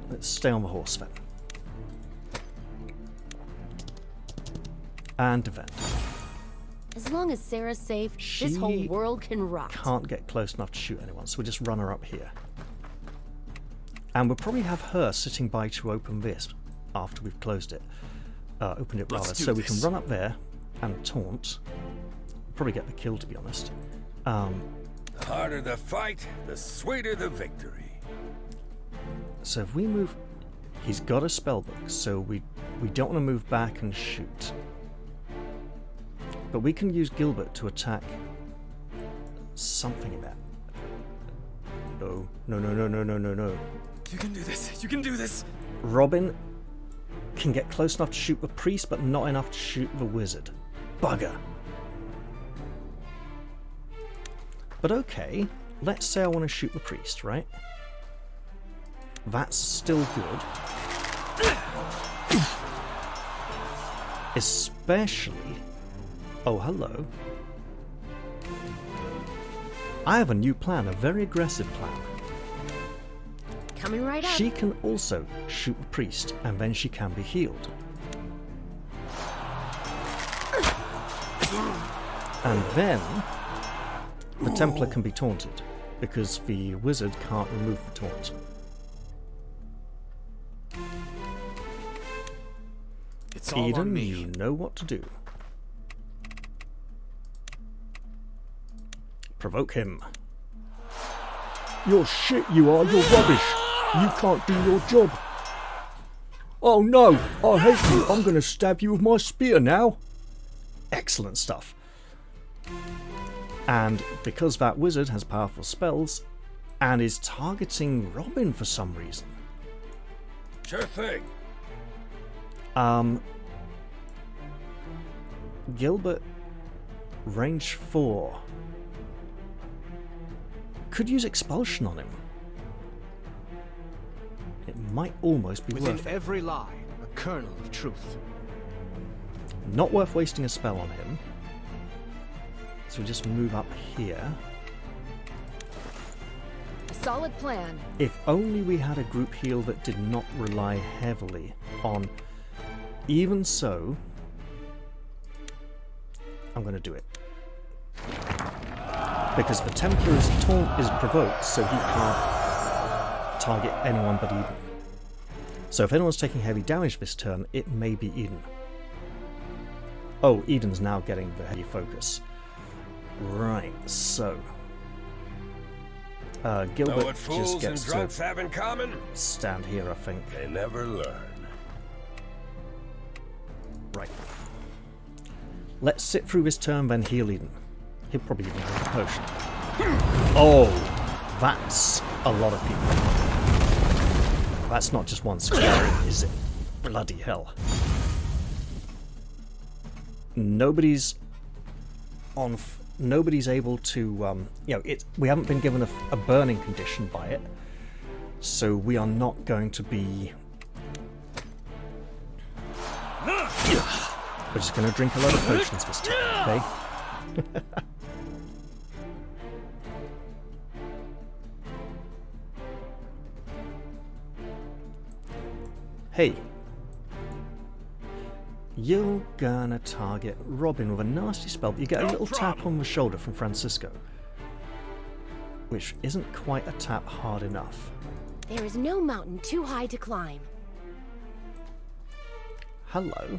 [SPEAKER 1] Let's stay on the horse then. And defend.
[SPEAKER 13] As long as Sarah's safe, this whole world can rot.
[SPEAKER 1] Can't get close enough to shoot anyone, so we'll just run her up here. And we'll probably have her sitting by to open this after we've closed it. Opened it rather. So we can run up there and taunt. Probably get the kill, to be honest.
[SPEAKER 5] The harder the fight, the sweeter the victory.
[SPEAKER 1] So if we move... He's got a spellbook, so we don't want to move back and shoot. But we can use Gilbert to attack something in that. No.
[SPEAKER 4] You can do this. You can do this.
[SPEAKER 1] Robin can get close enough to shoot the priest, but not enough to shoot the wizard. Bugger. But okay, let's say I want to shoot the priest, right? That's still good. Especially... Oh, hello. I have a new plan, a very aggressive plan.
[SPEAKER 13] Coming right up.
[SPEAKER 1] She can also shoot the priest, and then she can be healed. And then the Templar can be taunted, because the wizard can't remove the taunt.
[SPEAKER 3] It's all on
[SPEAKER 1] Eden,
[SPEAKER 3] me.
[SPEAKER 1] you know what to do. Provoke him. You're shit, you are. You're rubbish. You can't do your job. Oh no, I hate you. I'm going to stab you with my spear now. Excellent stuff. And because that wizard has powerful spells and is targeting Robin for some reason.
[SPEAKER 5] Sure thing.
[SPEAKER 1] Gilbert, range 4. Could use expulsion on him. It might almost be
[SPEAKER 8] Within
[SPEAKER 1] worth it.
[SPEAKER 8] every lie, a kernel of truth.
[SPEAKER 1] Not worth wasting a spell on him. So we just move up here.
[SPEAKER 11] A solid plan.
[SPEAKER 1] If only we had a group heal that did not rely heavily on... Even so... I'm going to do it. Because the Templar's taunt is provoked, so he can't target anyone but Eden. So if anyone's taking heavy damage this turn, it may be Eden. Oh, Eden's now getting the heavy focus. Right, so... Gilbert
[SPEAKER 5] Know what
[SPEAKER 1] just
[SPEAKER 5] fools and
[SPEAKER 1] gets
[SPEAKER 5] drunks
[SPEAKER 1] to
[SPEAKER 5] have in common?
[SPEAKER 1] stand here, I think.
[SPEAKER 5] They never learn.
[SPEAKER 1] Right. Let's sit through this turn, then heal Eden. He'll probably even drink a potion. Oh, that's a lot of people. That's not just one square, is it? Bloody hell. Nobody's on... Nobody's able to... we haven't been given a burning condition by it. So we are not going to be... We're just going to drink a lot of potions this time, okay? Hey. You're gonna target Robin with a nasty spell, but you get a little tap on the shoulder from Francisco, which isn't quite a tap hard enough.
[SPEAKER 13] There is no mountain too high to climb.
[SPEAKER 1] Hello.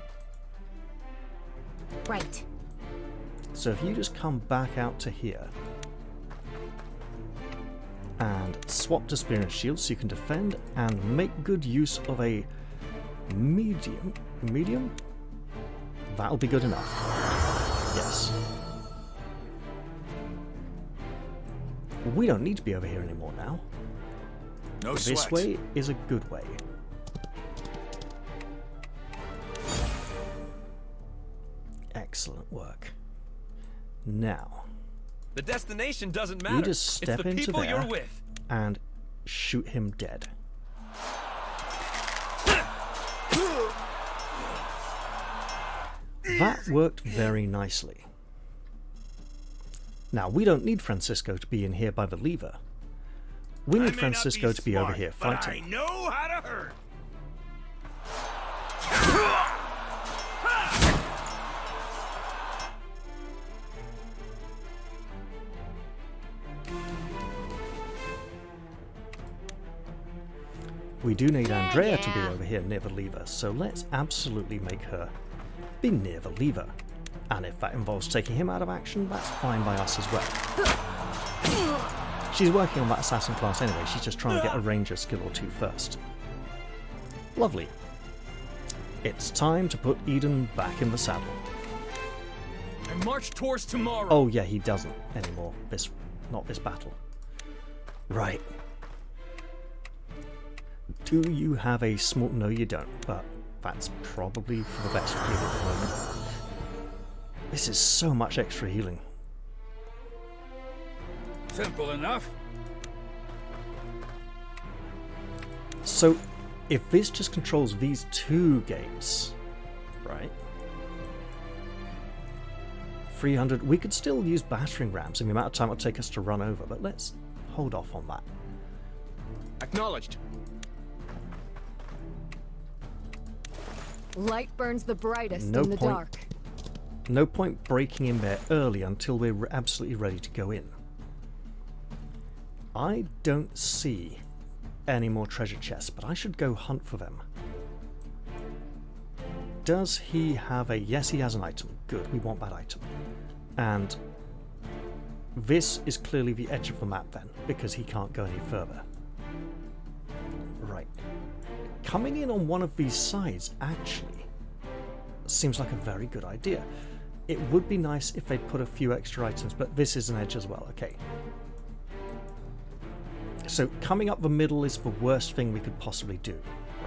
[SPEAKER 13] Right.
[SPEAKER 1] So if you just come back out to here and swap to Spear and Shield so you can defend and make good use of a medium? That'll be good enough. Yes. We don't need to be over here anymore now.
[SPEAKER 10] No
[SPEAKER 1] This
[SPEAKER 10] sweat.
[SPEAKER 1] way is a good way. Excellent work. Now,
[SPEAKER 4] The destination doesn't matter.
[SPEAKER 1] you just step
[SPEAKER 4] it's the
[SPEAKER 1] into
[SPEAKER 4] people
[SPEAKER 1] there
[SPEAKER 4] you're with.
[SPEAKER 1] and shoot him dead. That worked very nicely. Now, we don't need Francisco to be in here by the lever. We need Francisco to be over here fighting.
[SPEAKER 7] I know how to hurt.
[SPEAKER 1] We do need Andrea to be over here near the lever, so let's absolutely make her be near the lever. And if that involves taking him out of action, that's fine by us as well. She's working on that assassin class anyway, she's just trying to get a ranger skill or two first. Lovely. It's time to put Eden back in the saddle.
[SPEAKER 3] I march towards tomorrow.
[SPEAKER 1] Oh yeah, he doesn't anymore. Not this battle. Right. Do you have a small... No, you don't, but that's probably for the best for you at the moment. This is so much extra healing.
[SPEAKER 5] Simple enough.
[SPEAKER 1] So, if this just controls these two gates, right? 300, we could still use battering rams in the amount of time it would take us to run over, but let's hold off on that.
[SPEAKER 8] Acknowledged.
[SPEAKER 11] Light burns the brightest
[SPEAKER 1] No
[SPEAKER 11] in the
[SPEAKER 1] point.
[SPEAKER 11] dark.
[SPEAKER 1] No point breaking in there early until we're absolutely ready to go in. I don't see any more treasure chests, but I should go hunt for them. Does he have a... Yes, he has an item. Good, we want that item. And this is clearly the edge of the map then, because he can't go any further. Right. Coming in on one of these sides actually seems like a very good idea. It would be nice if they'd put a few extra items, but this is an edge as well, okay. So coming up the middle is the worst thing we could possibly do,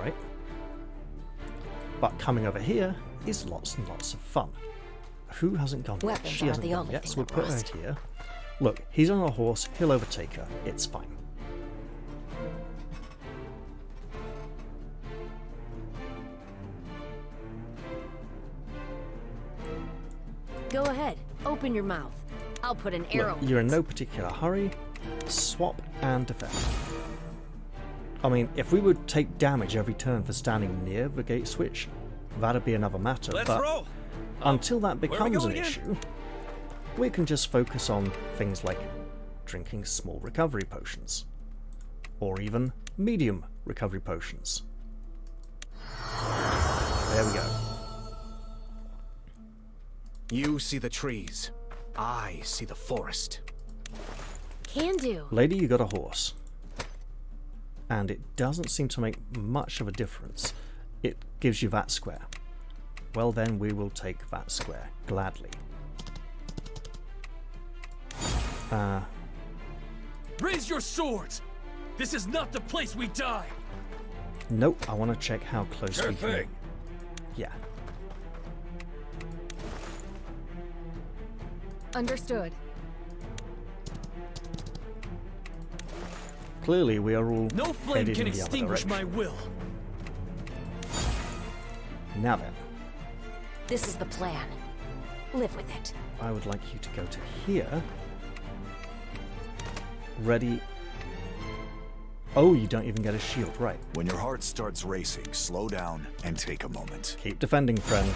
[SPEAKER 1] right? But coming over here is lots and lots of fun. Who hasn't gone yet?
[SPEAKER 9] Weapons
[SPEAKER 1] She
[SPEAKER 9] are
[SPEAKER 1] hasn't
[SPEAKER 9] the
[SPEAKER 1] gone
[SPEAKER 9] only
[SPEAKER 1] yet,
[SPEAKER 9] thing
[SPEAKER 1] so we'll
[SPEAKER 9] that
[SPEAKER 1] put
[SPEAKER 9] rust.
[SPEAKER 1] her here. Look, he's on a horse, he'll overtake her, it's fine.
[SPEAKER 13] Go ahead, open your mouth. I'll put an arrow
[SPEAKER 1] Look,
[SPEAKER 13] in
[SPEAKER 1] you're
[SPEAKER 13] it.
[SPEAKER 1] in no particular hurry. Swap and defend. I mean, if we would take damage every turn for standing near the gate switch, that'd be another matter.
[SPEAKER 4] Let's
[SPEAKER 1] but
[SPEAKER 4] roll.
[SPEAKER 1] until that
[SPEAKER 4] where we
[SPEAKER 1] becomes
[SPEAKER 4] go
[SPEAKER 1] an
[SPEAKER 4] again?
[SPEAKER 1] issue, we can just focus on things like drinking small recovery potions, or even medium recovery potions. There we go.
[SPEAKER 8] You see the trees. I see the forest.
[SPEAKER 13] Can do.
[SPEAKER 1] Lady, you got a horse. And it doesn't seem to make much of a difference. It gives you that square. Well then, we will take that square, gladly.
[SPEAKER 3] Raise your swords! This is not the place we die!
[SPEAKER 1] Nope, I want to check how close
[SPEAKER 5] Sure
[SPEAKER 1] we can...
[SPEAKER 5] thing.
[SPEAKER 1] Yeah.
[SPEAKER 11] Understood.
[SPEAKER 1] Clearly, we are all
[SPEAKER 3] No flame
[SPEAKER 1] headed
[SPEAKER 3] can
[SPEAKER 1] in the other
[SPEAKER 3] extinguish my
[SPEAKER 1] direction.
[SPEAKER 3] will.
[SPEAKER 1] Now then,
[SPEAKER 9] This is the plan. Live with it.
[SPEAKER 1] I would like you to go to here. Ready. Oh, you don't even get a shield, right.
[SPEAKER 10] When your heart starts racing, slow down and take a moment.
[SPEAKER 1] Keep defending, friend.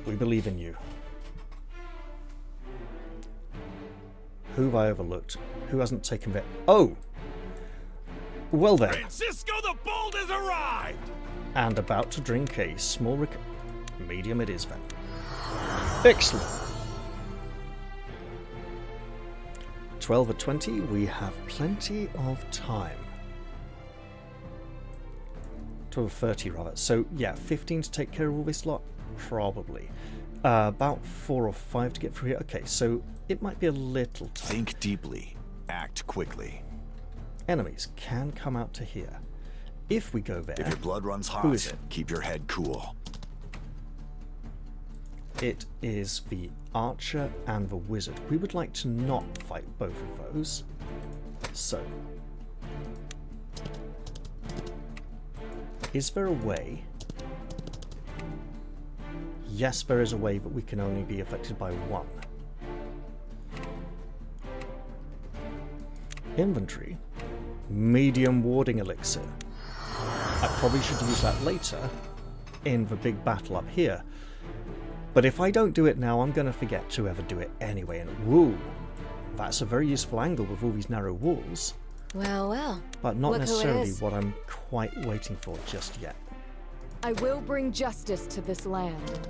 [SPEAKER 1] We believe in you. Who have I overlooked? Who hasn't taken that? Oh! Well then.
[SPEAKER 7] Francisco the Bold has arrived!
[SPEAKER 1] And about to drink a small medium it is then. Excellent. 12 at 20, we have plenty of time. 12 at 30 rather. So yeah, 15 to take care of all this lot? Probably. About 4 or 5 to get through here. Okay, so it might be a little tight.
[SPEAKER 10] Think deeply. Act quickly.
[SPEAKER 1] Enemies can come out to here. If we go there...
[SPEAKER 10] If your blood runs hot,
[SPEAKER 1] who is it?
[SPEAKER 10] Keep your head cool.
[SPEAKER 1] It is the archer and the wizard. We would like to not fight both of those. So... is there a way? Yes, there is a way, but we can only be affected by one. Inventory. Medium warding elixir. I probably should use that later in the big battle up here. But if I don't do it now, I'm going to forget to ever do it anyway. And woo, that's a very useful angle with all these narrow walls.
[SPEAKER 9] Well, well.
[SPEAKER 1] But not necessarily what I'm quite waiting for just yet.
[SPEAKER 11] I will bring justice to this land.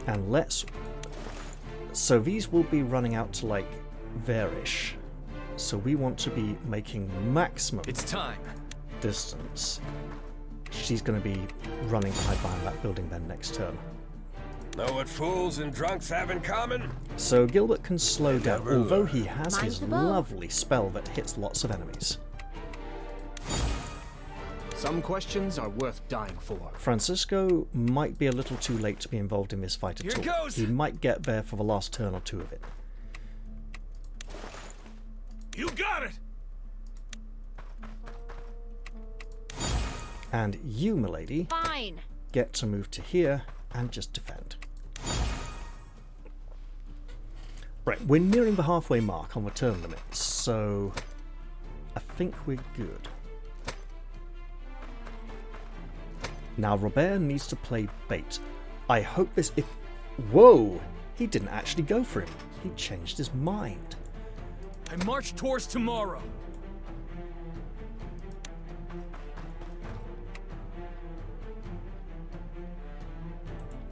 [SPEAKER 1] And let's... so these will be running out to like there-ish. So we want to be making maximum distance. She's going to be running to hide behind that building then next turn.
[SPEAKER 5] Know what fools and drunks have in common?
[SPEAKER 1] So Gilbert can slow down, although he has his lovely spell that hits lots of enemies.
[SPEAKER 8] Some questions are worth dying for.
[SPEAKER 1] Francisco might be a little too late to be involved in this fight at all. He might get there for the last turn or two of it.
[SPEAKER 7] You got it!
[SPEAKER 1] And you, milady,
[SPEAKER 13] Fine.
[SPEAKER 1] get to move to here and just defend. Right, we're nearing the halfway mark on the turn limit, so I think we're good. Now Robert needs to play bait. I hope this... Whoa! He didn't actually go for him. He changed his mind.
[SPEAKER 3] I march towards tomorrow.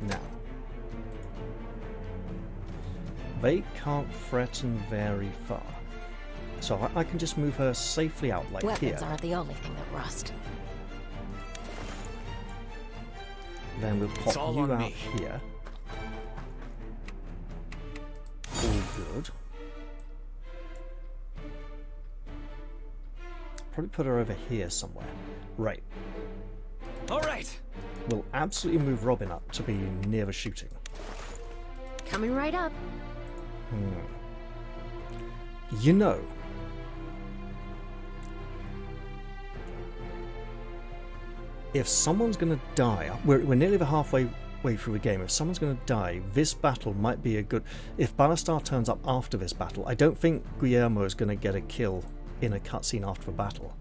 [SPEAKER 1] Now, they can't threaten very far, so I can just move her safely out like
[SPEAKER 9] Weapons
[SPEAKER 1] here.
[SPEAKER 9] Weapons aren't the only thing that rust.
[SPEAKER 1] Then we'll pop you out here. All good. Probably put her over here somewhere. Right.
[SPEAKER 3] All right.
[SPEAKER 1] We'll absolutely move Robin up to be near the shooting.
[SPEAKER 13] Coming right up.
[SPEAKER 1] You know, if someone's going to die, we're nearly the halfway through the game. If someone's going to die, this battle might be a good... If Ballastar turns up after this battle, I don't think Guillermo is going to get a kill in a cutscene after the battle.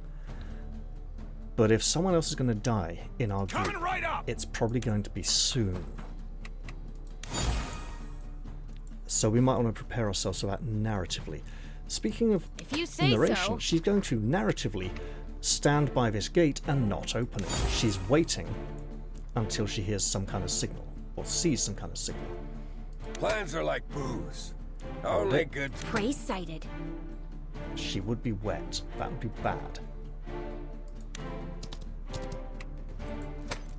[SPEAKER 1] But if someone else is going to die in our group, it's probably going to be soon. So we might want to prepare ourselves for that narratively. Speaking of narration, she's going to narratively stand by this gate and not open it. She's waiting until she hears some kind of signal, or sees some kind of signal.
[SPEAKER 5] Plans are like booze. Only good...
[SPEAKER 13] Prey sighted.
[SPEAKER 1] She would be wet. That would be bad.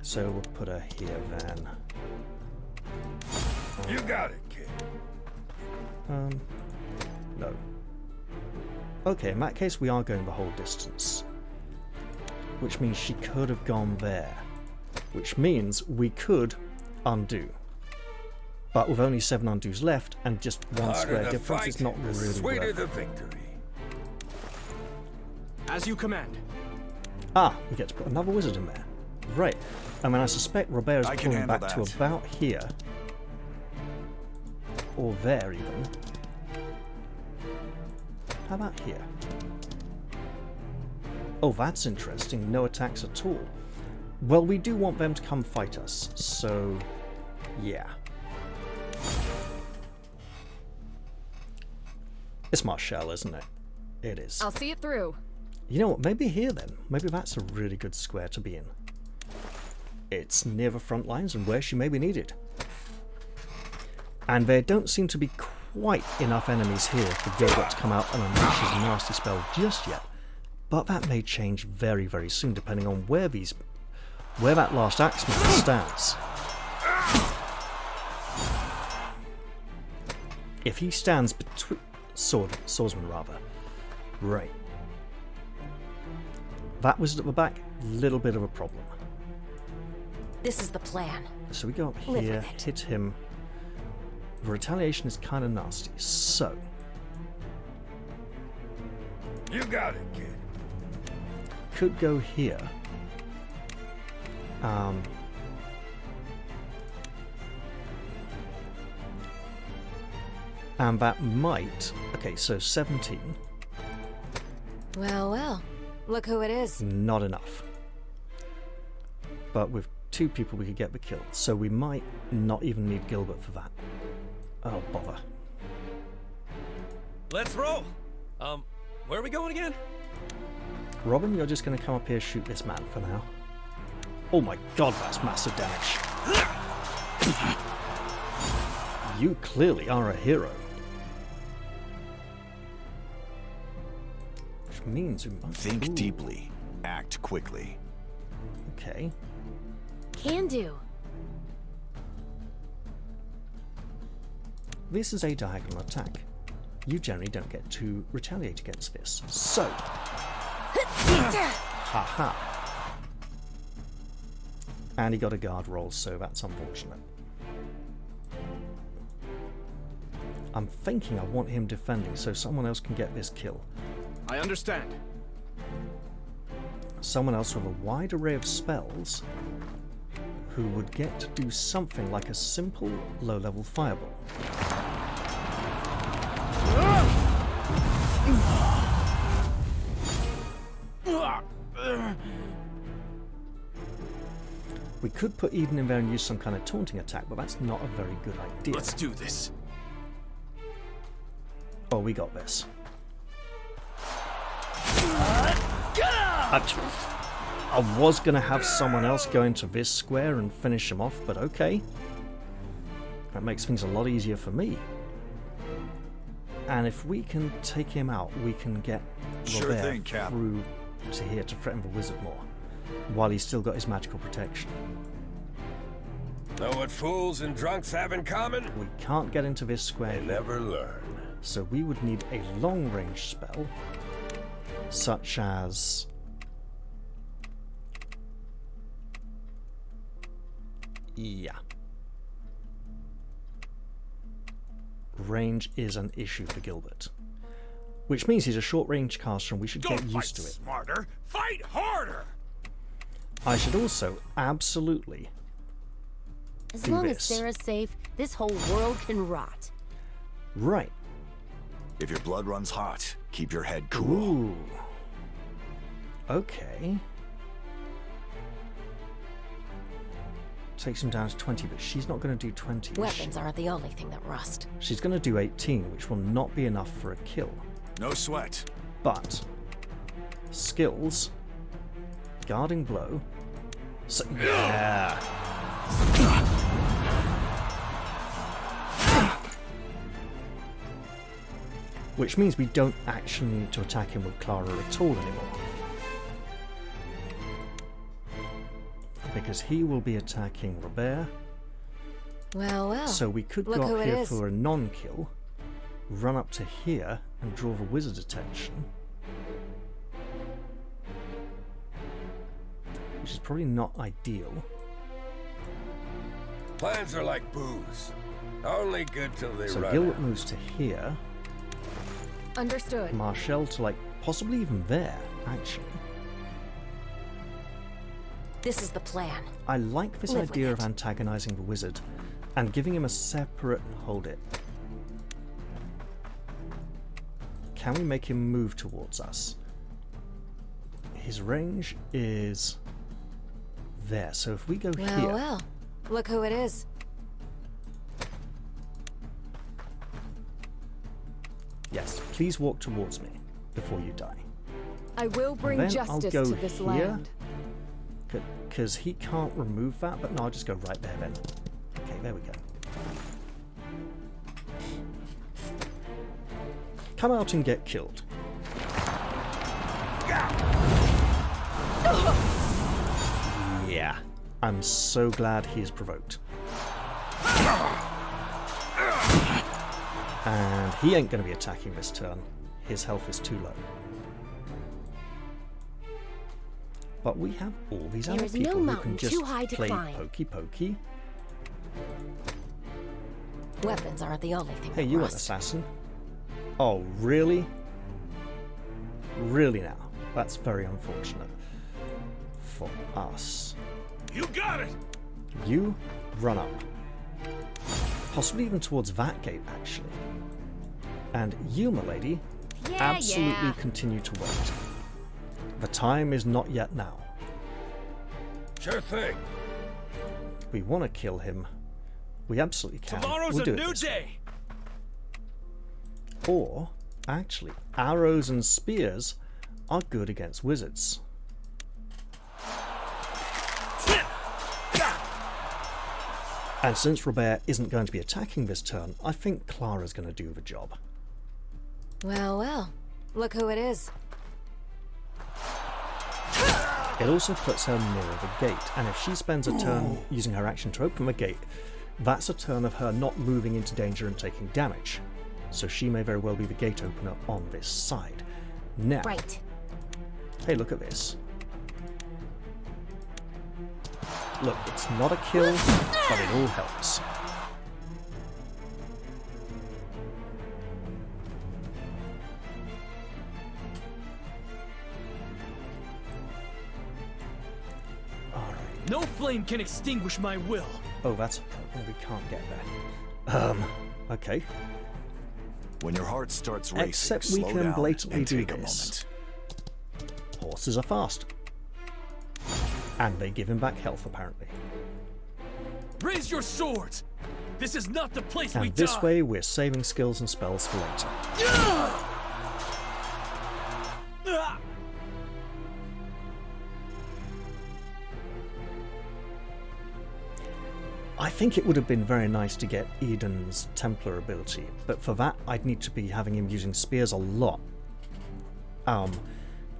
[SPEAKER 1] So we'll put her here then.
[SPEAKER 5] You got it, kid.
[SPEAKER 1] No. Okay, in that case we are going the whole distance. Which means she could have gone there. Which means we could undo. But with only 7 undos left and just one square difference, it's not really worth
[SPEAKER 5] the victory.
[SPEAKER 8] As you command.
[SPEAKER 1] Ah, we get to put another wizard in there. Right. I mean, I suspect Robert is pulling back to about here. Or there, even. How about here? Oh, that's interesting. No attacks at all. Well, we do want them to come fight us, so... yeah. It's Marshall, isn't it? It is.
[SPEAKER 11] I'll see it through.
[SPEAKER 1] You know what? Maybe here then. Maybe that's a really good square to be in. It's near the front lines and where she may be needed. And there don't seem to be quite enough enemies here for Gilbert to come out and unleash his nasty spell just yet. But that may change very, very soon, depending on where that last axeman stands. If he stands between swordsman rather. Right. That wizard at the back, little bit of a problem.
[SPEAKER 9] This is the plan.
[SPEAKER 1] So we go up here, hit him. The retaliation is kind of nasty, so...
[SPEAKER 5] You got it, kid.
[SPEAKER 1] Could go here. And that might... Okay, so 17.
[SPEAKER 9] Well, well. Look who it is.
[SPEAKER 1] Not enough. But with 2 people we could get the kill. So we might not even need Gilbert for that. Oh, bother.
[SPEAKER 4] Let's roll! Where are we going again?
[SPEAKER 1] Robin, you're just going to come up here, shoot this man for now. Oh my god, that's massive damage. You clearly are a hero. Which means we must...
[SPEAKER 10] Think deeply. Act quickly.
[SPEAKER 1] Okay.
[SPEAKER 13] Can do.
[SPEAKER 1] This is a diagonal attack. You generally don't get to retaliate against this. So... Haha. And he got a guard roll, so that's unfortunate. I'm thinking I want him defending so someone else can get this kill.
[SPEAKER 8] I understand.
[SPEAKER 1] Someone else with a wide array of spells who would get to do something like a simple low-level fireball. We could put Eden in there and use some kind of taunting attack, but that's not a very good idea.
[SPEAKER 3] Let's do this.
[SPEAKER 1] Oh, we got this. I was going to have someone else go into this square and finish him off, but okay. That makes things a lot easier for me. And if we can take him out, we can get Robert through to here to threaten the wizard more, while he's still got his magical protection.
[SPEAKER 5] Know what fools and drunks have in common?
[SPEAKER 1] We can't get into this square.
[SPEAKER 5] They never learn.
[SPEAKER 1] So we would need a long-range spell, such as... Yeah. Range is an issue for Gilbert. Which means he's a short-range caster and we should get used to it.
[SPEAKER 7] Smarter, fight harder!
[SPEAKER 1] I should also absolutely
[SPEAKER 13] As long as Sarah's safe, this whole world can rot.
[SPEAKER 1] Right.
[SPEAKER 10] If your blood runs hot, keep your head cool.
[SPEAKER 1] Ooh. Okay. Takes him down to 20, but she's not going to do 20.
[SPEAKER 9] Weapons aren't the only thing that rust.
[SPEAKER 1] She's going to do 18, which will not be enough for a kill.
[SPEAKER 10] No sweat.
[SPEAKER 1] But skills, guarding blow. So, yeah. Which means we don't actually need to attack him with Clara at all anymore. Because he will be attacking Robert.
[SPEAKER 9] Well, well.
[SPEAKER 1] So we could go up here for a non-kill, run up to here and draw the wizard's attention. Which is probably not ideal.
[SPEAKER 5] Plans are like booze. Only good till they
[SPEAKER 1] So
[SPEAKER 5] run
[SPEAKER 1] Gilbert
[SPEAKER 5] out.
[SPEAKER 1] moves to here.
[SPEAKER 11] Understood.
[SPEAKER 1] Marshall to, like, possibly even there, actually.
[SPEAKER 9] This is the plan.
[SPEAKER 1] I like this
[SPEAKER 9] Live
[SPEAKER 1] idea
[SPEAKER 9] with
[SPEAKER 1] of antagonizing the wizard and giving him a separate... Hold it. Can we make him move towards us? His range is there, so if we go
[SPEAKER 9] Well,
[SPEAKER 1] here...
[SPEAKER 9] well. Look who it is.
[SPEAKER 1] Yes, please walk towards me before you die.
[SPEAKER 11] I will bring justice to this land.
[SPEAKER 1] Because he can't remove that, but no, I'll just go right there then. Okay, there we go. Come out and get killed. Yeah, I'm so glad he is provoked. And he ain't going to be attacking this turn. His health is too low. But we have all these other people who can just play pokey pokey.
[SPEAKER 9] Weapons aren't the only thing.
[SPEAKER 1] Hey, you an assassin? Oh, really? Really now? That's very unfortunate. For us.
[SPEAKER 7] You got it!
[SPEAKER 1] You run up. Possibly even towards that gate, actually. And you, my lady, absolutely continue to wait. The time is not yet now.
[SPEAKER 5] Sure thing.
[SPEAKER 1] We want to kill him. We absolutely can.
[SPEAKER 7] Tomorrow's
[SPEAKER 1] we'll do
[SPEAKER 7] a new
[SPEAKER 1] it
[SPEAKER 7] day.
[SPEAKER 1] Or, actually, arrows and spears are good against wizards. And since Robert isn't going to be attacking this turn, I think Clara's going to do the job.
[SPEAKER 9] Well, well. Look who it is.
[SPEAKER 1] It also puts her nearer the gate, and if she spends a turn using her action to open the gate, that's a turn of her not moving into danger and taking damage. So she may very well be the gate opener on this side. Now,
[SPEAKER 9] right.
[SPEAKER 1] Hey, look at this. Look, it's not a kill, but it all helps.
[SPEAKER 3] Alright. No flame can extinguish my will.
[SPEAKER 1] Oh, that's a problem. We can't get there. Okay.
[SPEAKER 10] When your heart starts racing,
[SPEAKER 1] except we can blatantly do this. Horses are fast. And they give him back health, apparently.
[SPEAKER 3] Raise your swords! This is not the place we die!
[SPEAKER 1] And this way, we're saving skills and spells for later. I think it would have been very nice to get Eden's Templar ability, but for that, I'd need to be having him using spears a lot.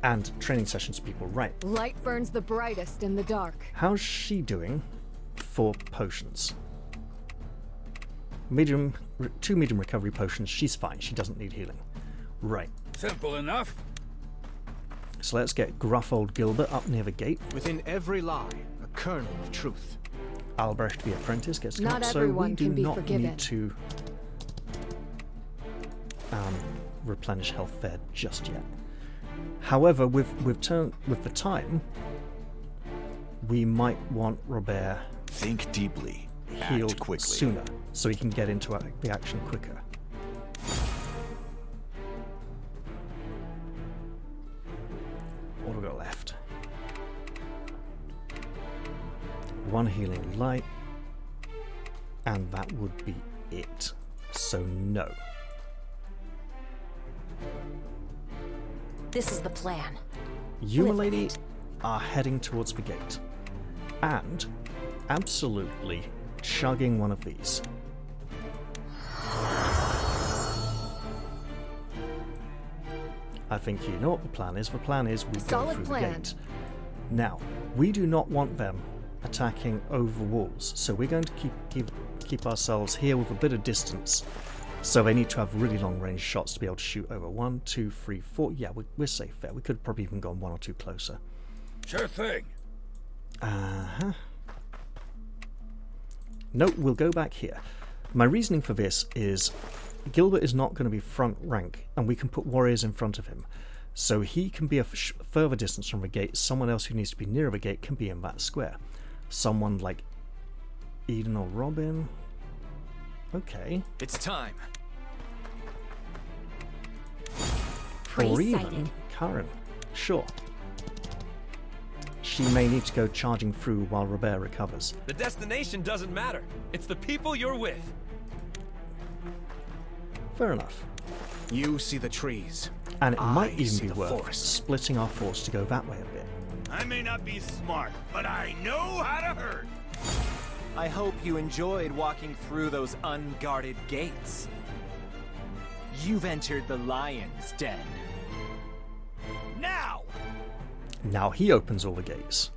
[SPEAKER 1] And training sessions people, right.
[SPEAKER 11] Light burns the brightest in the dark.
[SPEAKER 1] How's she doing for potions? 2 medium recovery potions, she's fine, she doesn't need healing. Right.
[SPEAKER 7] Simple enough.
[SPEAKER 1] So let's get gruff old Gilbert up near the gate.
[SPEAKER 8] Within every lie, a kernel of truth.
[SPEAKER 1] Albrecht the apprentice gets
[SPEAKER 11] not
[SPEAKER 1] cut, so we do not need to replenish health there just yet. However, with the time, we might want Robert
[SPEAKER 10] think deeply,
[SPEAKER 1] healed
[SPEAKER 10] act quickly
[SPEAKER 1] sooner, so he can get into the action quicker. What have we got left? 1 healing light, and that would be it. So no.
[SPEAKER 9] This is the plan.
[SPEAKER 1] You, my lady, are heading towards the gate. And absolutely chugging one of these. I think you know what the plan is. The plan is we go through the gate. Now, we do not want them attacking over walls, so we're going to keep ourselves here with a bit of distance. So they need to have really long range shots to be able to shoot over. 1, 2, 3, 4. Yeah, we're safe there. We could probably even gone 1 or 2 closer.
[SPEAKER 5] Sure thing.
[SPEAKER 1] No, we'll go back here. My reasoning for this is Gilbert is not going to be front rank, and we can put warriors in front of him. So he can be a further distance from the gate. Someone else who needs to be near the gate can be in that square. Someone like Eden or Robin. Okay.
[SPEAKER 3] It's time.
[SPEAKER 1] Or even Karen. Sure. She may need to go charging through while Robert recovers.
[SPEAKER 4] The destination doesn't matter. It's the people you're with.
[SPEAKER 1] Fair enough.
[SPEAKER 8] You see the trees.
[SPEAKER 1] And it might
[SPEAKER 8] I
[SPEAKER 1] even
[SPEAKER 8] see
[SPEAKER 1] be
[SPEAKER 8] the
[SPEAKER 1] worth
[SPEAKER 8] forest.
[SPEAKER 1] splitting our force to go that way a bit.
[SPEAKER 7] I may not be smart, but I know how to hurt.
[SPEAKER 12] I hope you enjoyed walking through those unguarded gates. You've entered the lion's den. Now!
[SPEAKER 1] Now he opens all the gates.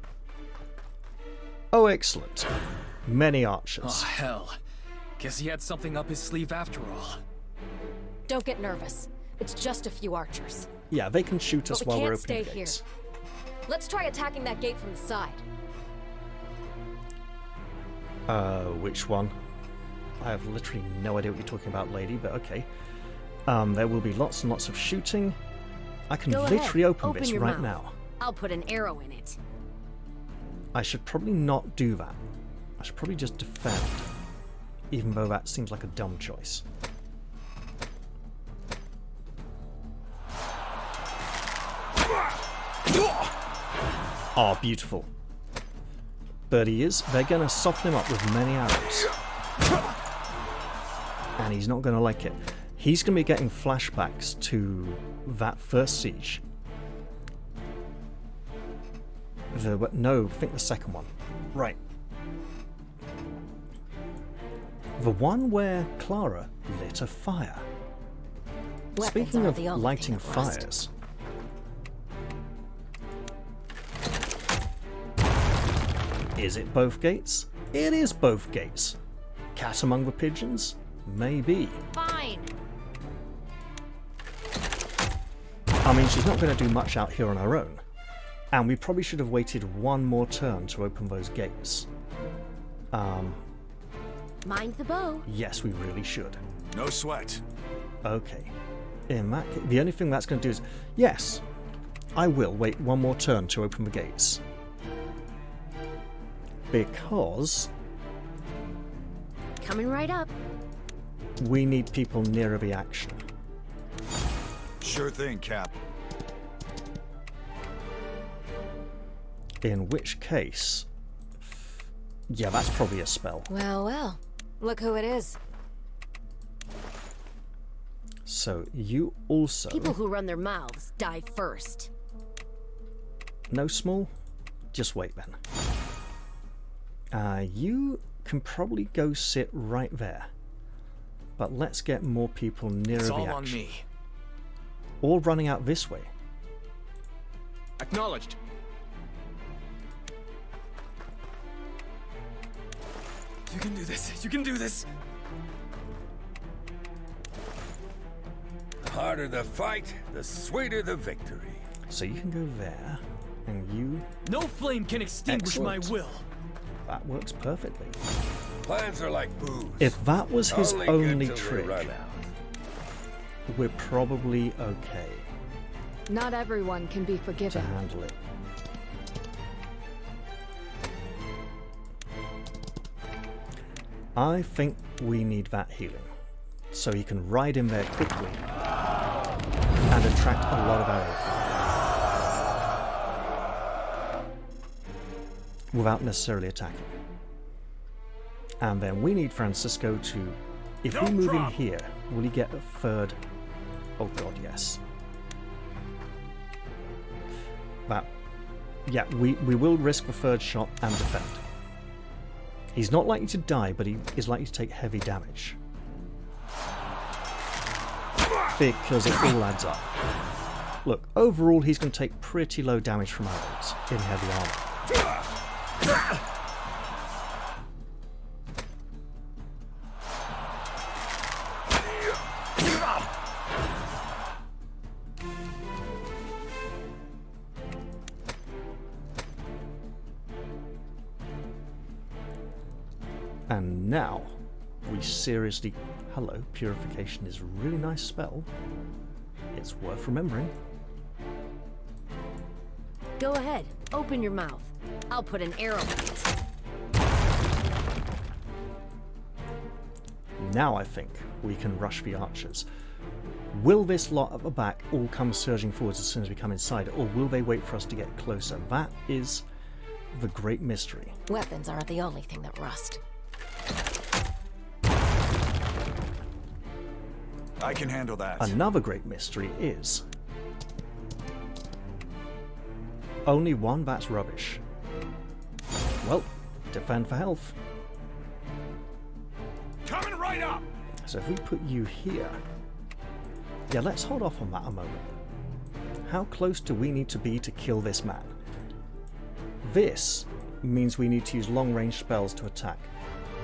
[SPEAKER 1] Oh, excellent. Many archers.
[SPEAKER 3] Oh, hell. Guess he had something up his sleeve after all.
[SPEAKER 9] Don't get nervous. It's just a few archers.
[SPEAKER 1] Yeah, they can shoot us
[SPEAKER 9] But we
[SPEAKER 1] while we're
[SPEAKER 9] can't
[SPEAKER 1] opening
[SPEAKER 9] stay
[SPEAKER 1] the gates.
[SPEAKER 9] here. Let's try attacking that gate from the side.
[SPEAKER 1] Which one? I have literally no idea what you're talking about, lady, but okay. There will be lots and lots of shooting. I can
[SPEAKER 13] Go
[SPEAKER 1] literally
[SPEAKER 13] ahead.
[SPEAKER 1] open this
[SPEAKER 13] your
[SPEAKER 1] right
[SPEAKER 13] mouth.
[SPEAKER 1] now.
[SPEAKER 13] I'll put an arrow in it.
[SPEAKER 1] I should probably not do that. I should probably just defend, even though that seems like a dumb choice. Oh, beautiful. But he is. They're going to soften him up with many arrows. And he's not going to like it. He's going to be getting flashbacks to that first siege. No, I think the second one. Right. The one where Clara lit a fire.
[SPEAKER 9] Weapons
[SPEAKER 1] Speaking
[SPEAKER 9] aren't
[SPEAKER 1] of
[SPEAKER 9] the only
[SPEAKER 1] lighting
[SPEAKER 9] thing that rust.
[SPEAKER 1] fires, is it both gates? It is both gates. Cat among the pigeons? Maybe.
[SPEAKER 13] Fine.
[SPEAKER 1] I mean, she's not going to do much out here on her own. And we probably should have waited one more turn to open those gates.
[SPEAKER 13] Mind the bow.
[SPEAKER 1] Yes, we really should.
[SPEAKER 10] No sweat.
[SPEAKER 1] Okay. In that case, the only thing that's going to do is... Yes, I will wait one more turn to open the gates. Because...
[SPEAKER 13] Coming right up.
[SPEAKER 1] we need people nearer the action.
[SPEAKER 10] Sure thing, Cap.
[SPEAKER 1] In which case... Yeah, that's probably a spell.
[SPEAKER 9] Well, well. Look who it is.
[SPEAKER 1] So, you also...
[SPEAKER 13] People who run their mouths die first.
[SPEAKER 1] No small? Just wait then. You can probably go sit right there. But let's get more people nearer
[SPEAKER 3] It's
[SPEAKER 1] the
[SPEAKER 3] all
[SPEAKER 1] action.
[SPEAKER 3] on me.
[SPEAKER 1] Or running out this way.
[SPEAKER 8] Acknowledged.
[SPEAKER 3] You can do this. You can do this.
[SPEAKER 5] The harder the fight, the sweeter the victory.
[SPEAKER 1] So you can go there, and you...
[SPEAKER 3] No flame can extinguish
[SPEAKER 1] Excellent.
[SPEAKER 3] my will.
[SPEAKER 1] That works perfectly.
[SPEAKER 5] Plans are like booze.
[SPEAKER 1] If that was his
[SPEAKER 5] Only
[SPEAKER 1] only
[SPEAKER 5] good till they
[SPEAKER 1] trick,
[SPEAKER 5] run out.
[SPEAKER 1] we're probably okay
[SPEAKER 11] Not everyone can be
[SPEAKER 1] to
[SPEAKER 11] forgiven.
[SPEAKER 1] handle it. I think we need that healing, so he can ride in there quickly and attract a lot of arrow fire without necessarily attacking. And then we need Francisco to, if we move in here, will he get a third? Oh god, yes. That, yeah, we will risk the third shot and defend. He's not likely to die, but he is likely to take heavy damage. Because it all adds up. Look, overall he's going to take pretty low damage from arrows in heavy armor. And now, we seriously... Hello, Purification is a really nice spell. It's worth remembering.
[SPEAKER 13] Go ahead. Open your mouth. I'll put an arrow in it.
[SPEAKER 1] Now I think we can rush the archers. Will this lot at the back all come surging forwards as soon as we come inside, or will they wait for us to get closer? That is the great mystery.
[SPEAKER 9] Weapons aren't the only thing that rust.
[SPEAKER 10] I can handle that.
[SPEAKER 1] Another great mystery is... only one, that's rubbish. Well, defend for health.
[SPEAKER 7] Coming right up!
[SPEAKER 1] So if we put you here... yeah, let's hold off on that a moment. How close do we need to be to kill this man? This means we need to use long-range spells to attack.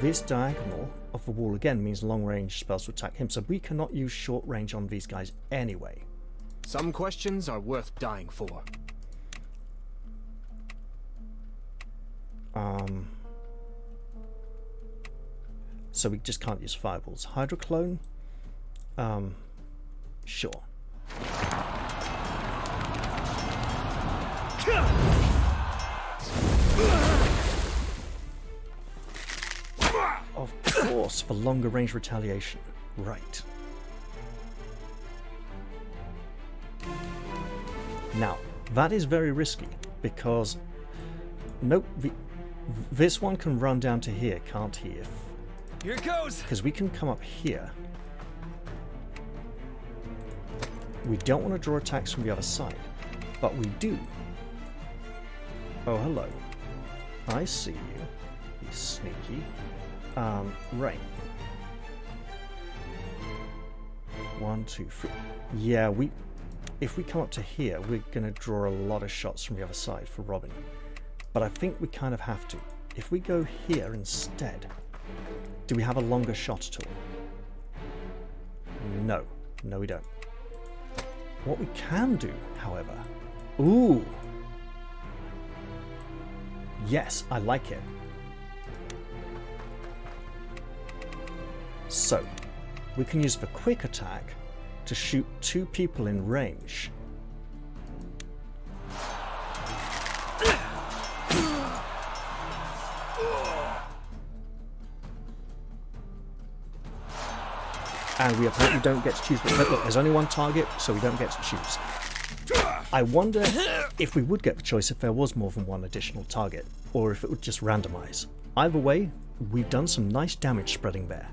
[SPEAKER 1] This diagonal of the wall again means long-range spells to attack him, so we cannot use short-range on these guys anyway.
[SPEAKER 8] Some questions are worth dying for.
[SPEAKER 1] So we just can't use fireballs. Hydroclone? Sure. Of course, for longer range retaliation. Right. Now, that is very risky, because... nope, this one can run down to here, can't he?
[SPEAKER 4] Here it goes!
[SPEAKER 1] Because we can come up here. We don't want to draw attacks from the other side, but we do. Oh, hello. I see you. He's sneaky. Right. 1, 2, 3. Yeah, if we come up to here, we're going to draw a lot of shots from the other side for Robin. But I think we kind of have to. If we go here instead, do we have a longer shot at all? No. No, we don't. What we can do, however... ooh! Yes, I like it. So, we can use the quick attack to shoot 2 people in range. And we apparently don't get to choose. But look, there's only one target, so we don't get to choose. I wonder if we would get the choice if there was more than one additional target, or if it would just randomize. Either way, we've done some nice damage spreading there.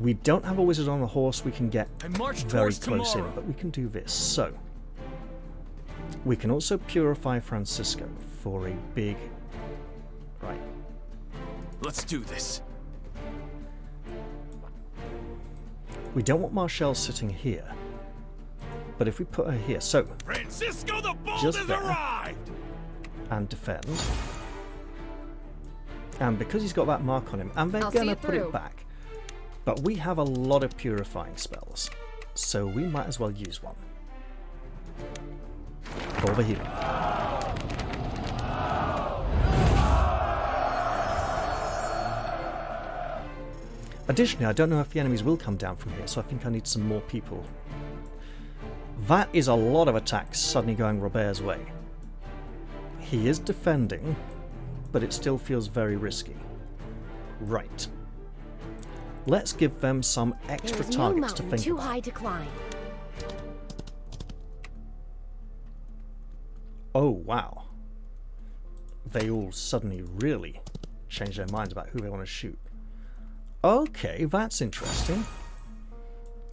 [SPEAKER 1] We don't have a wizard on the horse we can get very close in, but we can do this. So, we can also purify Francisco for a big... right.
[SPEAKER 3] Let's do this.
[SPEAKER 1] We don't want Marshall sitting here, but if we put her here, so
[SPEAKER 7] Francisco the Bold
[SPEAKER 1] just
[SPEAKER 7] has
[SPEAKER 1] there,
[SPEAKER 7] arrived!
[SPEAKER 1] And defend, and because he's got that mark on him, and they're gonna put it back, but we have a lot of purifying spells, so we might as well use one for the healing. Additionally, I don't know if the enemies will come down from here, so I think I need some more people. That is a lot of attacks suddenly going Robert's way. He is defending, but it still feels very risky. Right. Let's give them some extra targets to think
[SPEAKER 13] too
[SPEAKER 1] about.
[SPEAKER 13] high to climb.
[SPEAKER 1] Oh, wow. They all suddenly really change their minds about who they want to shoot. Okay, that's interesting.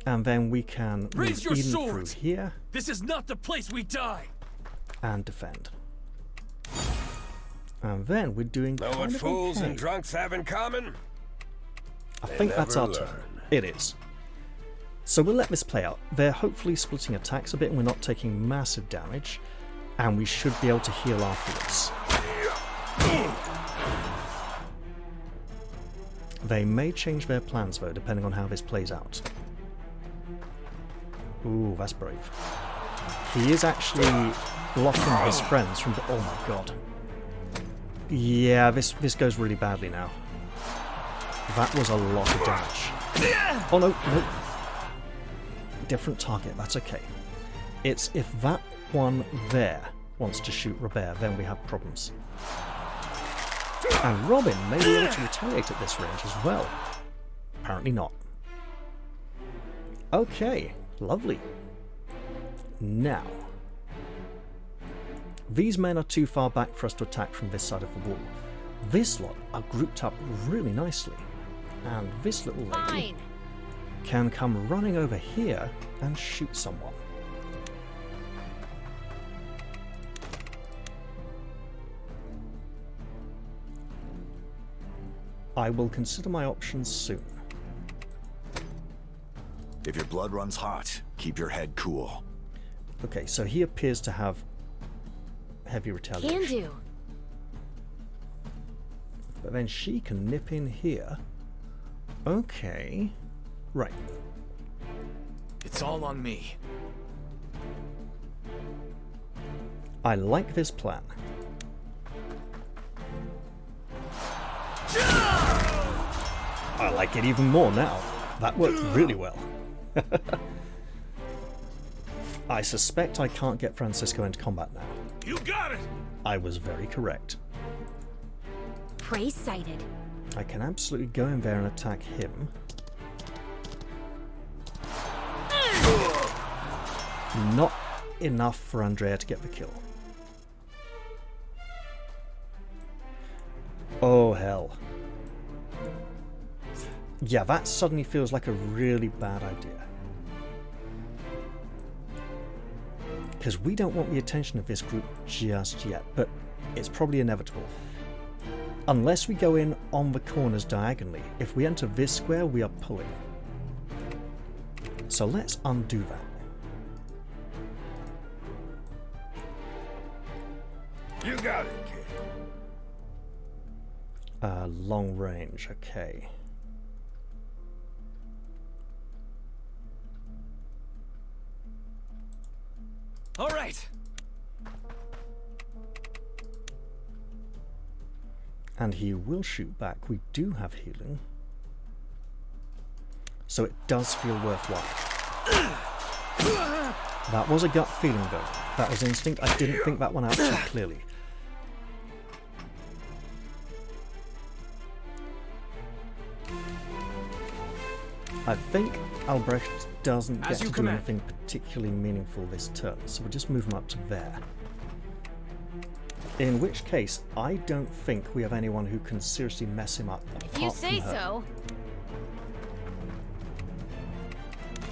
[SPEAKER 1] And then we can
[SPEAKER 4] raise your
[SPEAKER 1] Eden
[SPEAKER 4] swords
[SPEAKER 1] through here.
[SPEAKER 4] This is not the place we die.
[SPEAKER 1] And defend. And then we're doing
[SPEAKER 5] know what fools and drunks have in common?
[SPEAKER 1] I think that's our turn. It is. So we'll let this play out. They're hopefully splitting attacks a bit and we're not taking massive damage. And we should be able to heal afterwards. They may change their plans though, depending on how this plays out. Ooh, that's brave. He is actually blocking his friends from the... oh my god. Yeah, this goes really badly now. That was a lot of damage. Oh no, no. Different target, that's okay. It's if that one there wants to shoot Robert, then we have problems. And Robin may be able to retaliate at this range as well. Apparently not. Okay, lovely. Now, these men are too far back for us to attack from this side of the wall. This lot are grouped up really nicely. And this little lady can come running over here and shoot someone. I will consider my options soon.
[SPEAKER 10] If your blood runs hot, keep your head cool.
[SPEAKER 1] Okay, so he appears to have heavy retaliation.
[SPEAKER 13] Can do.
[SPEAKER 1] But then she can nip in here. Okay. Right.
[SPEAKER 3] It's all on me.
[SPEAKER 1] I like this plan. I like it even more now. That worked really well. I suspect I can't get Francisco into combat now.
[SPEAKER 7] You got it!
[SPEAKER 1] I was very correct.
[SPEAKER 13] Prey sighted.
[SPEAKER 1] I can absolutely go in there and attack him. Not enough for Andrea to get the kill. Oh hell. Yeah, that suddenly feels like a really bad idea. Because we don't want the attention of this group just yet, but it's probably inevitable. Unless we go in on the corners diagonally. If we enter this square, we are pulling. So let's undo that.
[SPEAKER 5] You got it, kid.
[SPEAKER 1] Long range, okay.
[SPEAKER 4] All right.
[SPEAKER 1] And he will shoot back. We do have healing. So it does feel worthwhile. That was a gut feeling though. That was instinct. I didn't think that one out too clearly. I think Albrecht doesn't get to do anything particularly meaningful this turn, so we'll just move him up to there. In which case, I don't think we have anyone who can seriously mess him up.
[SPEAKER 13] If you say so.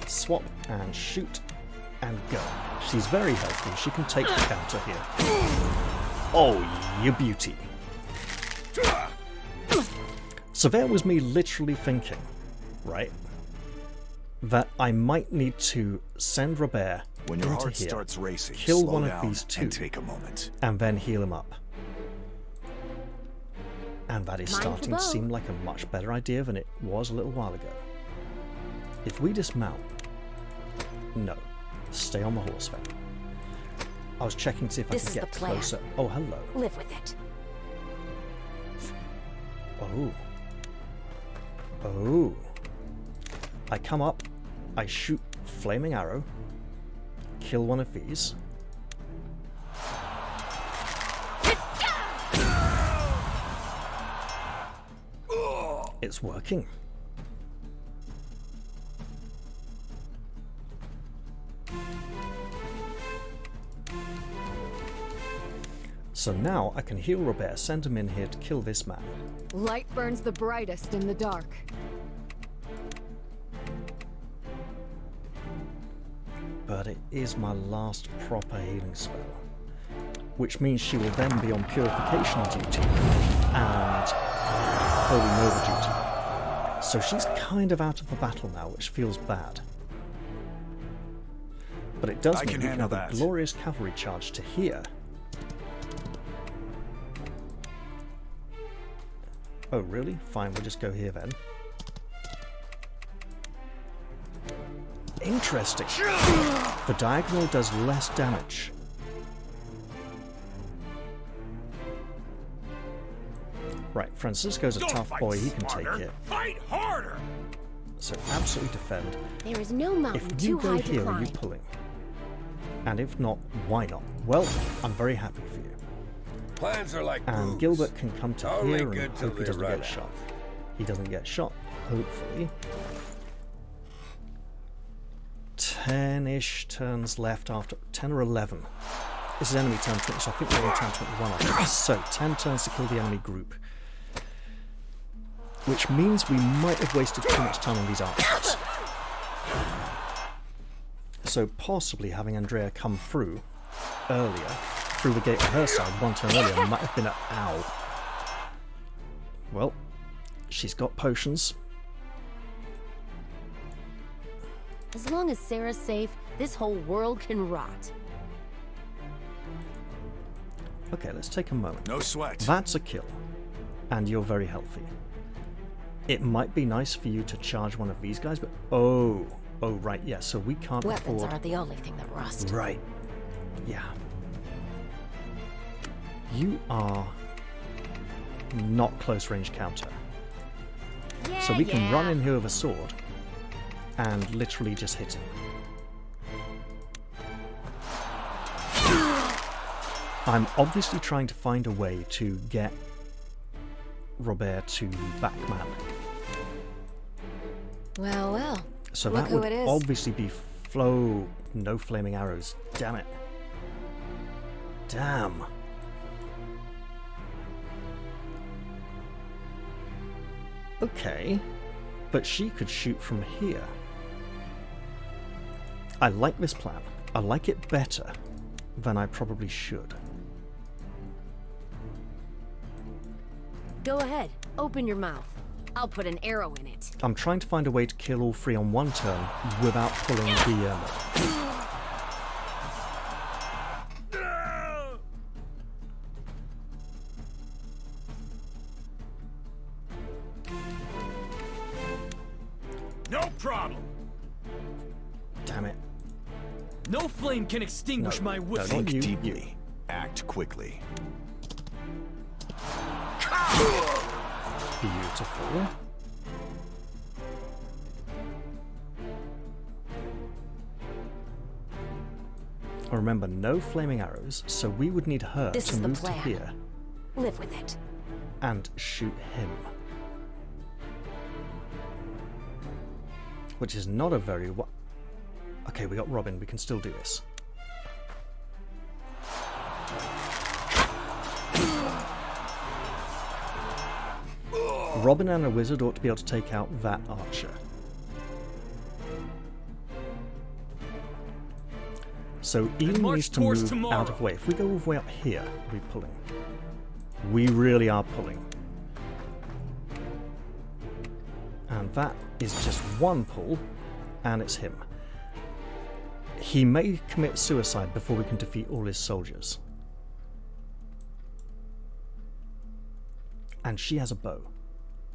[SPEAKER 1] Swap and shoot and go. She's very healthy. She can take the counter here. Oh, you beauty. So there was me literally thinking, right, that I might need to send Robert
[SPEAKER 10] when your
[SPEAKER 1] into
[SPEAKER 10] heart
[SPEAKER 1] here,
[SPEAKER 10] starts racing,
[SPEAKER 1] kill
[SPEAKER 10] slow
[SPEAKER 1] one
[SPEAKER 10] down
[SPEAKER 1] of these two,
[SPEAKER 10] and take a moment,
[SPEAKER 1] and then heal him up. And that is starting to seem like a much better idea than it was a little while ago. If we dismount, no, stay on the horse then. I was checking to see if I could get closer. Oh, hello.
[SPEAKER 13] Live with it.
[SPEAKER 1] Oh. Oh. I come up, I shoot flaming arrow, kill one of these. It's working. So now I can heal Robert, send him in here to kill this man.
[SPEAKER 11] Light burns the brightest in the dark.
[SPEAKER 1] But it is my last proper healing spell. Which means she will then be on purification duty and Holy Nova duty. So she's kind of out of the battle now, which feels bad. But it does mean we can have a glorious cavalry charge to here. Oh really? Fine, we'll just go here then. Interesting. The diagonal does less damage. Right, Francisco's a tough boy, he can take it.
[SPEAKER 7] Fight harder!
[SPEAKER 1] So absolutely defend.
[SPEAKER 13] There is no mountain too high to climb. If you go here, are you pulling? And if not, why not? Well, I'm very happy for you.
[SPEAKER 5] Plans are like
[SPEAKER 1] and
[SPEAKER 5] boobs.
[SPEAKER 1] Gilbert can come to
[SPEAKER 5] Only
[SPEAKER 1] here
[SPEAKER 5] good
[SPEAKER 1] and
[SPEAKER 5] till
[SPEAKER 1] hope he
[SPEAKER 5] they
[SPEAKER 1] doesn't
[SPEAKER 5] run
[SPEAKER 1] get
[SPEAKER 5] out.
[SPEAKER 1] shot. He doesn't get shot, hopefully. 10-ish turns left after 10 or 11. This is enemy turn 20, so I think we're on turn 21. I think. So 10 turns to kill the enemy group, which means we might have wasted too much time on these archers. So possibly having Andrea come through earlier, through the gate on her side, one turn earlier, might have been a ow. Well, she's got potions.
[SPEAKER 14] As long as Sarah's safe, this whole world can rot.
[SPEAKER 1] Okay, let's take a moment.
[SPEAKER 10] No sweat.
[SPEAKER 1] That's a kill. And you're very healthy. It might be nice for you to charge one of these guys, but oh, right, yeah, so we can't
[SPEAKER 14] Weapons
[SPEAKER 1] afford...
[SPEAKER 14] aren't the only thing that rust.
[SPEAKER 1] Right, yeah. You are not close range counter.
[SPEAKER 14] Yeah,
[SPEAKER 1] so we can run in here with a sword and literally just hit him. I'm obviously trying to find a way to get Robert to Backman.
[SPEAKER 9] Well, well.
[SPEAKER 1] So
[SPEAKER 9] Look
[SPEAKER 1] that
[SPEAKER 9] who
[SPEAKER 1] would
[SPEAKER 9] it is.
[SPEAKER 1] obviously be Flo. No flaming arrows. Damn it. Damn. Okay. But she could shoot from here. I like this plan. I like it better than I probably should.
[SPEAKER 14] Go ahead. Open your mouth. I'll put an arrow in it.
[SPEAKER 1] I'm trying to find a way to kill all three on one turn without pulling the
[SPEAKER 7] No problem.
[SPEAKER 1] Damn it.
[SPEAKER 3] No flame can extinguish my will.
[SPEAKER 10] Think deeply. Act quickly.
[SPEAKER 1] Beautiful. Remember, no flaming arrows, so we would need her
[SPEAKER 14] This
[SPEAKER 1] to
[SPEAKER 14] is the
[SPEAKER 1] move to
[SPEAKER 14] plan.
[SPEAKER 1] here
[SPEAKER 14] Live with it.
[SPEAKER 1] and shoot him. Which is not a very... Okay, we got Robin, we can still do this. Robin and a wizard ought to be able to take out that archer. So Ian needs to move out of the way. If we go all the way up here, we're pulling. We really are pulling. And that is just one pull, and it's him. He may commit suicide before we can defeat all his soldiers. And she has a bow.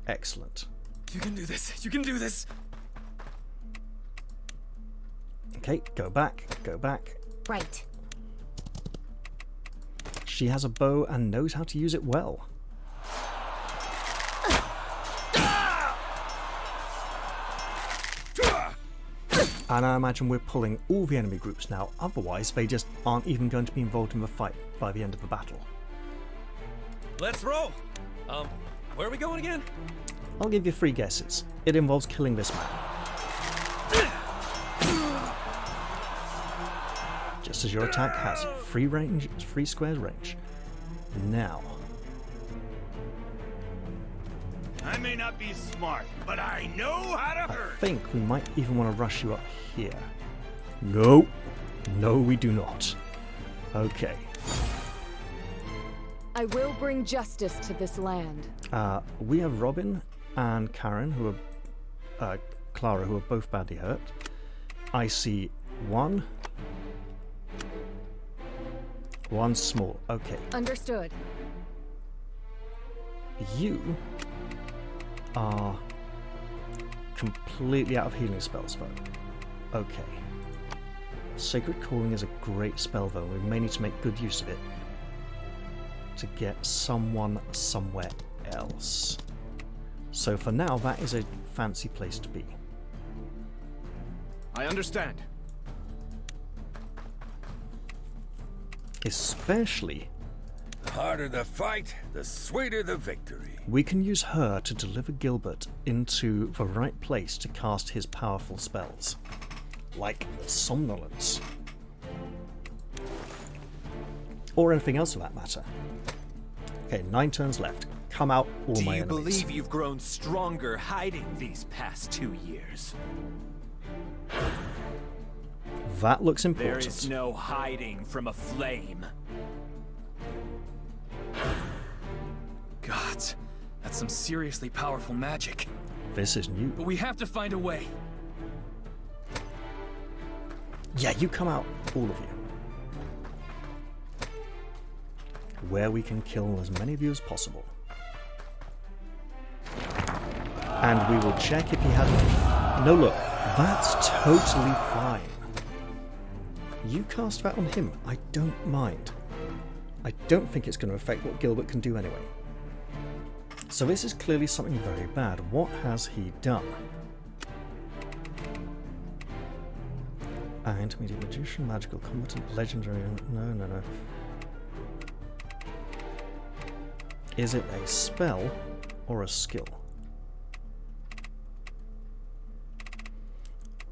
[SPEAKER 1] Excellent.
[SPEAKER 3] You can do this. You can do this.
[SPEAKER 1] Okay, go back, go back.
[SPEAKER 14] Right.
[SPEAKER 1] She has a bow and knows how to use it well. And I imagine we're pulling all the enemy groups now, otherwise they just aren't even going to be involved in the fight by the end of the battle.
[SPEAKER 4] Let's roll! Where are we going again?
[SPEAKER 1] I'll give you 3 guesses. It involves killing this man. Just as your attack has free squares range. Now.
[SPEAKER 7] I may not be smart, but I know how to
[SPEAKER 1] I
[SPEAKER 7] hurt.
[SPEAKER 1] think we might even want to rush you up here. Nope. No, we do not. Okay.
[SPEAKER 11] I will bring justice to this land.
[SPEAKER 1] We have Robin and Karen, who are Clara, who are both badly hurt. I see one small. Okay.
[SPEAKER 11] Understood.
[SPEAKER 1] You are completely out of healing spells, though. Okay. Sacred Calling is a great spell, though. We may need to make good use of it to get someone somewhere else. So for now, that is a fancy place to be.
[SPEAKER 8] I understand.
[SPEAKER 1] Especially...
[SPEAKER 5] The harder the fight, the sweeter the victory.
[SPEAKER 1] we can use her to deliver Gilbert into the right place to cast his powerful spells. Like Somnolence. Or anything else for that matter. Okay, 9 turns left. Come out, all my enemies.
[SPEAKER 12] Do you believe you've grown stronger hiding these past 2 years?
[SPEAKER 1] That looks important.
[SPEAKER 12] There is no hiding from a flame.
[SPEAKER 3] Gods, that's some seriously powerful magic.
[SPEAKER 1] This is new.
[SPEAKER 3] But we have to find a way.
[SPEAKER 1] Yeah, you come out, all of you. Where we can kill as many of you as possible. And we will check if he has... No, look, that's totally fine. You cast that on him. I don't mind. I don't think it's going to affect what Gilbert can do anyway. So this is clearly something very bad. What has he done? Intermediate magician, magical combatant, legendary... No. Is it a spell or a skill?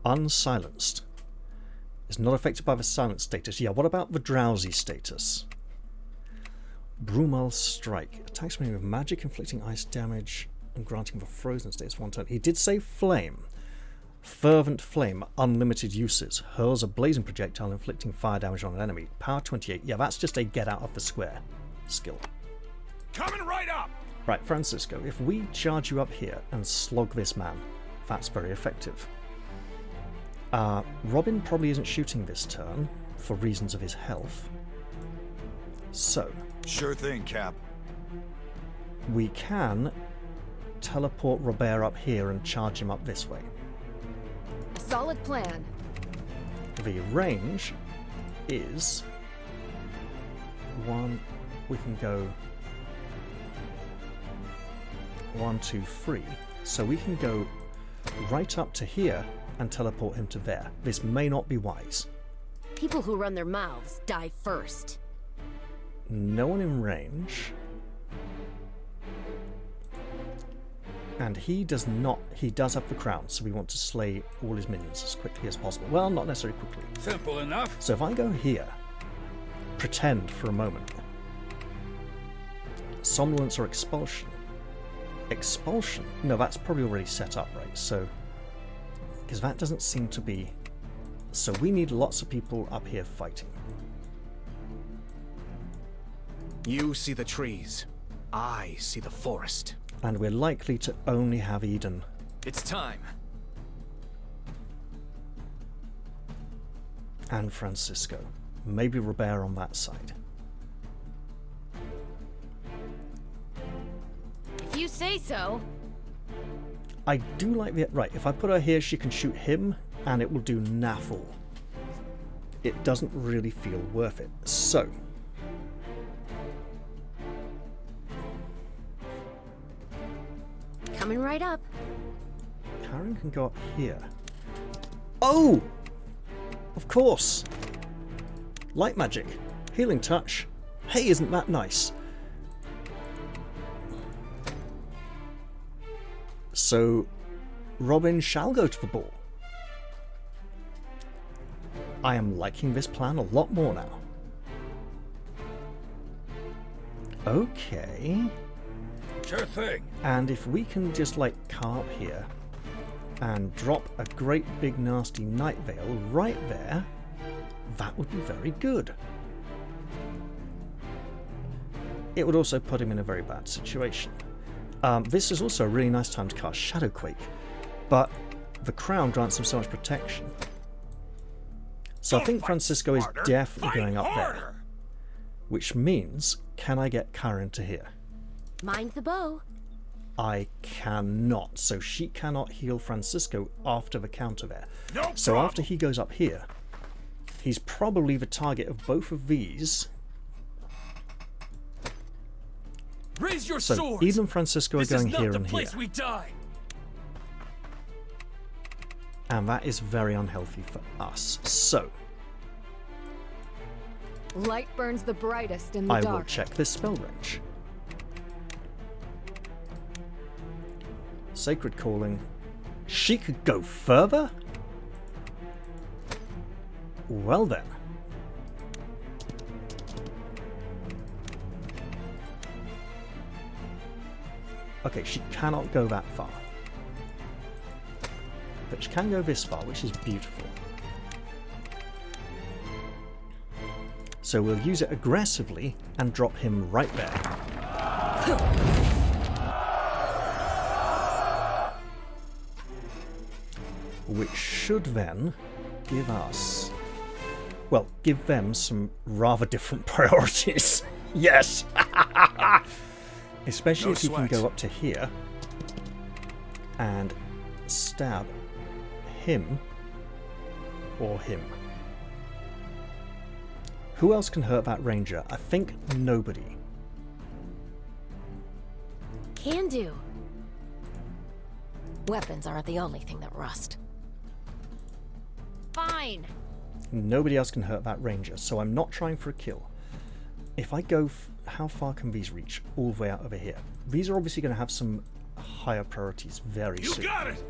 [SPEAKER 1] Unsilenced. Is not affected by the silence status. Yeah, what about the drowsy status? Brumal's Strike. Attacks me with magic, inflicting ice damage and granting the frozen status 1 turn. He did say flame. Fervent Flame, unlimited uses. Hurls a blazing projectile, inflicting fire damage on an enemy. Power 28. Yeah, that's just a get out of the square skill.
[SPEAKER 7] Coming right up!
[SPEAKER 1] Right, Francisco, if we charge you up here and slog this man, that's very effective. Robin probably isn't shooting this turn for reasons of his health. So...
[SPEAKER 10] Sure thing, Cap.
[SPEAKER 1] We can teleport Robert up here and charge him up this way.
[SPEAKER 11] Solid plan.
[SPEAKER 1] The range is 1. We can go 1, 2, 3. So we can go right up to here and teleport him to there. This may not be wise.
[SPEAKER 14] People who run their mouths die first.
[SPEAKER 1] No one in range. And he does not. He does have the crown, so we want to slay all his minions as quickly as possible. Well, not necessarily quickly.
[SPEAKER 7] Simple enough.
[SPEAKER 1] So if I go here, pretend for a moment. Somnolence or expulsion. Expulsion? No, that's probably already set up, right? So, because that doesn't seem to be... So we need lots of people up here fighting.
[SPEAKER 8] You see the trees. I see the forest.
[SPEAKER 1] And we're likely to only have Eden.
[SPEAKER 3] It's time.
[SPEAKER 1] And Francisco. Maybe Robert on that side.
[SPEAKER 14] If you say so.
[SPEAKER 1] I do like the... Right, if I put her here, she can shoot him, and it will do naffle. It doesn't really feel worth it. So...
[SPEAKER 14] Coming right up.
[SPEAKER 1] Karen can go up here. Oh! Of course! Light magic. Healing touch. Hey, isn't that nice? So, Robin shall go to the ball. I am liking this plan a lot more now. Okay.
[SPEAKER 7] Sure thing.
[SPEAKER 1] And if we can just like come up here and drop a great big nasty night veil right there, that would be very good. It would also put him in a very bad situation. This is also a really nice time to cast Shadowquake, but the crown grants him so much protection. So I think Francisco is definitely going up there, which means, can I get Karen to here?
[SPEAKER 14] Mind the bow.
[SPEAKER 1] I cannot, so she cannot heal Francisco after the counter there.
[SPEAKER 7] No
[SPEAKER 1] so
[SPEAKER 7] problem.
[SPEAKER 1] After he goes up here, he's probably the target of both of these.
[SPEAKER 3] Raise your
[SPEAKER 1] so
[SPEAKER 3] swords.
[SPEAKER 1] Eden and Francisco are going here and here.
[SPEAKER 3] This is not the place we die.
[SPEAKER 1] And that is very unhealthy for us. So
[SPEAKER 11] light burns the brightest in the
[SPEAKER 1] I
[SPEAKER 11] dark.
[SPEAKER 1] will check this spell range. Sacred Calling. She could go further? Well then. Okay, she cannot go that far. But she can go this far, which is beautiful. So we'll use it aggressively and drop him right there. Which should then give us... well, give them some rather different priorities. Yes! Especially if you can go up to here and stab him or him. Who else can hurt that ranger? I think nobody.
[SPEAKER 14] Can do.
[SPEAKER 9] Weapons aren't the only thing that rust.
[SPEAKER 14] Fine.
[SPEAKER 1] Nobody else can hurt that ranger, so I'm not trying for a kill. If I go... how far can these reach? All the way out over here. These are obviously going to have some higher priorities very soon.
[SPEAKER 7] You got it!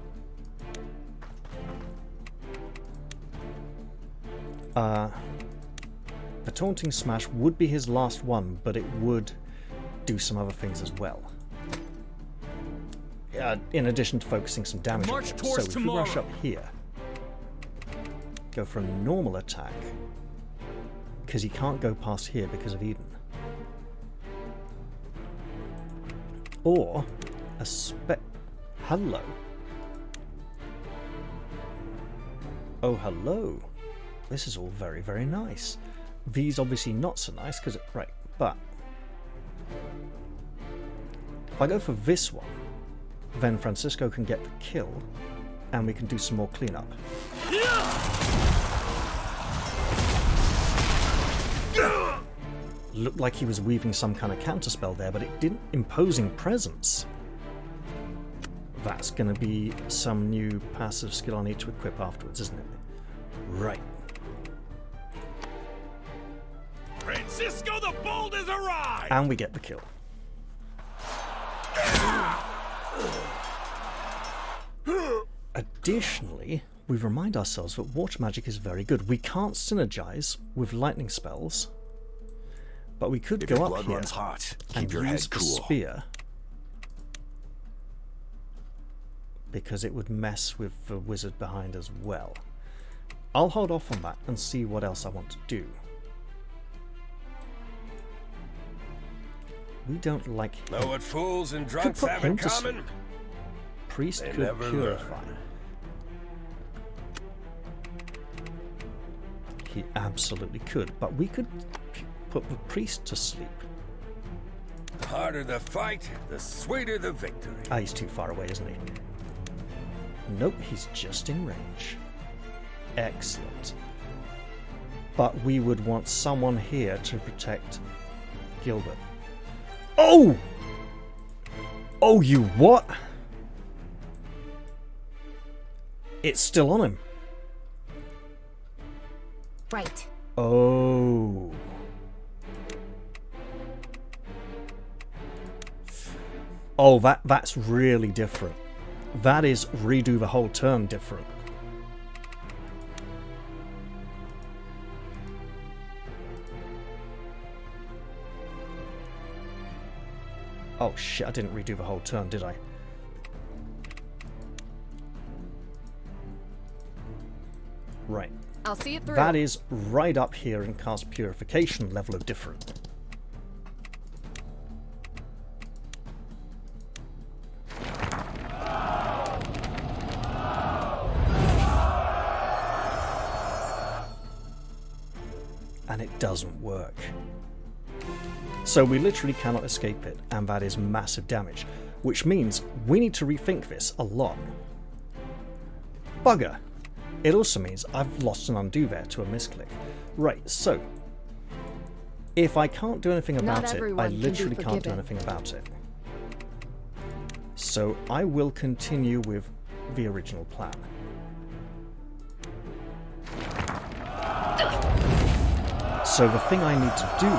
[SPEAKER 1] The Taunting Smash would be his last one, but it would do some other things as well. In addition to focusing some damage on him. So if we rush up here, go for a normal attack, because he can't go past here because of Eden. Or a hello. Oh, hello. This is all very, very nice. These obviously not so nice because right, but if I go for this one, then Francisco can get the kill, and we can do some more cleanup. Looked like he was weaving some kind of counterspell there, but it didn't. Imposing presence. That's going to be some new passive skill I need to equip afterwards, isn't it? Right.
[SPEAKER 7] Francisco the Bold has arrived!
[SPEAKER 1] And we get the kill. Additionally, we remind ourselves that water magic is very good. We can't synergize with lightning spells, but we could go up here and use the spear, because it would mess with the wizard behind as well. I'll hold off on that and see what else I want to do. We don't like him.
[SPEAKER 5] Know what fools and drunks have in common?
[SPEAKER 1] Priest
[SPEAKER 5] They
[SPEAKER 1] could
[SPEAKER 5] never
[SPEAKER 1] purify.
[SPEAKER 5] learn.
[SPEAKER 1] He absolutely could, but we could put the priest to sleep.
[SPEAKER 5] The harder the fight, the sweeter the victory.
[SPEAKER 1] Ah, he's too far away, isn't he? Nope, he's just in range. Excellent. But we would want someone here to protect Gilbert. Oh! Oh, you what? It's still on him.
[SPEAKER 14] Right.
[SPEAKER 1] Oh. Oh, that's really different. That is redo the whole turn different. Oh shit, I didn't redo the whole turn, did I? Right.
[SPEAKER 11] I'll see it through.
[SPEAKER 1] That is right up here in cast purification level of different. And it doesn't work. So we literally cannot escape it, and that is massive damage, which means we need to rethink this a lot. Bugger! It also means I've lost an undo there to a misclick. Right, so if I can't do anything about it, I literally can't do anything about it. So I will continue with the original plan. So the thing I need to do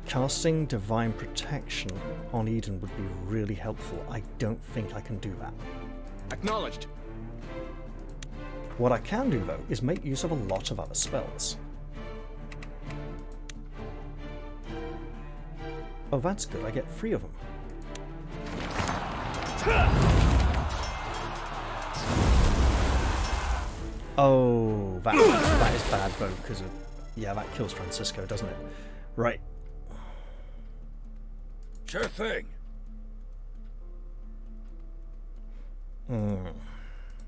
[SPEAKER 1] casting Divine Protection on Eden would be really helpful. I don't think I can do that.
[SPEAKER 8] Acknowledged.
[SPEAKER 1] What I can do, though, is make use of a lot of other spells. Oh, that's good. I get 3 of them. Oh, that is bad, though, because of... Yeah, that kills Francisco, doesn't it? Right.
[SPEAKER 5] Sure thing.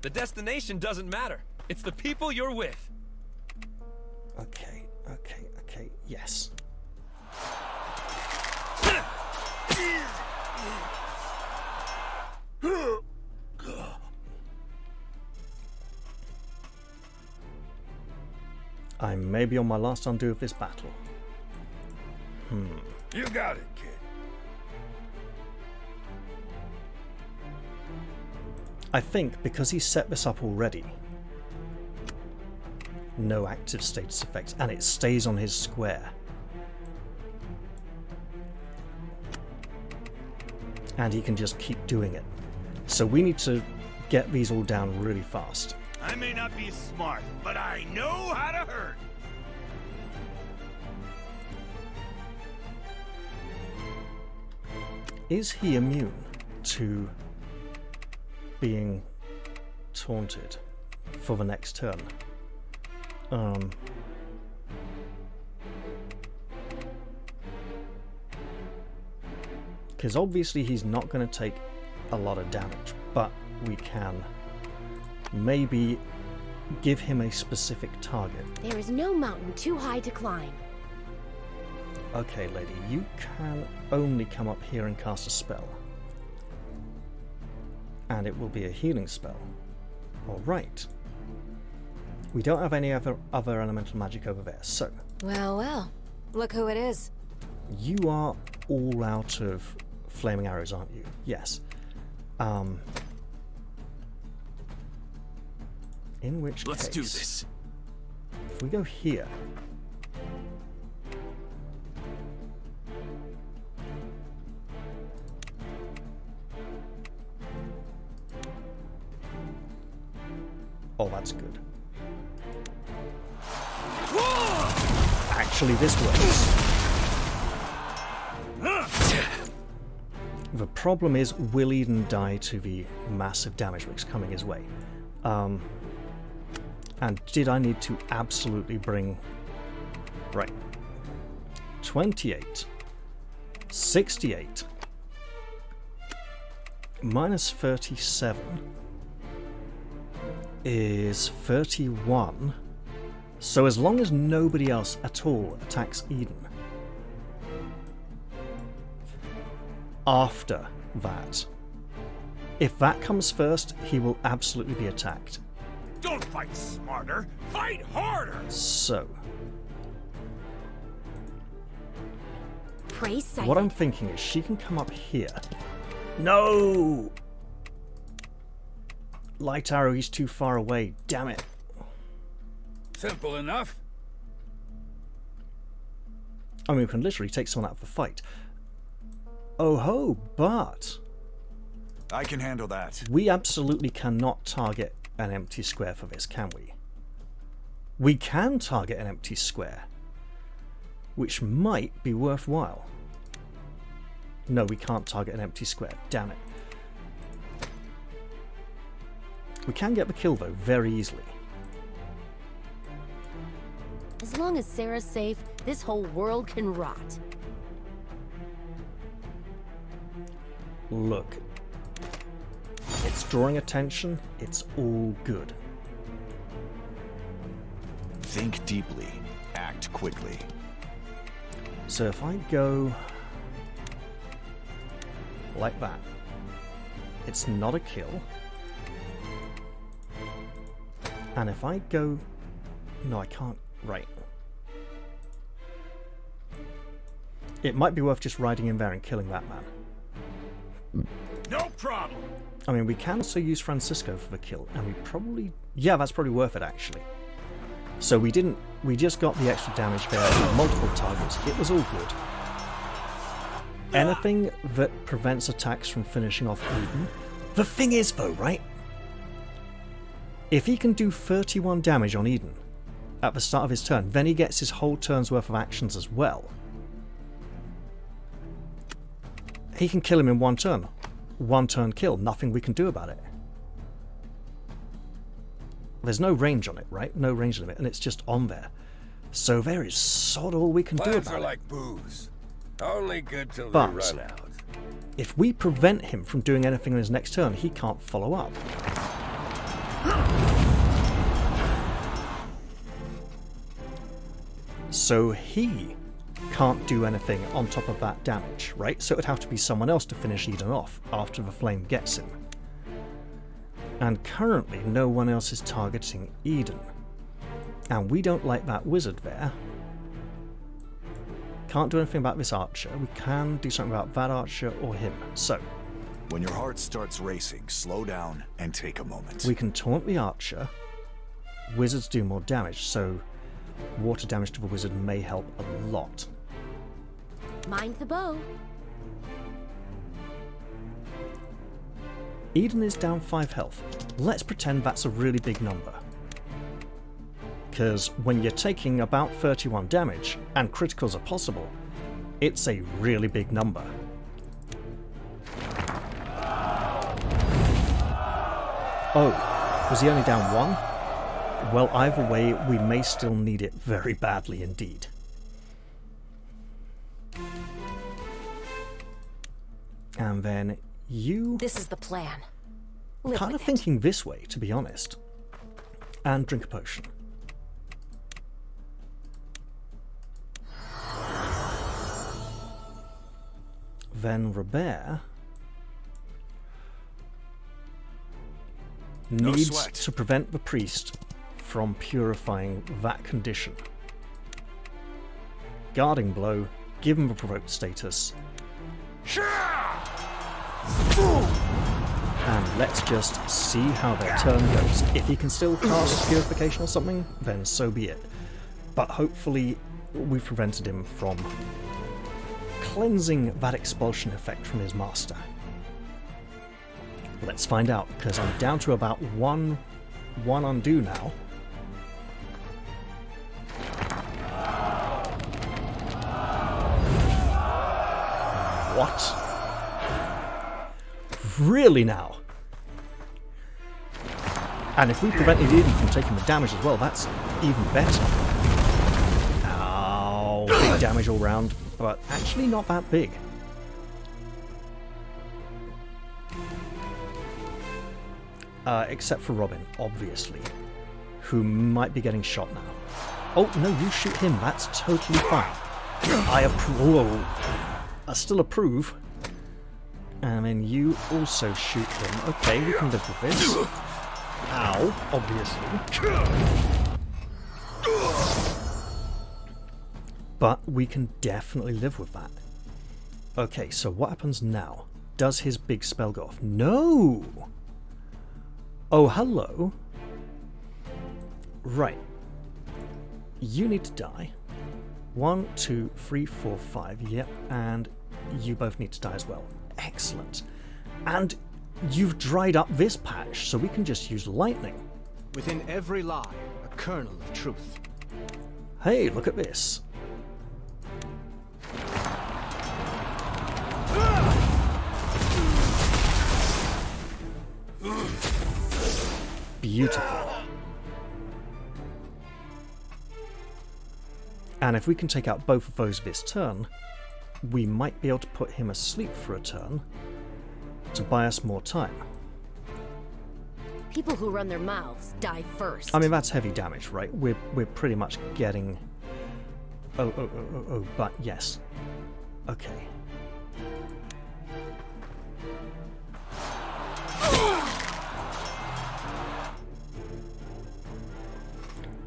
[SPEAKER 4] The destination doesn't matter. It's the people you're with.
[SPEAKER 1] Okay, yes. I may be on my last undo of this battle.
[SPEAKER 5] You got it, kid.
[SPEAKER 1] I think because he's set this up already, no active status effects, and it stays on his square. And he can just keep doing it. So we need to get these all down really fast.
[SPEAKER 7] I may not be smart, but I know how to hurt.
[SPEAKER 1] Is he immune to being taunted for the next turn? Because obviously he's not going to take a lot of damage, but we can maybe give him a specific target.
[SPEAKER 14] There is no mountain too high to climb.
[SPEAKER 1] Okay, lady, you can only come up here and cast a spell. And it will be a healing spell. Alright. We don't have any other elemental magic over there, so...
[SPEAKER 9] Well, well. Look who it is.
[SPEAKER 1] You are all out of flaming arrows, aren't you? Yes. In which
[SPEAKER 4] Let's
[SPEAKER 1] case...
[SPEAKER 4] do this.
[SPEAKER 1] If we go here... Oh, that's good. Actually, this works. The problem is, will Eden die to the massive damage that's coming his way? And did I need to absolutely bring... Right. 28. 68. Minus 37 is 31. So as long as nobody else at all attacks Eden, after that, if that comes first, he will absolutely be attacked.
[SPEAKER 7] Don't fight smarter, fight harder!
[SPEAKER 1] So,
[SPEAKER 14] Pray silent.
[SPEAKER 1] what I'm thinking is she can come up here. No! Light arrow, he's too far away. Damn it.
[SPEAKER 5] Simple enough.
[SPEAKER 1] I mean, we can literally take someone out of the fight. Oh ho, but...
[SPEAKER 10] I can handle that.
[SPEAKER 1] We absolutely cannot target an empty square for this, can we? We can target an empty square, which might be worthwhile. No, we can't target an empty square. Damn it. We can get the kill, though, very easily.
[SPEAKER 14] As long as Sarah's safe, this whole world can rot.
[SPEAKER 1] Look. It's drawing attention. It's all good.
[SPEAKER 10] Think deeply. Act quickly.
[SPEAKER 1] So if I go... like that. It's not a kill. And if I go... No, I can't. Right. It might be worth just riding in there and killing that man.
[SPEAKER 7] No problem!
[SPEAKER 1] I mean, we can also use Francisco for the kill, and we probably... Yeah, that's probably worth it, actually. So we didn't... We just got the extra damage there on multiple targets. It was all good. Anything that prevents attacks from finishing off Eden... The thing is, though, right? If he can do 31 damage on Eden at the start of his turn, then he gets his whole turn's worth of actions as well. He can kill him in one turn. One turn kill. Nothing we can do about it. There's no range on it, right? No range limit, and it's just on there. So there is sod all we can do
[SPEAKER 5] Plans
[SPEAKER 1] about
[SPEAKER 5] are
[SPEAKER 1] it.
[SPEAKER 5] like booze. Only good till
[SPEAKER 1] But
[SPEAKER 5] they run out.
[SPEAKER 1] if we prevent him from doing anything on his next turn, he can't follow up. So he can't do anything on top of that damage, right? So it would have to be someone else to finish Eden off after the flame gets him. And currently no one else is targeting Eden. And we don't like that wizard there. Can't do anything about this archer. We can do something about that archer or him. So
[SPEAKER 10] when your heart starts racing, slow down and take a moment.
[SPEAKER 1] we can taunt the archer. Wizards do more damage, so water damage to the wizard may help a lot.
[SPEAKER 14] Mind the bow.
[SPEAKER 1] Eden is down 5 health. Let's pretend that's a really big number. Because when you're taking about 31 damage, and criticals are possible, it's a really big number. Oh, was he only down 1? Well, either way, we may still need it very badly indeed. And then you...
[SPEAKER 9] This is the plan. Live
[SPEAKER 1] kind of thinking this way, to be honest. And drink a potion. Then Robert needs to prevent the priest from purifying that condition. Guarding blow, give him the provoked status. And let's just see how their turn goes. If he can still cast purification or something, then so be it. But hopefully we've prevented him from cleansing that expulsion effect from his master. Let's find out, because I'm down to about one undo now. What? Really now? And if we prevented Eden from taking the damage as well, that's even better. Ow, big damage all round, but actually not that big. Except for Robin, obviously, who might be getting shot now. Oh, no, you shoot him, that's totally fine. I approve. I still approve. And then you also shoot him. Okay, we can live with this. Ow, obviously. But we can definitely live with that. Okay, so what happens now? Does his big spell go off? No! Oh, hello. Right. You need to die. 1, 2, 3, 4, 5. Yep, and you both need to die as well. Excellent. And you've dried up this patch, so we can just use lightning.
[SPEAKER 8] Within every lie, a kernel of truth.
[SPEAKER 1] Hey, look at this. Beautiful. And if we can take out both of those this turn, we might be able to put him asleep for a turn to buy us more time.
[SPEAKER 14] People who run their mouths die first.
[SPEAKER 1] I mean, that's heavy damage, right? We're pretty much getting... Oh, but yes. Okay.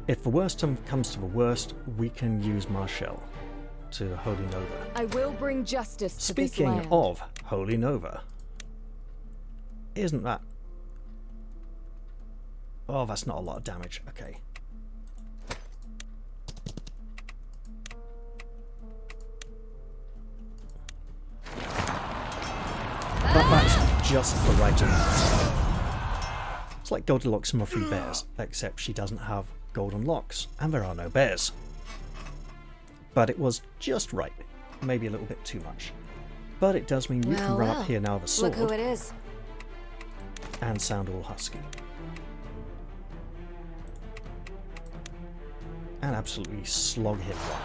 [SPEAKER 1] If the worst comes to the worst, we can use Marshall to Holy Nova.
[SPEAKER 11] I will bring justice to this land.
[SPEAKER 1] Speaking of Holy Nova, isn't that... Oh, that's not a lot of damage. Okay. But that's just the right amount. It's like Goldilocks and her 3 bears, except she doesn't have golden locks, and there are no bears. But it was just right. Maybe a little bit too much. But it does mean you can run up here now with a sword.
[SPEAKER 9] Look who it is.
[SPEAKER 1] And sound all husky. and absolutely slog him one.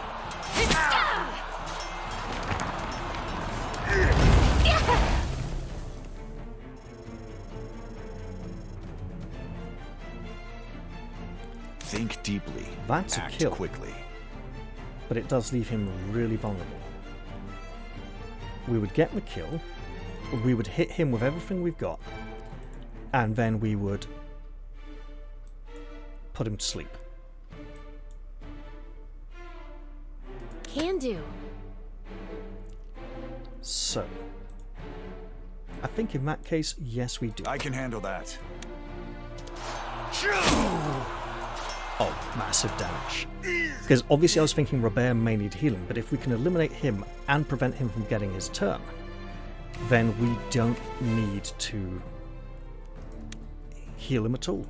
[SPEAKER 10] Think deeply.
[SPEAKER 1] That's a
[SPEAKER 10] act
[SPEAKER 1] kill.
[SPEAKER 10] quickly.
[SPEAKER 1] But it does leave him really vulnerable. We would get the kill, we would hit him with everything we've got, and then we would put him to sleep.
[SPEAKER 14] Can do.
[SPEAKER 1] So, I think in that case, yes, we do.
[SPEAKER 10] I can handle that.
[SPEAKER 1] Oh, massive damage. Because obviously I was thinking Robert may need healing, but if we can eliminate him and prevent him from getting his turn, then we don't need to heal him at all.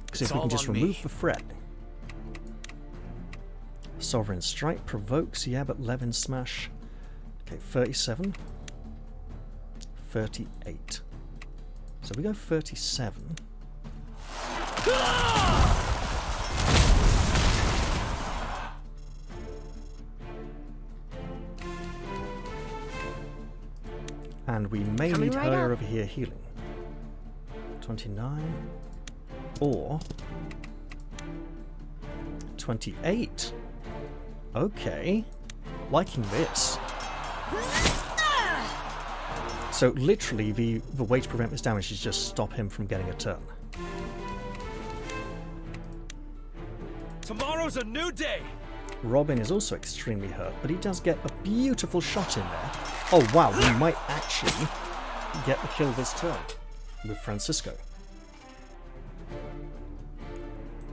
[SPEAKER 1] Because if we can just remove the threat. Sovereign Strike provokes, yeah, but Levin Smash. Okay, 37. 38. So we go 37. And we may need her over here healing. 29. Or 28. Okay. Liking this. So literally the way to prevent this damage is just stop him from getting a turn.
[SPEAKER 4] Tomorrow's a new day.
[SPEAKER 1] Robin is also extremely hurt, but he does get a beautiful shot in there. Oh wow, we might actually get the kill this turn with Francisco.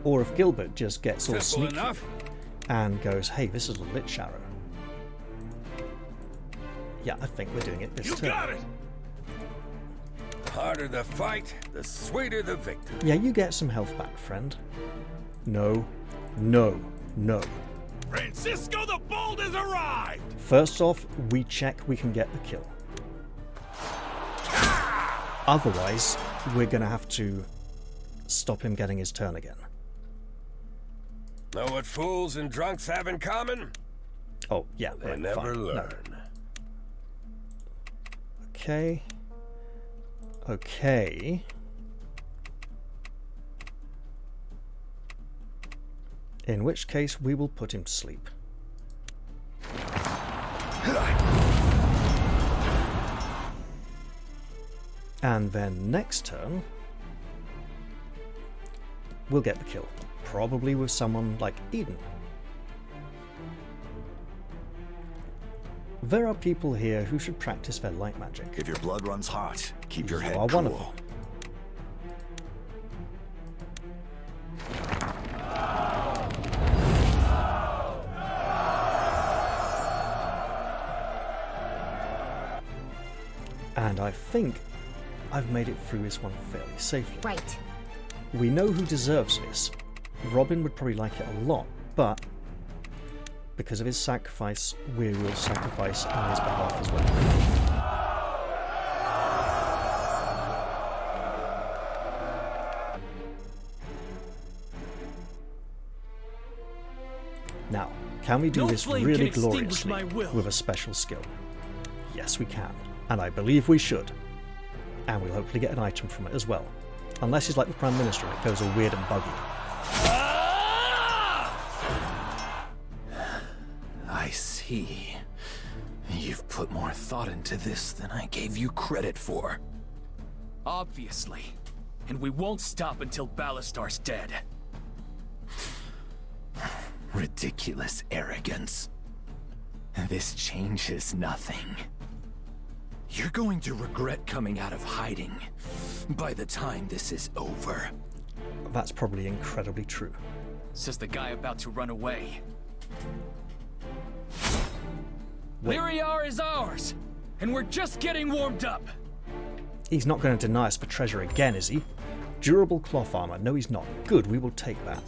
[SPEAKER 1] Or if Gilbert just gets all sneaky and goes, hey, this is a Lich Arrow. Yeah, I think we're doing it this turn.
[SPEAKER 5] Got it. The harder the fight, the sweeter the victory.
[SPEAKER 1] Yeah, you get some health back, friend. No, no, no.
[SPEAKER 7] Francisco the Bold has arrived!
[SPEAKER 1] First off, we check we can get the kill. Otherwise, we're going to have to stop him getting his turn again.
[SPEAKER 5] Know what fools and drunks have in common?
[SPEAKER 1] Oh, yeah.
[SPEAKER 5] They
[SPEAKER 1] right,
[SPEAKER 5] never
[SPEAKER 1] fine.
[SPEAKER 5] learn.
[SPEAKER 1] No. Okay. Okay. In which case, we will put him to sleep. And then next turn, we'll get the kill. Probably with someone like Eden. There are people here who should practice their light magic.
[SPEAKER 10] If your blood runs hot, keep your head
[SPEAKER 1] cool. One of them. And I think I've made it through this one fairly safely.
[SPEAKER 14] Right.
[SPEAKER 1] We know who deserves this. Robin would probably like it a lot, but because of his sacrifice, we will sacrifice on his behalf as well. Now, can we do this really gloriously with a special skill? Yes, we can. And I believe we should. And we'll hopefully get an item from it as well. Unless he's like the Prime Minister and it goes all weird and buggy.
[SPEAKER 3] I see. You've put more thought into this than I gave you credit for.
[SPEAKER 15] Obviously. And we won't stop until Ballastar's dead.
[SPEAKER 3] Ridiculous arrogance. This changes nothing. You're going to regret coming out of hiding by the time this is over.
[SPEAKER 1] That's probably incredibly true.
[SPEAKER 15] Says the guy about to run away.
[SPEAKER 1] Wait.
[SPEAKER 15] Lyriar is ours, and we're just getting warmed up.
[SPEAKER 1] He's not going to deny us the treasure again, is he? Durable cloth armor. No, he's not. Good, we will take that.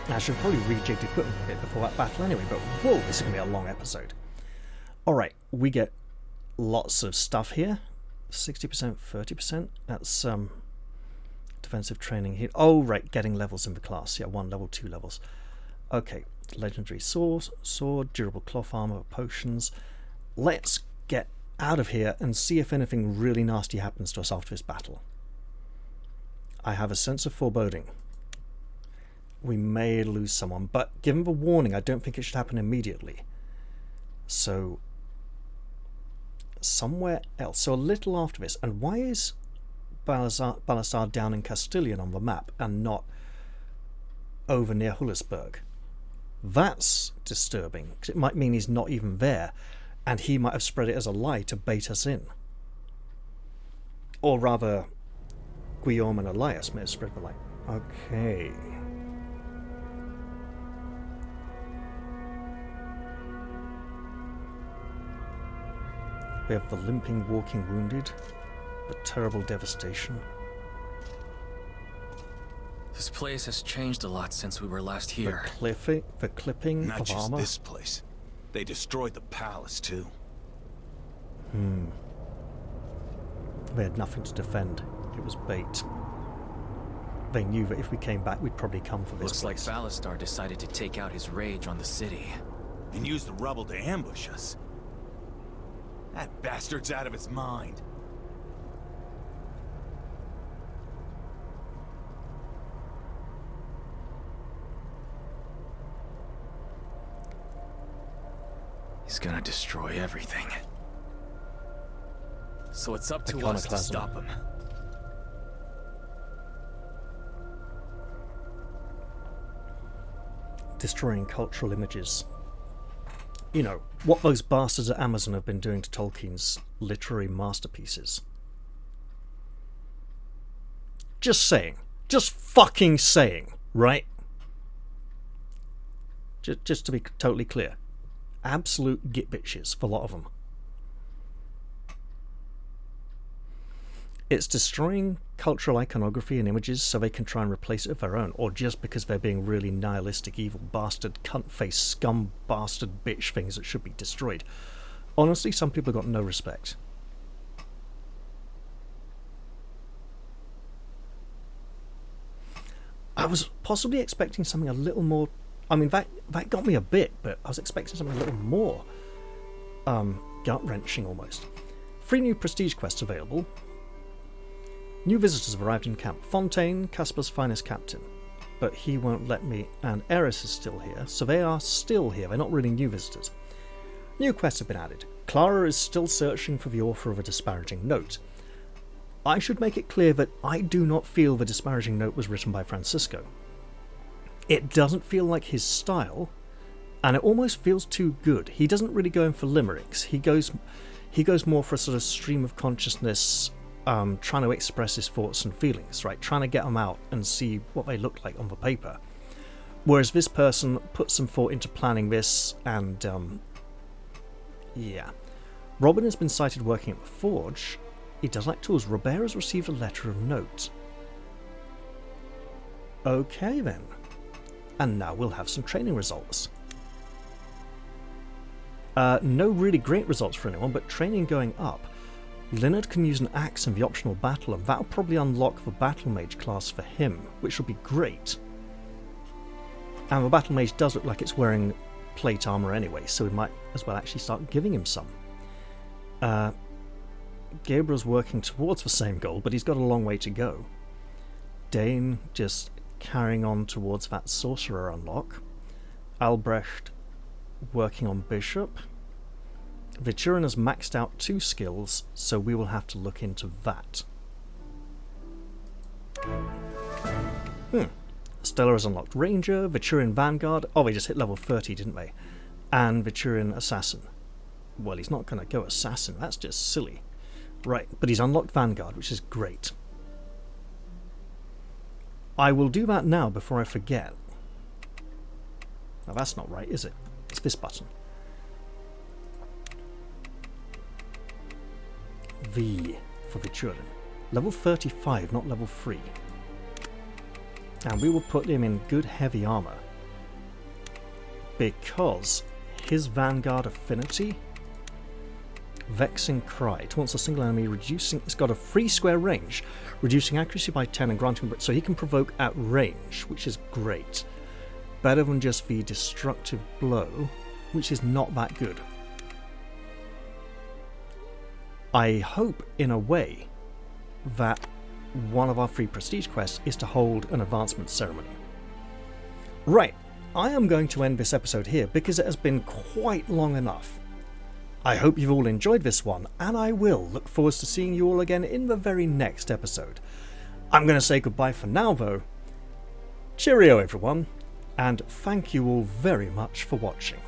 [SPEAKER 1] I should probably rejigged equipment a bit before that battle anyway, but whoa, this is going to be a long episode. Alright, we get lots of stuff here. 60%, 30%. That's defensive training here. Oh, right, getting levels in the class. Yeah, 1 level, 2 levels. Okay, legendary sword, durable cloth armor, potions. Let's get out of here and see if anything really nasty happens to us after this battle. I have a sense of foreboding. We may lose someone, but given the warning, I don't think it should happen immediately. So, somewhere else. So a little after this. And why is Balasar down in Castilian on the map and not over near Hullisburg? That's disturbing, because it might mean he's not even there, and he might have spread it as a lie to bait us in. Or rather, Guillaume and Elias may have spread the lie. Okay. We have the limping, walking wounded, the terrible devastation.
[SPEAKER 3] This place has changed a lot since we were last here.
[SPEAKER 1] The clipping
[SPEAKER 7] Not
[SPEAKER 1] of
[SPEAKER 7] just
[SPEAKER 1] armor.
[SPEAKER 7] this place. They destroyed the palace too.
[SPEAKER 1] They had nothing to defend. It was bait. They knew that if we came back, we'd probably come for this
[SPEAKER 3] Looks
[SPEAKER 1] place.
[SPEAKER 3] like Balastar decided to take out his rage on the city.
[SPEAKER 7] And use the rubble to ambush us. That bastard's out of his mind.
[SPEAKER 3] He's gonna destroy everything. So it's up to us to
[SPEAKER 1] Iconoclasm.
[SPEAKER 3] stop him.
[SPEAKER 1] Destroying cultural images. You know, what those bastards at Amazon have been doing to Tolkien's literary masterpieces. Just saying. Just fucking saying, right? Just to be totally clear. Absolute git bitches for a lot of them. It's destroying cultural iconography and images so they can try and replace it with their own, or just because they're being really nihilistic, evil bastard, cunt-face, scum bastard bitch things that should be destroyed. Honestly, some people have got no respect. I was possibly expecting something a little more... I mean, that got me a bit, but I was expecting something a little more gut-wrenching almost. 3 new prestige quests available. New visitors have arrived in camp. Fontaine, Casper's finest captain. But he won't let me, and Eris is still here, so they are still here. They're not really new visitors. New quests have been added. Clara is still searching for the author of a disparaging note. I should make it clear that I do not feel the disparaging note was written by Francisco. It doesn't feel like his style, and it almost feels too good. He doesn't really go in for limericks. He goes more for a sort of stream of consciousness, trying to express his thoughts and feelings, right? Trying to get them out and see what they look like on the paper. Whereas this person put some thought into planning this, and yeah. Robin has been sighted working at the forge. He does like tools. Robert has received a letter of note. Okay then. And now we'll have some training results. No really great results for anyone, but training going up. Leonard can use an axe in the optional battle, and that'll probably unlock the Battle Mage class for him, which will be great. And the Battle Mage does look like it's wearing plate armor anyway, so we might as well actually start giving him some. Gabriel's working towards the same goal, but he's got a long way to go. Dane just carrying on towards that sorcerer unlock. Albrecht working on Bishop. Vichurin has maxed out 2 skills, so we will have to look into that. Stella has unlocked Ranger, Vichurin Vanguard. Oh, they just hit level 30, didn't they? And Vichurin Assassin. Well, he's not going to go Assassin, that's just silly. Right, but he's unlocked Vanguard, which is great. I will do that now before I forget. Now that's not right, is it? It's this button. V for Vichurin. Level 35, not level 3. And we will put him in good heavy armor. Because his Vanguard affinity, Vexing Cry. Taunts a single enemy, reducing... It's got a free square range, reducing accuracy by 10 and granting... So he can provoke at range, which is great. Better than just the destructive blow, which is not that good. I hope, in a way, that one of our free prestige quests is to hold an advancement ceremony. Right, I am going to end this episode here because it has been quite long enough. I hope you've all enjoyed this one, and I will look forward to seeing you all again in the very next episode. I'm going to say goodbye for now though. Cheerio everyone, and thank you all very much for watching.